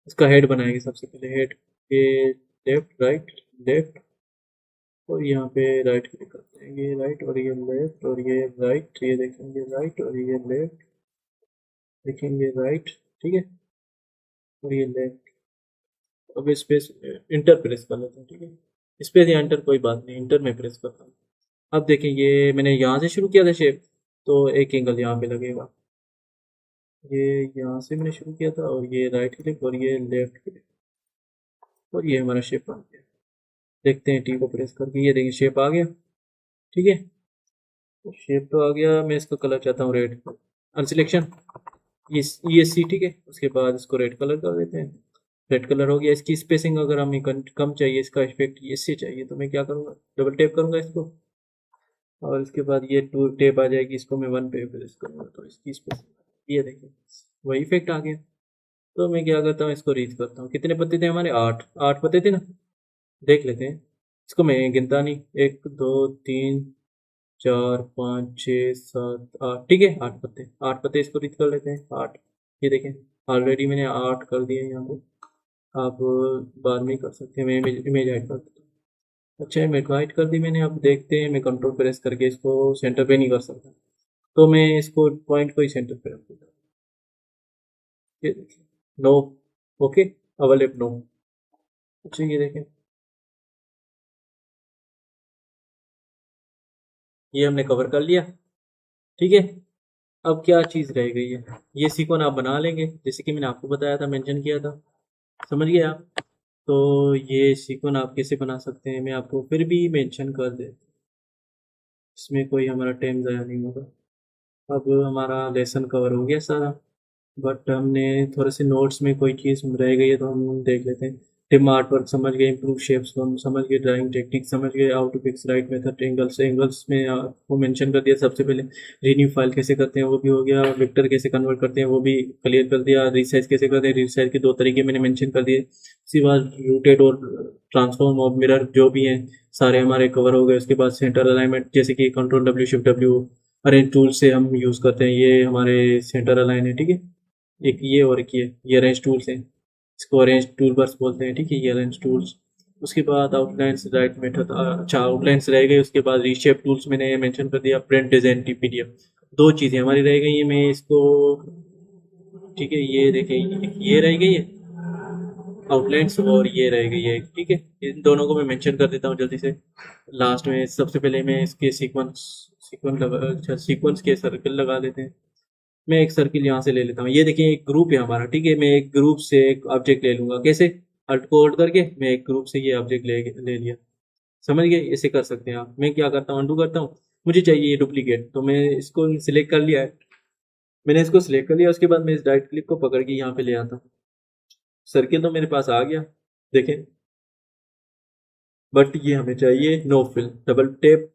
इसका हेड बनाएंगे सबसे पहले, हेड। ये लेफ्ट राइट, लेफ्ट, और यहाँ पे राइट क्लिक करते हैं। ये राइट और ये लेफ्ट और ये राइट, ये देखेंगे राइट और ये लेफ्ट, देखेंगे राइट, ठीक है, और ये लेफ्ट। अब स्पेस इंटर प्रेस कर लेते हैं, ठीक है। स्पेस या इंटर कोई बात नहीं, इंटर में प्रेस करता हूँ। अब देखें ये मैंने यहाँ से शुरू किया था शेप, तो एक एंगल यहाँ पे लगेगा। ये यहाँ से मैंने शुरू किया था, और ये राइट क्लिक और ये लेफ्ट क्लिक, और ये हमारा शेप बन गया। देखते हैं टी को प्रेस करके, ये देखिए शेप आ गया, ठीक है। तो शेप तो आ गया, मैं इसका कलर चाहता हूँ रेड। अनसिलेक्शन, ये सी, ठीक है। उसके बाद इसको रेड कलर कर देते हैं। रेड कलर हो गया। इसकी स्पेसिंग अगर हमें कम चाहिए, इसका इफेक्ट इससे चाहिए, तो मैं क्या करूँगा, डबल टैप करूँगा इसको, और इसके बाद ये टू टेप आ जाएगी, इसको मैं वन पे प्रेस करूँगा तो इसकी स्पेसिंग, ये देखिए वही इफेक्ट आ गया। तो मैं क्या करता हूँ, इसको रीच करता हूँ। कितने पत्ते थे हमारे, 8 8 पत्ते थे ना। देख लेते हैं, इसको मैं गिनता नहीं, 1 2 3 4 5 6 7 8, ठीक है। 8 पत्ते, 8 पत्ते इसको रीच कर लेते हैं, 8। ये देखें ऑलरेडी मैंने 8 कर दिए यहाँ पे। आप बाद में कर सकते हैं, मैं इमेज हाइड कर देता हूँ। अच्छा इमेज हाइड कर दी मैंने। अब देखते हैं, मैं कंट्रोल प्रेस करके इसको सेंटर पे नहीं कर सकता, तो मैं इसको पॉइंट को ही सेंटर पे रख देता हूँ। ये देखिए, नो, ओके, अवेलेबल नो। अच्छा ये देखें, ये हमने कवर कर लिया, ठीक है। अब क्या चीज़ रह गई है, ये सीक्वेंस आप बना लेंगे जैसे कि मैंने आपको बताया था, मेंशन किया था, समझ गए आप। तो ये सीक्वेंस आप कैसे बना सकते हैं, मैं आपको फिर भी मेंशन कर दे, इसमें कोई हमारा टाइम ज़ाया नहीं होगा। अब हमारा लेसन कवर हो गया सारा, बट हमने थोड़े से नोट्स में कोई चीज़ रह गई है तो हम देख लेते हैं। टिम आर्ट वर्क समझ गए, इम्प्रूव शेप्स को हम समझ गए, ड्राइंग टेक्निक समझ गए, how to fix right method, angles में आपको मेंशन कर दिया सबसे पहले। रीन्यू फाइल कैसे करते हैं वो भी हो गया, वेक्टर कैसे कन्वर्ट करते हैं वो भी क्लियर कर दिया, रिसाइज कैसे करते हैं, रिसाइज के 2 तरीके मैंने मेंशन कर दिए। उसके बाद रूटेड और ट्रांसफॉर्म और मिरर जो भी हैं सारे हमारे कवर हो गए। उसके बाद सेंटर अलाइनमेंट, जैसे कि control W shift W arrange tool से हम यूज़ करते हैं, ये हमारे सेंटर अलाइन है, ठीक है। एक ये और एक ये अरेंज टूल्स हैं, इसको अरेंज टूल बर्स बोलते हैं, ठीक है, ये अरेंज टूल्स। उसके बाद आउटलाइंस राइट मेथड, अच्छा आउटलाइंस रह गए। उसके बाद रीशेप टूल्स मैंने मेंशन कर दिया, प्रिंट डिजाइन पीडीएफ, 2 चीज़ें हमारी रह गई हैं। मैं इसको, ठीक है, ये देखें, ये रह गई है आउटलाइंस, और ये रह गई है, ठीक है। इन दोनों को मैं मेंशन कर देता हूँ जल्दी से। लास्ट में सबसे पहले मैं इसके सीक्वेंस के सर्कल लगा लेते हैं। मैं एक सर्किल यहाँ से ले लेता हूँ, ये देखिए एक ग्रुप है हमारा, ठीक है। मैं एक ग्रुप से एक ऑब्जेक्ट ले लूँगा, कैसे, अल्ट को होल्ड करके मैं एक ग्रुप से ये ऑब्जेक्ट ले लिया, समझ गए। ऐसे कर सकते हैं आप। मैं क्या करता हूँ, अनडू करता हूँ, मुझे चाहिए ये डुप्लीकेट, तो मैं इसको सिलेक्ट कर लिया है। मैंने इसको सिलेक्ट कर लिया, उसके बाद मैं इस राइट क्लिक को पकड़ के यहाँ पे ले आता हूँ। सर्किल तो मेरे पास आ गया, देखें, बट ये हमें चाहिए नो फिल, डबल टैप,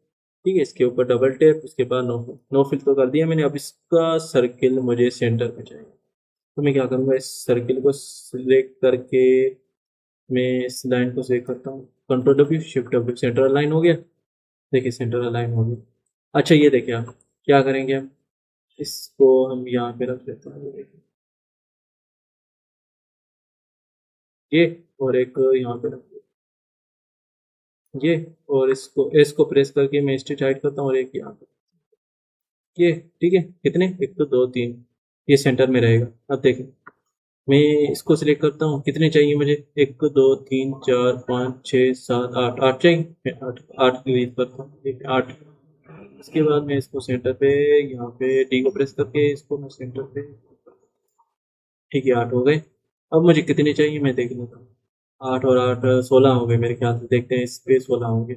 ठीक है, इसके ऊपर डबल टैप, उसके बाद नो फिल। नो फिल तो कर दिया मैंने। अब इसका सर्किल मुझे सेंटर में चाहिए, तो मैं क्या करूँगा, इस सर्किल को सिलेक्ट करके मैं इस लाइन को सिलेक्ट करता हूँ, control W shift W, centre align हो गया। देखिए सेंटर अलाइन हो गया। अच्छा ये देखिए, आप क्या करेंगे, हम इसको हम यहाँ पे रख देते हैं, ये देखिए, ये, और एक यहाँ पे रख देते हैं, ये, और इसको प्रेस करके मैं स्टिच हाइड करता हूँ, और एक यहाँ पे, ये, ठीक है। कितने, 1 2 3, ये सेंटर में रहेगा। अब देखें, मैं इसको सिलेक्ट करता हूँ, कितने चाहिए मुझे, 1 2 3 4 5 6 7 8, 8 चाहिए, 8 8 डिलीट करता हूँ, 8। उसके बाद मैं इसको सेंटर पे यहाँ पे डी को प्रेस करके इसको मैं सेंटर पे, ठीक है 8 हो गए। अब मुझे कितने चाहिए मैं देख लेता हूँ। 8 और 8 16 हो गए मेरे ख्याल से, देखते हैं इस पे 16 होंगे।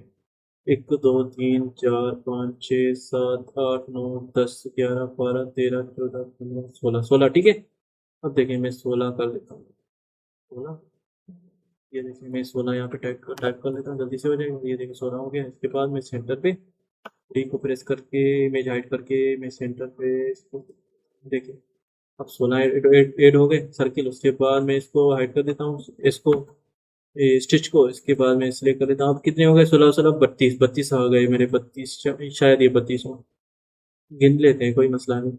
1 2 3 4 5 6 7 8 9 10 11 12 13 14 15 16 16, ठीक है। अब देखिए मैं 16 कर लेता हूँ। 16, ये देखिए मैं 16 यहाँ पे टाइप कर लेता हूँ, जल्दी से हो जाएगा। ये देखिए 16 हो गया। इसके बाद मैं सेंटर पे डी को प्रेस करके इमेज हाइड करके मैं सेंटर पे इसको, देखिए अब 16 ऐड हो गए सर्किल। उसके बाद मैं इसको हाइड कर देता हूँ, इसको स्टिच को। इसके बाद मैं सिलेक्ट कर लेता हूँ। अब कितने हो गए? 16 16 32 32 आ गए मेरे। 32 शायद ये 32 हो, गिन लेते हैं, कोई मसला नहीं।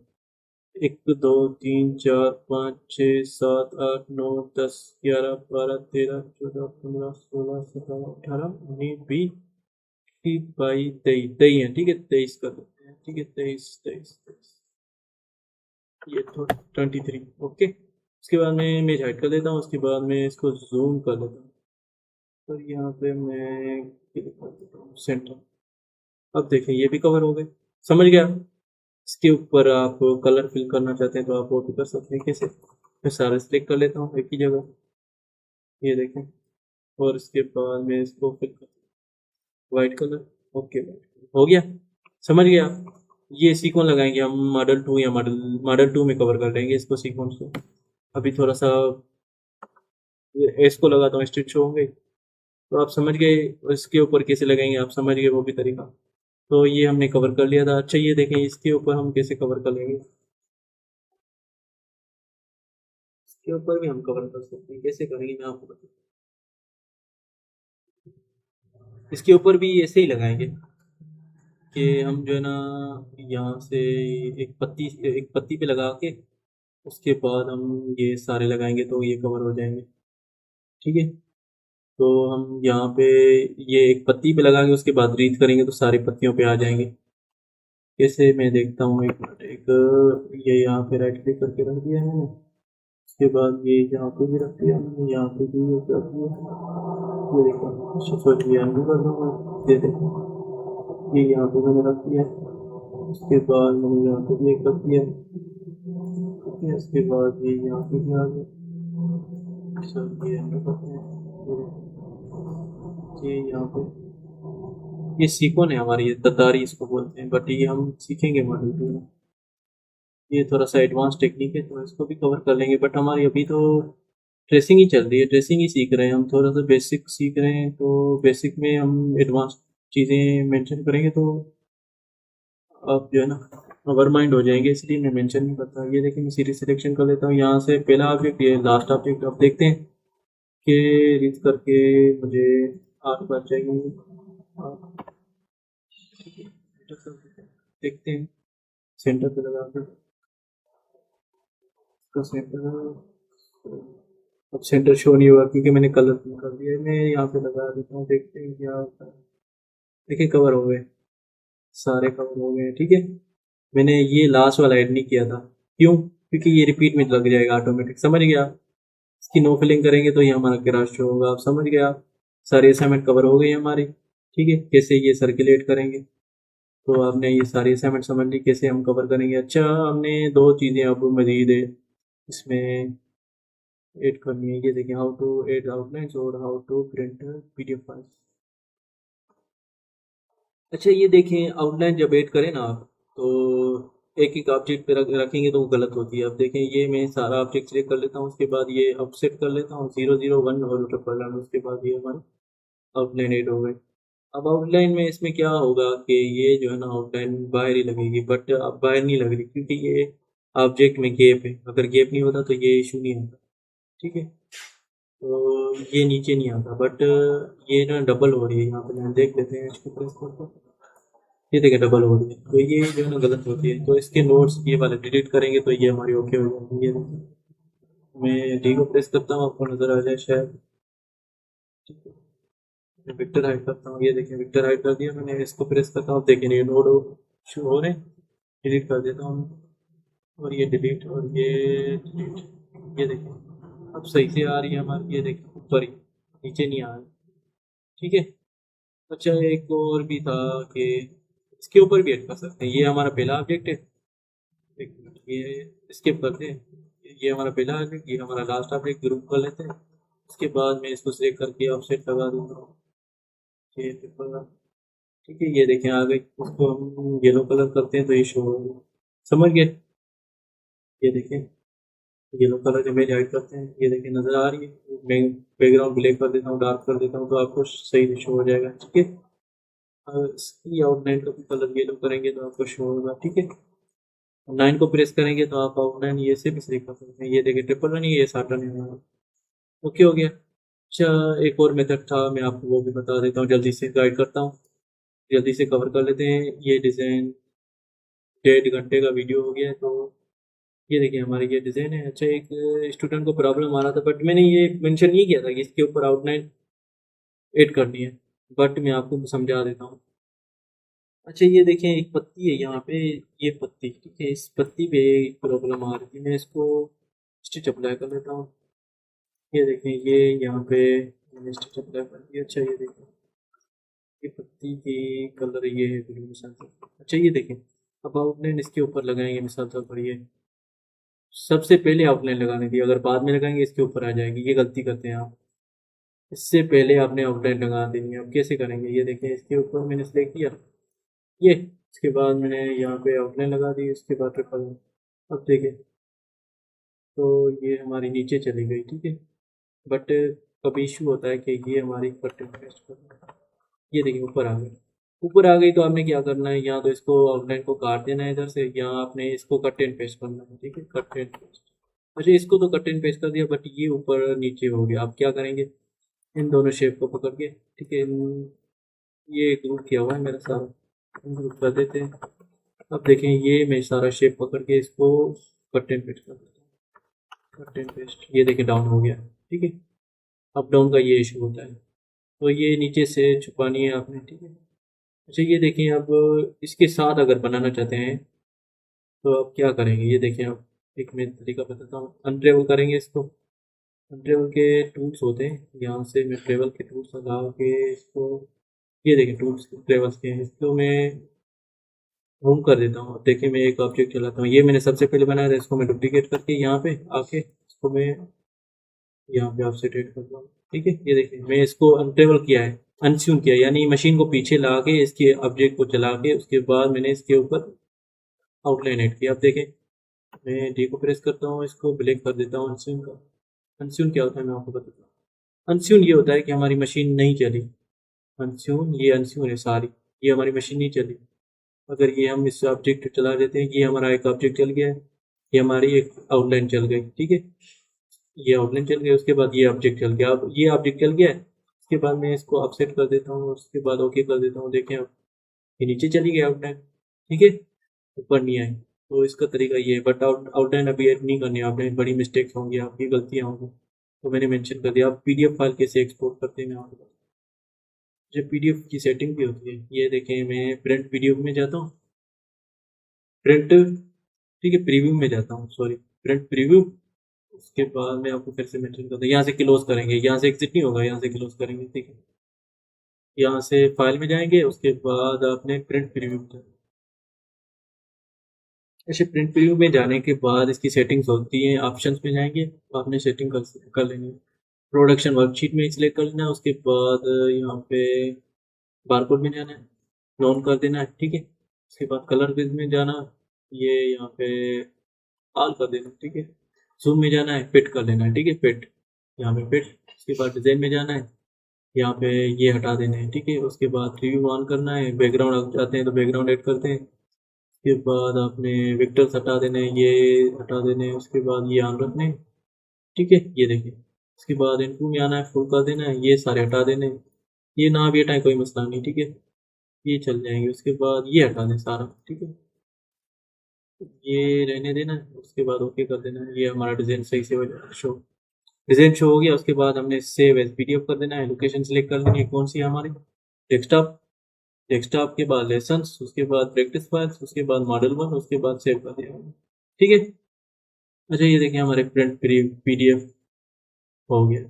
1 2 3 4 5 6 7 8 9 10 11 12 13 14 15 16 17 18 19 20 22 23 23 है, ठीक है 23 कर देते हैं, ठीक है 23 23 23, ये तो 23, ओके। उसके बाद मैं इमेज हाइड कर देता हूँ। उसके बाद मैं इसको जूम कर लेता हूँ, तो यहाँ पे मैं क्लिक कर देता हूँ सेंटर। अब देखिए ये भी कवर हो गए, समझ गया। इसके ऊपर आप कलर फिल करना चाहते हैं तो आप वो भी कर सकते हैं। कैसे? मैं सारे सिलेक्ट कर लेता हूँ एक ही जगह, ये देखें। और इसके बाद मैं इसको फिल कर, वाइट कलर, ओके वाइट हो गया, समझ गया। ये सीक्वेंस लगाएंगे हम मॉडल 2 या मॉडल 2 में कवर कर लेंगे इसको, सीक्वेंस को। अभी थोड़ा सा इसको लगाता हूँ, स्टिच होंगे तो आप समझ गए। इसके ऊपर कैसे लगाएंगे आप समझ गए वो भी तरीका। तो ये हमने कवर कर लिया था। अच्छा ये देखें इसके ऊपर हम कैसे कवर कर लेंगे। इसके ऊपर भी हम कवर कर सकते हैं, कैसे करेंगे मैं आपको बताऊँ। इसके ऊपर भी ऐसे ही लगाएंगे कि हम जो है ना यहाँ से एक पत्ती पे लगा के उसके बाद हम ये सारे लगाएंगे तो ये कवर हो जाएंगे, ठीक है। तो हम यहाँ पे ये एक पत्ती पे लगा के उसके बाद रीत करेंगे तो सारी पत्तियों पे आ जाएंगे। कैसे मैं देखता हूँ, एक मिनट। एक ये यहाँ पे राइट क्लिक करके रख दिया है मैंने। उसके बाद ये यहाँ पे भी रख दिया मैंने, यहाँ पे भी ये कर दिया, ये देखो सोच लिया अनडू कर दूँगा। ये देखो ये यहाँ पे मैंने रख दिया। उसके बाद मैंने यहाँ पे भी एक रख दिया, ठीक है। उसके बाद ये यहाँ पे भी आ गया, सब ये अनडू करते हैं। ये यहाँ पे ये सीक्वेंस है हमारी, ये दतारी इसको बोलते हैं, बट ये हम सीखेंगे मॉडल 2 में। ये थोड़ा सा एडवांस टेक्निक है तो इसको भी कवर कर लेंगे, बट हमारी अभी तो ट्रेसिंग ही चल रही है, ट्रेसिंग ही सीख रहे हैं हम। थोड़ा सा बेसिक सीख रहे हैं तो बेसिक में हम एडवांस चीज़ें मेंशन करेंगे तो आप जो है ना ओवर माइंड हो जाएंगे, इसलिए मैं मेंशन नहीं करता। ये देखिए मैं सीरीज सिलेक्शन कर लेता हूँ यहाँ से, पहला ऑब्जेक्ट ये लास्ट ऑब्जेक्ट। अब देखते हैं कि रीच करके मुझे 8 बार चाहिए। ठीक है, देखते हैं सेंटर पे लगा के इसका सेंटर। अब सेंटर शो नहीं हुआ क्योंकि मैंने कलर कर दिया है। मैं यहाँ पे लगा देता हूँ, देखते हैं क्या होता है। देखिए कवर हो गए, सारे कवर हो गए, ठीक है। मैंने ये लास्ट वाला ऐड नहीं किया था, क्यों? क्योंकि ये रिपीट में लग जाएगा ऑटोमेटिक, समझ गया। इसकी नो फिलिंग करेंगे तो ये हमारा ग्राफ शो होगा, आप समझ गया। सारी असाइनमेंट कवर हो गई हमारी, ठीक है। कैसे ये सर्कुलेट करेंगे तो आपने ये सारी असाइनमेंट समझ ली, कैसे हम कवर करेंगे। अच्छा हमने दो चीज़ें अब मजीद है इसमें ऐड करनी है, ये देखिए हाउ टू ऐड आउटलाइंस और how to print PDF files. अच्छा ये देखें आउटलाइन जब ऐड करें ना आप, तो एक एक ऑब्जेक्ट पे रखेंगे तो वो गलत होती है। अब देखें ये मैं सारा ऑब्जेक्ट सिलेक्ट कर लेता हूँ, उसके बाद ये अपसेट कर लेता हूँ 0 0 1 और ट्रिपल लाइन। उसके बाद ये हमारी आउटलाइन ऐड हो गई। अब आउटलाइन में इसमें क्या होगा कि ये जो है ना आउटलाइन बाहर ही लगेगी, बट अब बाहर नहीं लग रही क्योंकि ये ऑब्जेक्ट में गैप है। अगर गैप नहीं होता तो ये इशू नहीं आता, ठीक है। तो ये नीचे नहीं आता, बट ये ना डबल हो रही है। यहाँ पे हम देख लेते हैं इसको प्रेस करके, ये देखिए डबल हो रही है, तो ये जो है ना गलत होती है। तो इसके नोट्स ये वाले डिलीट करेंगे तो ये हमारी ओके हो जाएगी। ये देखिए मैं डी को प्रेस करता हूँ, आपको नजर आ जाए शायद, ठीक है। मैं विक्टर हाइड करता हूँ, ये देखिए विक्टर हाइड कर दिया मैंने। इसको प्रेस करता हूँ, देखिए ये नोड शुरू हो रहे हैं। डिलीट कर देता हूँ और ये डिलीट और ये डिलीट, ये देखिए अब सही से आ रही है हमारी। ये देखिए ऊपर ही, नीचे नहीं आ रही, ठीक है। अच्छा एक और भी था कि इसके ऊपर भी ऐड कर सकते हैं। ये हमारा पहला ऑब्जेक्ट है, एक मिनट, ये स्किप करते हैं। ये हमारा पहला ऑब्जेक्ट, ये हमारा लास्ट ऑब्जेक्ट, ग्रुप कर लेते हैं। उसके बाद मैं इसको सिलेक्ट करके ऑफसेट लगा दूंगा, ये पेपर, ठीक है। ये देखें आ गई, इसको हम येलो कलर करते हैं तो ये शो होगा, समझ गए। ये देखें येलो कलर इमेज ऐड करते हैं, ये देखें नज़र आ रही है। मैं बैकग्राउंड ब्लैक कर देता हूँ, डार्क कर देता हूँ, तो आपको सही शो हो जाएगा, ठीक है। इसकी आउटलाइन का भी कलर येलो करेंगे तो आपको शो होगा, ठीक है। 9 को प्रेस करेंगे तो आप आउटलाइन ये से भी सही कर सकते हैं। ये देखिए ट्रिपल रनिंग, ये साथ रनिंग होगा, ओके हो गया। अच्छा, एक और मेथड था, मैं आपको वो भी बता देता हूँ, जल्दी से गाइड करता हूँ, जल्दी से कवर कर लेते हैं। ये डिज़ाइन 1.5 घंटे का वीडियो हो गया है, तो ये देखिए हमारी ये डिज़ाइन है। अच्छा, एक स्टूडेंट को प्रॉब्लम आ रहा था, बट मैंने ये मेंशन नहीं किया था कि इसके ऊपर आउटलाइन ऐड करनी है, बट मैं आपको समझा देता हूँ। अच्छा, ये देखें एक पत्ती है यहाँ पे, ये पत्ती, ठीक है, इस पत्ती पे एक प्रॉब्लम आ रही थी, मैं इसको स्टिच अप्लाई कर लेता हूँ। ये देखें, ये यहाँ पे मैंने स्टिच अप्लाई कर दिया। अच्छा, ये देखें ये पत्ती की कलर ये है ब्लू मिसाल से। अच्छा, ये देखें अब आउटलाइन इसके ऊपर लगाएंगे मिसाल तौर पर, ये सबसे पहले आउटलाइन लगाने थी, अगर बाद में लगाएंगे इसके ऊपर आ जाएगी, ये गलती करते हैं आप। इससे पहले आपने आउटलाइन लगा देनी है। अब कैसे करेंगे, ये देखें इसके ऊपर मैंने सिलेक्ट किया, ये इसके बाद मैंने यहाँ पे आउटलाइन लगा दी, इसके बाद ट्रिपल। अब देखिए तो ये हमारी नीचे चली गई, ठीक है। बट कभी इशू होता है कि ये हमारी कट एंड पेस्ट कर, ये देखिए ऊपर आ गई। ऊपर आ गई तो आपने क्या करना है, या तो इसको आउटलाइन को काट देना है इधर से, या आपने इसको कट एंड पेस्ट करना है, ठीक है, कट एंड पेस्ट। अच्छा, इसको तो कट एंड पेस्ट कर दिया, बट ये ऊपर नीचे हो गया। आप क्या करेंगे, इन दोनों शेप को पकड़ के, ठीक है, ये ग्रुप किया हुआ है मेरा सारा, ग्रुप कर देते हैं। अब देखें ये मैं सारा शेप पकड़ के इसको कट एंड पेस्ट कर देता हूँ, कट एंड पेस्ट, ये देखें डाउन हो गया, ठीक है। अप डाउन का ये इशू होता है, तो ये नीचे से छुपानी है आपने, ठीक है। अच्छा, ये देखें अब इसके साथ अगर बनाना चाहते हैं तो आप क्या करेंगे, ये देखें आप, एक मैं तरीका बताता हूँ। अनट्रेवल करेंगे इसको, अनट्रेवल के टूल्स होते हैं, यहाँ से मैं ट्रेवल के टूल्स लगा के इसको, ये देखें टूल्स ट्रेवल्स के हैं, इसको मैं होम कर देता हूँ। देखिए मैं एक ऑब्जेक्ट चलाता हूँ, ये मैंने सबसे पहले बनाया था, इसको मैं डुप्लीकेट करके यहाँ पे आके इसको मैं यहाँ पे ऑफसेट ऐड कर दूँ, ठीक है। ये देखिए मैं इसको अनटेबल किया है, अनस्यून किया, यानी मशीन को पीछे ला के इसके ऑब्जेक्ट को चला के उसके बाद मैंने इसके ऊपर आउटलाइन ऐड किया। अब देखें मैं डी को प्रेस करता हूँ, इसको ब्लैक कर देता हूँ अनस्यून का। अनस्यून क्या होता है मैं आपको बताता हूँ। अनस्यून ये होता है कि हमारी मशीन नहीं चली, अनस्यून, ये अनस्यून है सारी, ये हमारी मशीन नहीं चली। अगर ये हम इस ऑब्जेक्ट चला देते हैं, ये हमारा एक ऑब्जेक्ट चल गया है, ये हमारी एक आउटलाइन चल गई, ठीक है। ये आउटलाइन चल गया, उसके बाद ये ऑब्जेक्ट चल गया। अब ये ऑब्जेक्ट चल गया है, उसके बाद मैं इसको ऑफसेट कर देता हूँ, उसके बाद ओके कर देता हूँ। देखें अब ये नीचे चली गई आउटलाइन, ठीक है, ऊपर नहीं आई। तो इसका तरीका ये है, बट आउटलाइन अभी ऐड नहीं करनी है आपने, बड़ी मिस्टेक्स होंगी आपकी, गलतियाँ होंगी, तो मैंने मेंशन कर दिया। आप पीडीएफ फाइल कैसे एक्सपोर्ट करते हैं मैं आपको, जब पीडीएफ की सेटिंग भी होती है, ये देखें मैं प्रिंट पीडीएफ में जाता हूँ, प्रिंट, ठीक है, प्रीव्यू में जाता हूँ, सॉरी, प्रिंट प्रीव्यू। उसके बाद मैं आपको फिर से मेंशन करता हूँ, यहाँ से क्लोज करेंगे, यहाँ से एग्जिट नहीं होगा, यहाँ से क्लोज करेंगे, ठीक है। यहाँ से फाइल में जाएंगे, उसके बाद आपने प्रिंट प्रीव्यू में जाना। ऐसे प्रिंट प्रीव्यू में जाने के बाद इसकी सेटिंग्स होती हैं, ऑप्शंस में जाएंगे, आपने सेटिंग कर लेनी है। प्रोडक्शन वर्कशीट में सिलेक्ट कर लेना है, उसके बाद यहाँ पे बारकोड में जाना है, नॉन कर देना है, ठीक है। उसके बाद कलर पेज में जाना, ये यहाँ पे ऑल कर देना, ठीक है। जूम में जाना है, फिट कर लेना है, ठीक है, फिट, यहाँ पे फिट। उसके बाद डिज़ाइन में जाना है, यहाँ पे ये हटा देने हैं, ठीक है। उसके बाद रिव्यू ऑन करना है, बैकग्राउंड जाते हैं तो बैकग्राउंड ऐड करते हैं। उसके बाद आपने विक्टर्स हटा देने हैं, ये हटा देने हैं, उसके बाद ये ऑन रखने हैं, ठीक है। ये देखिए उसके बाद इनटू में आना है, फुल कर देना है, ये सारे हटा देने हैं, ये ना भी हटाए कोई मसला नहीं, ठीक है, ये चल जाएंगे। उसके बाद ये हटा दें सारा, ठीक है, ये रहने देना है। उसके बाद ओके कर देना है, ये हमारा डिज़ाइन सही से शो, डिज़ाइन शो हो गया। उसके बाद हमने सेव एज पीडीएफ कर देना है, लोकेशन सेलेक्ट कर लेनी है, कौन सी है हमारी, डेस्कटॉप, डेस्कटॉप के बाद लेसन्स, उसके बाद प्रैक्टिस फाइल्स, उसके बाद मॉडल 1, उसके बाद सेव कर दिया, ठीक है। अच्छा, ये देखिए हमारे प्रिंट पीडीएफ हो गया,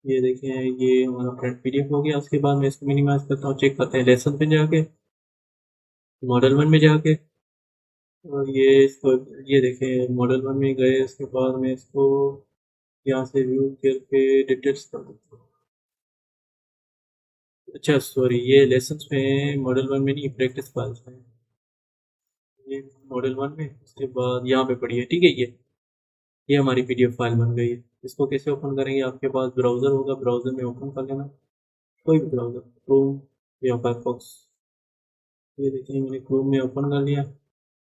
ये देखिए ये हमारा प्रिंट पीडीएफ हो गया। उसके बाद मैं इसको मिनिमाइज करता हूँ, चेक करते हैं लेसन पे जाके, मॉडल 1 में जाके, और ये इसको, ये देखें मॉडल 1 में गए, उसके बाद में इसको यहाँ से व्यू करके डिटेल्स कर देते हैं। अच्छा सॉरी, ये लेसन्स में मॉडल 1 में नहीं, प्रैक्टिस फाइल्स में। ये मॉडल 1 में, उसके बाद यहाँ पे पड़ी है, ठीक है। ये हमारी पीडीएफ फाइल बन गई है। इसको कैसे ओपन करेंगे? आपके पास ब्राउज़र होगा, ब्राउज़र में ओपन कर लेना, कोई भी ब्राउज़र, क्रोम या फायरफॉक्स। ये देखिए मैंने क्रोम में ओपन कर लिया।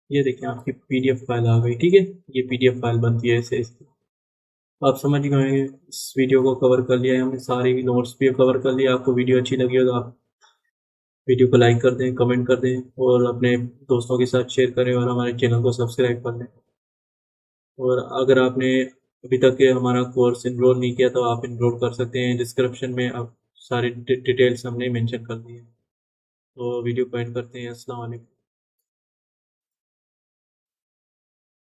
ये देखिए आपकी पीडीएफ फाइल आ गई, ठीक है। ये पीडीएफ फाइल बनती है ऐसे इसकी। आप समझ गए होंगे, इस वीडियो को कवर कर लिया है हमने, सारी नोट्स भी कवर कर लिया। आपको वीडियो अच्छी लगी हो तो आप वीडियो को लाइक कर दें, कमेंट कर दें, और अपने दोस्तों के साथ शेयर करें, और हमारे चैनल को सब्सक्राइब कर लें। और अगर आपने अभी तक के हमारा कोर्स इनरोल नहीं किया तो आप इनरोल कर सकते हैं। डिस्क्रिप्शन में अब सारी डिटेल्स हमने मेंशन कर दी है। तो वीडियो को एंड करते हैं। अस्सलाम वालेकुम।